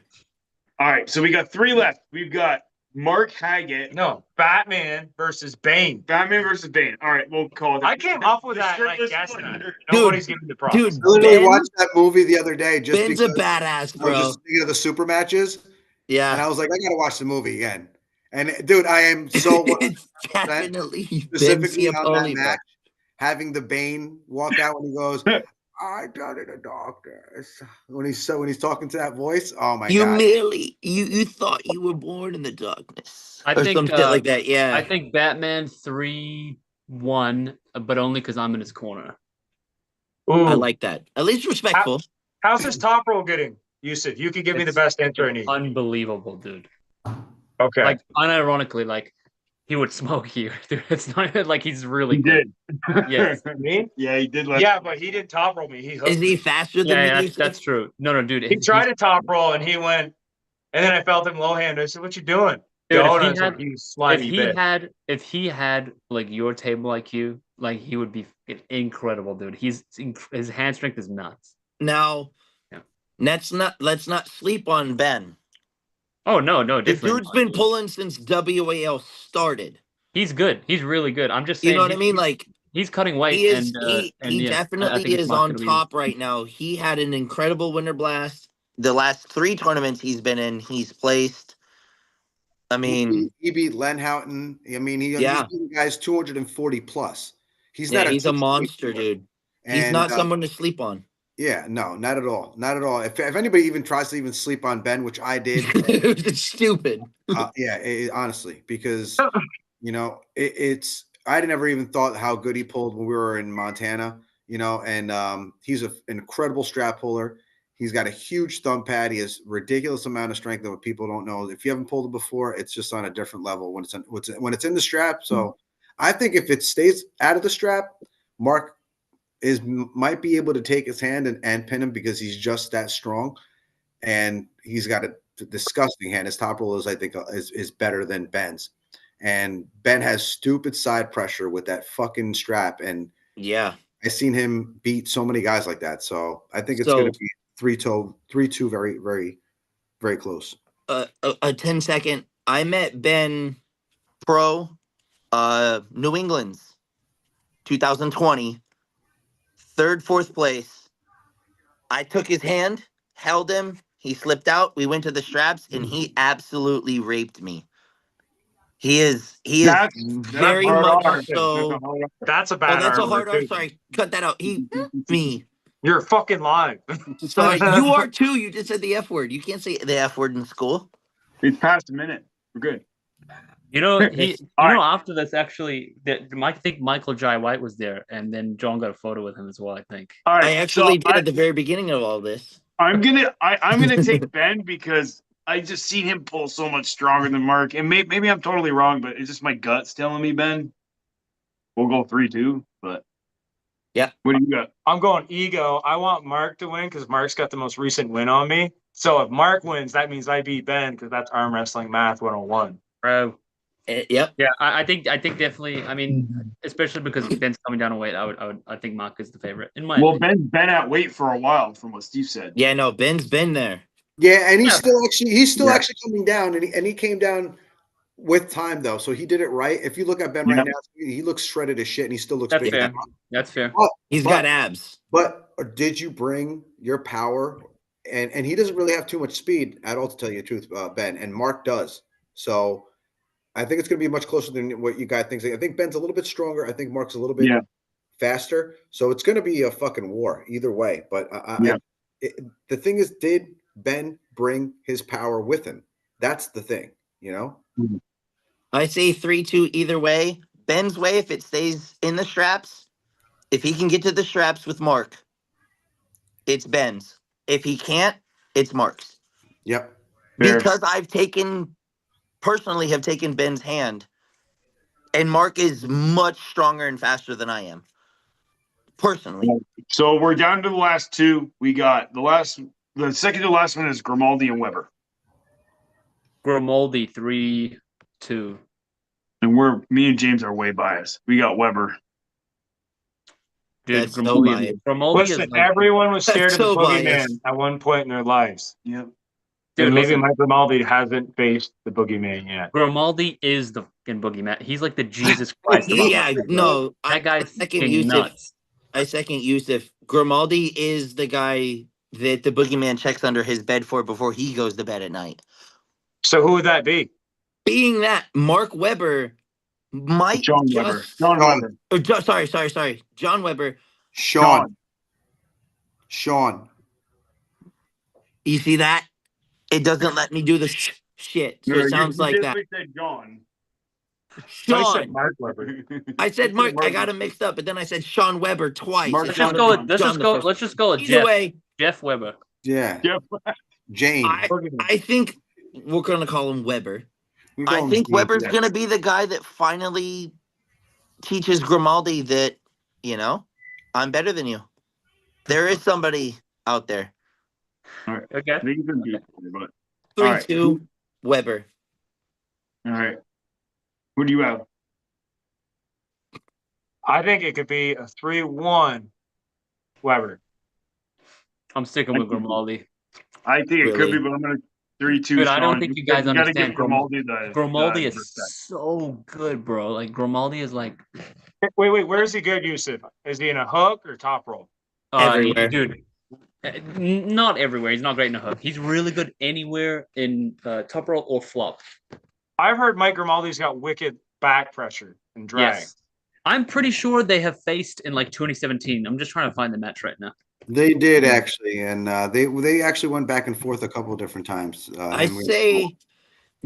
All right, so we got 3 left. We've got Mark Haggett. No, Batman versus Bane. Batman versus Bane. All right, we'll call it. I came up with The that like shirtless yesterday. one. Nobody's giving me the props. Dude, I literally Ben- watched that movie the other day just Ben's because a badass, I was bro. just thinking of the super matches, and Yeah. I was like, I gotta watch the movie again. And dude, I am so It's definitely Ben specifically on that Ciappoli, bro. match, having the Bane walk out when he goes, I go to the doctors. When he's talking to that voice, oh my You god. merely you thought you were born in the darkness, I or think, some shit like that. Yeah, I think Batman 3-1, but only because I'm in his corner. Ooh, I like that. At least respectful. how's his top roll getting? Yusuf, you can give me the It's- best answer I need. Unbelievable, dude. Okay. Like, unironically, like, he would smoke you. Dude, it's not even like he's really He good. did. Yes. Me? Yeah, he did. Last Yeah, but he didn't top roll me. He hooked Is he me. faster than Yeah, you? yeah, Yusuf? that's true. No, dude. He tried to top roll and he went, and then I felt him low hand. I said, "What you doing?" Dude, Yo, if and I he was had- like, "You slimy bitch." if he had like your table IQ, like he would be incredible, dude. His hand strength is nuts. Now, Yeah. let's not sleep on Ben. Oh no, The definitely. dude's been pulling since WAL started. He's good. He's really good. I'm just You saying. know what I mean? Like He's cutting weight, he is, and he yeah, I definitely think it's is not on gonna be- top right now. He had an incredible winter blast. The last 3 tournaments he's been in, he's placed. I mean, He beat Len Houghton. I mean, Yeah. he beat guys 240 plus. He's yeah, not. he's a 240 monster, player. dude. He's And, not someone to sleep on. Yeah, no, not at all, not at all. If anybody even tries to even sleep on Ben, which I did, It's stupid. honestly, because it's I never even thought how good he pulled when we were in Montana, and he's an incredible strap puller. He's got a huge thumb pad. He has ridiculous amount of strength that what people don't know. If you haven't pulled it before, it's just on a different level when it's in the strap. So I think if it stays out of the strap, Mark might be able to take his hand and pin him because he's just that strong, and he's got a disgusting hand. His top roll I think is better than Ben's, and Ben has stupid side pressure with that fucking strap, and Yeah. I've seen him beat so many guys like that. So I think it's going to be 3-2, very, very, very close. A 10-second. I met Ben Pro, New England's 2020, 3rd, 4th place. I took his hand, held him. He slipped out. We went to the straps, and he absolutely raped me. He is That's very hard much R. so. That's a Oh, bad. that's a R hard word, R. too. Sorry, cut that out. He me. You're fucking lying. Sorry, you are too. You just said the F word. You can't say the F word in school. It's past a minute. We're good. After this, actually, I think Michael Jai White was there, and then John got a photo with him as well. I think. All right. I actually did at the very beginning of all this. I'm gonna take Ben because I just seen him pull so much stronger than Mark, and maybe I'm totally wrong, but it's just my gut's telling me Ben. We'll go 3-2, but yeah. What do you got? I'm going ego. I want Mark to win because Mark's got the most recent win on me. So if Mark wins, that means I beat Ben because that's arm wrestling math 101. Bro. Yep. Yeah, I think definitely. I mean, especially because Ben's coming down in weight, I think Mark is the favorite in my. Well, Ben's been at weight for a while, from what Steve said. Yeah, no, Ben's been there. Yeah, and he's still Yeah. actually coming down, and he came down with time though, so he did it right. If you look at Ben right now, he looks shredded as shit, and he still looks That's big. fair. That's fair. He's got abs. But did you bring your power? And he doesn't really have too much speed at all, to tell you the truth, Ben. And Mark does. So I think it's going to be much closer than what you guys think. I think Ben's a little bit stronger. I think Mark's a little bit faster. So it's going to be a fucking war either way. But the thing is, did Ben bring his power with him? That's the thing, I say 3-2 either way. Ben's way, if it stays in the straps, if he can get to the straps with Mark, it's Ben's. If he can't, it's Mark's. Yep. Because I've personally have taken Ben's hand, and Mark is much stronger and faster than I am. Personally. So we're down to the last two. We got the second to last one is Grimaldi and Weber. Grimaldi 3-2. And me and James are way biased. We got Weber. Dude, That's so Grimaldi is Listen, like, everyone was scared of the so boogeyman biased. at one point in their lives. Yep. dude, And maybe listen, Mike Grimaldi hasn't faced the boogeyman yet. Grimaldi is the fucking boogeyman. He's like the Jesus Christ. of Yeah, boxing, bro. no. That guy's second fucking Yusuf. nuts. I second Yusuf. Grimaldi is the guy that the boogeyman checks under his bed for before he goes to bed at night. So who would that be? Being that, Mark Webber might John Weber. just... John Weber. Sorry. John Webber. Sean. Sean. You see that? It doesn't let me do the shit. So it sounds like that. Said John. I said Sean. Mark Webber. I said Mark. I got him mixed up, but then I said Sean Weber twice. Mark It Let's just sounded go like with let's John just the go first- let's just go with Either Jeff way, Jeff Weber. Yeah. Yep. Jane. I think we're gonna call him Weber. We call I him think Jane. Weber's gonna be the guy that finally teaches Grimaldi that, I'm better than you. There is somebody out there. Okay. They can beat, but 3-2, Weber. all right. What do you have? I think it could be a 3-1 Weber. I'm sticking with Grimaldi. I think it could Really? be, but I'm gonna 3-2. Dude, I don't Sean. think you guys gotta understand give Grimaldi the Grimaldi the is respect. so good, bro. Like Grimaldi is like Wait, where is he good, Yusuf? Is he in a hook or top roll? Everywhere. dude. Not everywhere. He's not great in a hook. He's really good anywhere in top roll or flop. I've heard Mike Grimaldi's got wicked back pressure and drag. Yes. I'm pretty sure they have faced in like 2017. I'm just trying to find the match right now. They did actually, and they actually went back and forth a couple of different times. I Henry- say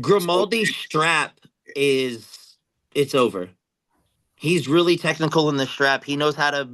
Grimaldi's strap it's over. He's really technical in the strap. He knows how to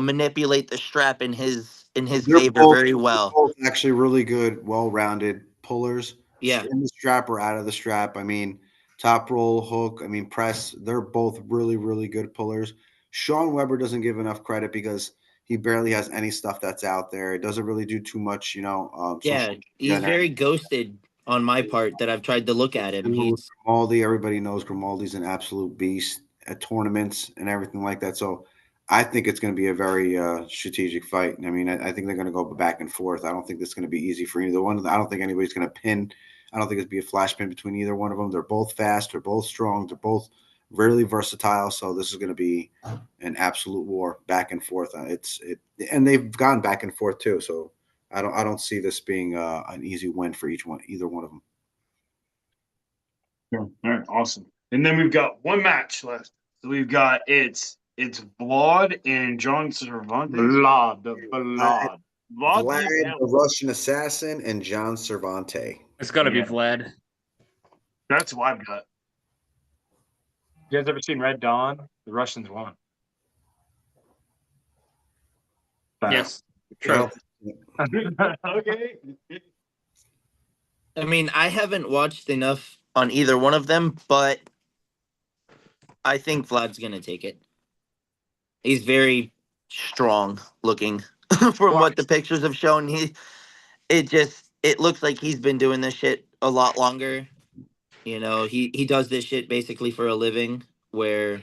manipulate the strap in his They're favor both- very they're well. both actually really good, well-rounded pullers. Yeah. In the strap or out of the strap. I mean, top roll, hook. I mean, press. They're both really, really good pullers. Sean Weber doesn't give enough credit because he barely has any stuff that's out there. It doesn't really do too much, Yeah, social he's media. very ghosted on my part that I've tried to look at him. He's Grimaldi, everybody knows Grimaldi's an absolute beast at tournaments and everything like that. So I think it's going to be a very strategic fight. I mean, I think they're going to go back and forth. I don't think it's going to be easy for either one. I don't think anybody's going to pin. I don't think it's be a flash pin between either one of them. They're both fast. They're both strong. They're both really versatile. So this is going to be an absolute war back and forth. And they've gone back and forth too. So I don't see this being an easy win for either one of them. All right, awesome. And then we've got one match left. So we've got it's Vlad and John Cervantes. Vlad. Vlad, Vlad, the Russian assassin, and John Cervantes. It's got to be Yeah. Vlad. That's what I've got. You guys ever seen Red Dawn? The Russians won. Yes. True. Okay. I mean, I haven't watched enough on either one of them, but I think Vlad's gonna take it. He's very strong looking from what the pictures have shown. It looks like he's been doing this shit a lot longer. He does this shit basically for a living where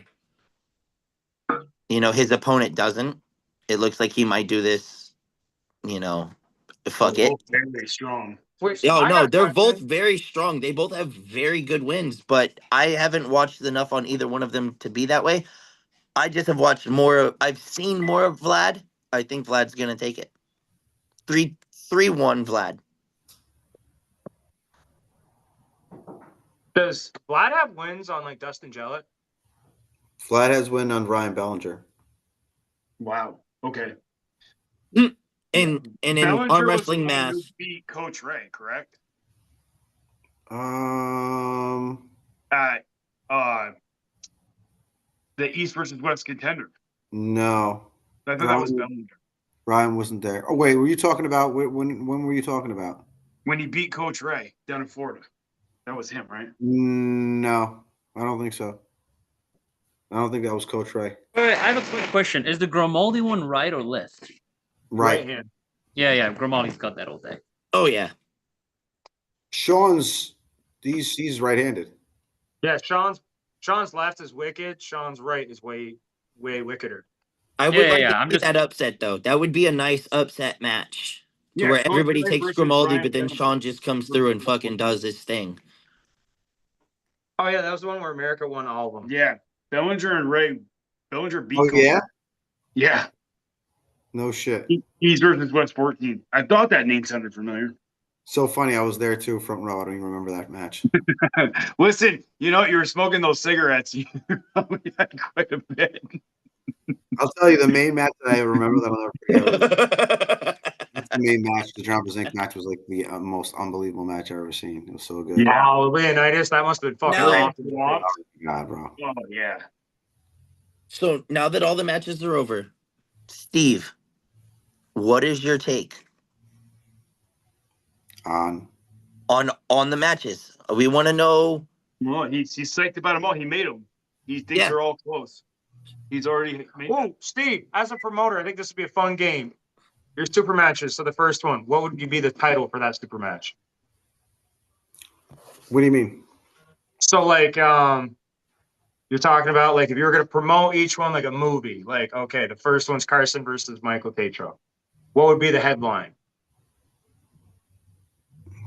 his opponent doesn't. It looks like he might do this, fuck it. Very strong. Wait, Oh I no, got a they're both question. very strong. They both have very good wins, but I haven't watched enough on either one of them to be that way. I just have watched more. I've seen more of Vlad. I think Vlad's gonna take it. 3-1 Vlad. Does Vlad have wins on like Dustin Jellett? Vlad has win on Ryan Bellinger. Wow. Okay. And in Bellinger arm was wrestling the one math, who beat Coach Ray, correct? At the East versus West contender. No, I thought that was Ryan- Bellinger. Ryan wasn't there. Oh wait, were you talking about when were you talking about? When he beat Coach Ray down in Florida. That was him, right? No, I don't think so. I don't think that was Coach Ray. Wait, I have a quick question. Is the Grimaldi one right or left? Right. hand. Yeah. Grimaldi's got that all day. oh yeah, Sean's he's right-handed. Yeah, Sean's left is wicked. Sean's right is way wickeder. I would Yeah, like yeah, to I'm see just- that upset though. That would be a nice upset match to Yeah, where Coach everybody Ray takes versus Grimaldi, Ryan but then Bellinger. Sean just comes through and fucking does his thing. Oh yeah, that was the one where America won all of them. Yeah. Bellinger and Ray. Bellinger beat Oh Coach yeah? Ray. Yeah. No shit. East versus West 14. I thought that name sounded familiar. So funny. I was there too, front row. I don't even remember that match. Listen, you were smoking those cigarettes. You probably had quite a bit. I'll tell you the main match that I remember that I'll never forget. That's the main match. The Jobbers Inc. match was like the most unbelievable match I've ever seen. It was so good. Yeah. Oh, Leonidas, that must have been fucking No. awesome. Oh, God, bro. Oh yeah. So now that all the matches are over, Steve, what is your take On on the matches? We want to know. Well, he's psyched about them all. He made them. He thinks Yeah. they're all close. He's already made them. Oh, Steve, as a promoter, I think this would be a fun game. Your super matches. So the first one, what would be the title for that super match? what do you mean? So like, you're talking about like if you were going to promote each one like a movie, like okay, the first one's Carson versus Michael Tatro. What would be the headline?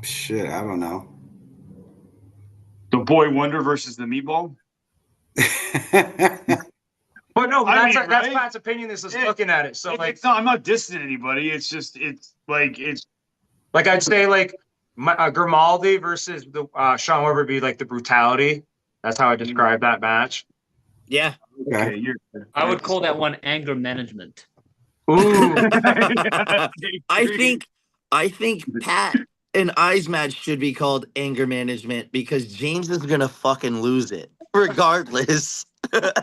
Shit, I don't know. The Boy Wonder versus the Meatball. But no, I that's mean, that's right? Pat's opinion. This is Yeah. looking at it. So like, It's not. I'm not dissing anybody. It's just. It's like it's. like I'd say like Grimaldi versus the Sean Weber would be like the brutality. That's how I describe that match. Yeah, Okay. You're. I would call that one anger management. Ooh, I think Pat and I's match should be called anger management because James is gonna fucking lose it regardless.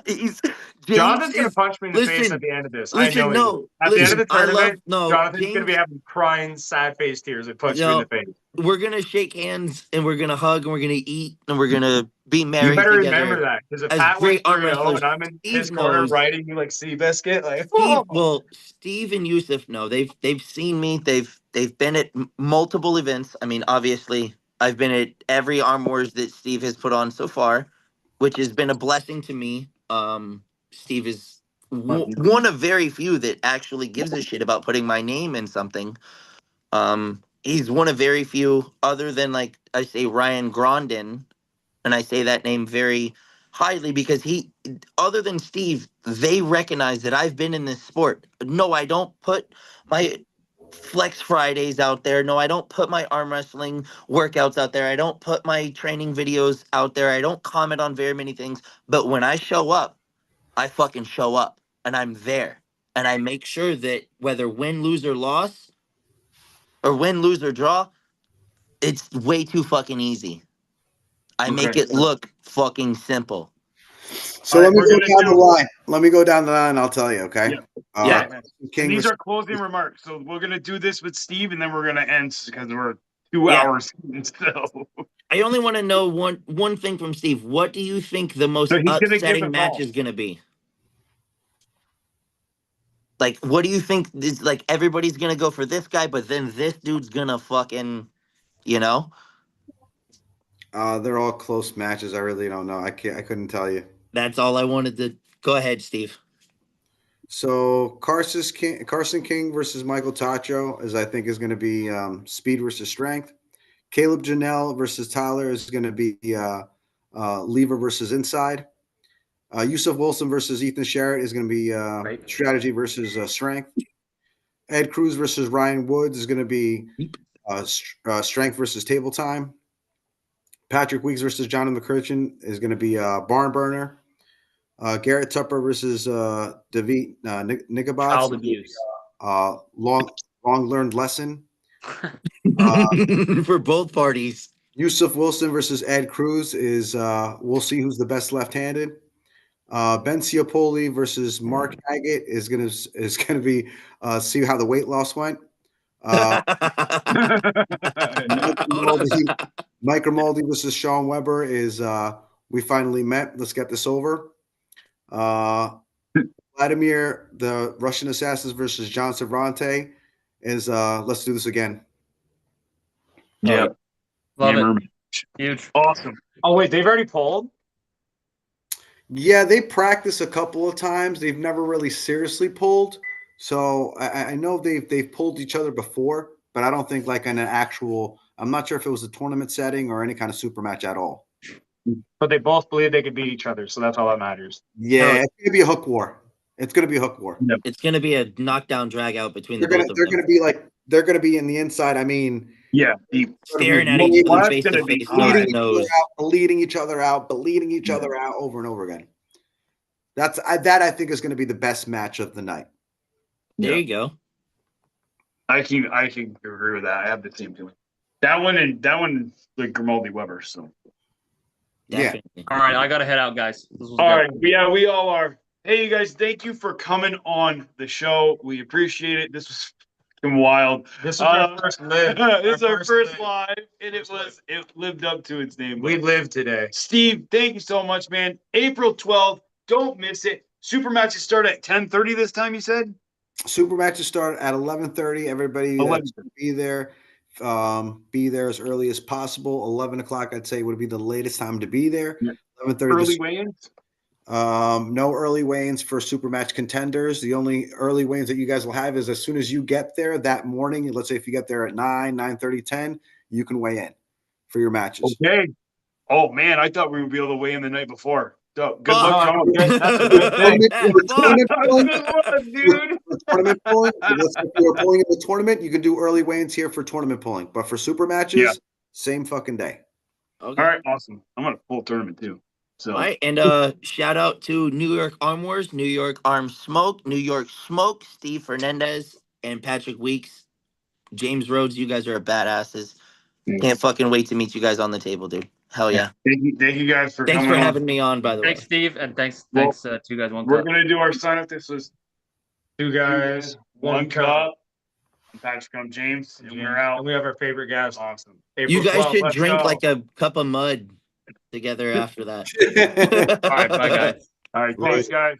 James Jonathan's gonna is- punch me in the face listen, at the end of this. I listen, know. he no, will. At the end of the listen, I love tournament, no. Jonathan's gonna be James, having crying, sad face tears and punch you No. in the face. we're gonna shake hands and we're gonna hug and we're gonna eat and we're gonna be married You better together. remember that because if as Pat great wins arm 3-0 wrestlers. and I'm in his Steve corner knows. writing you like Seabiscuit, like Steve and Yusuf know. They've seen me. They've been at multiple events. I mean, obviously, I've been at every Arm Wars that Steve has put on so far, which has been a blessing to me. Steve is one of very few that actually gives a shit about putting my name in something. He's one of very few, other than like I say Ryan Grondin, and I say that name very highly because he, other than Steve, they recognize that I've been in this sport. No, I don't put my Flex Fridays out there. No, I don't put my arm wrestling workouts out there. I don't put my training videos out there. I don't comment on very many things. But when I show up, I fucking show up and I'm there. And I make sure that whether win, lose, or loss, or win, lose, or draw, it's way too fucking easy. I make Okay. it look fucking simple. So All let right, me we're go gonna down the do- line. Let me go down the line. I'll tell you. Okay. Yeah. Yeah. King And these versus- are closing remarks. So we're gonna do this with Steve, and then we're gonna end because we're 2 Yeah. hours. in, So I only want to know one thing from Steve. What do you think the most So he's gonna give upsetting us match all. is going to be? Like, what do you think is like everybody's going to go for this guy, but then this dude's going to fucking, you know? They're all close matches. I really don't know. I couldn't tell you. That's all I wanted to. Go ahead, Steve. So Carson King versus Michael Tacho I think is going to be speed versus strength. Caleb Janelle versus Tyler is going to be lever versus inside. Yusuf Wilson versus Ethan Sherritt is going to be Right. strategy versus strength. Ed Cruz versus Ryan Woods is going to be strength versus table time. Patrick Weeks versus Jonathan McCurchin is going to be barn burner. Garrett Tupper versus David Child Nicobots. abuse. Long learned lesson. For both parties. Yusuf Wilson versus Ed Cruz is we'll see who's the best left-handed. Ben Ciopoli versus Mark Haggett is gonna be see how the weight loss went. Mike Grimaldi versus Sean Weber is we finally met. Let's get this over. Vladimir, the Russian Assassins versus John Cervante is let's do this again. yeah, Love Hammer. it. Huge. Awesome. Oh wait, they've already pulled. Yeah, they practice a couple of times. They've never really seriously pulled. So I know they've pulled each other before, but I don't think like in an actual. I'm not sure if it was a tournament setting or any kind of super match at all. But they both believe they could beat each other, so that's all that matters. Yeah, it's gonna be a hook war. It's gonna be a hook war. It's going to be a knockdown drag out between the They're both of they're them. gonna be like they're gonna be in the inside. I mean, Yeah, deep. Staring at Well, each well, other that's face to gonna be face, hot. nose bleeding to each other nose. out, bleeding each other out, bleeding each other out over and over again. I think is going to be the best match of the night. There Yeah. you go. I can agree with that. I have the same feeling. That one like Grimaldi Weber. So Yeah. Definitely. All right, I gotta head out, guys. This was all good. right, yeah, we all are. Hey, you guys, thank you for coming on the show. We appreciate it. This was fucking wild. This is our first live. This is our first live. live, and First it lived up to its name. We live today. Steve, thank you so much, man. April 12th, don't miss it. Super matches start at 10:30 this time, you said? Super matches start at 11:30. Everybody 11. be there. Be there as early as possible. 11 o'clock, I'd say, would be the latest time to be there. Yeah. 11:30. Early weigh-ins? No early weigh-ins for super match contenders. The only early weigh-ins that you guys will have is as soon as you get there that morning. Let's say if you get there at 9:30, 10, you can weigh in for your matches. Okay. Oh, man, I thought we would be able to weigh in the night before. So, good Fuck. luck, John. That's a good thing. Tournament polling, Good luck, dude. for tournament polling, let's say if you are polling in the tournament, you can do early weigh-ins here for tournament polling. But for super matches, Yeah. same fucking day. Okay. All right, awesome. I'm going to pull tournament too. So, All right, and shout out to New York Arm Wars, New York Arm Smoke, New York Smoke, Steve Fernandez, and Patrick Weeks, James Rhodes. You guys are badasses. Yeah. Can't fucking wait to meet you guys on the table, dude. Hell yeah! thank you guys for Thanks coming for on. having me on. By the way, Thanks, Steve, and thanks Well, to you guys. One We're cup. going to do our sign up. This was Two guys, one cup. Patrick, I'm James, and we're out. And we have our favorite guys. Awesome. you April guys 12th, should let's drink go. like a cup of mud together after that. All right, Bye, guys. All right, thanks, guys.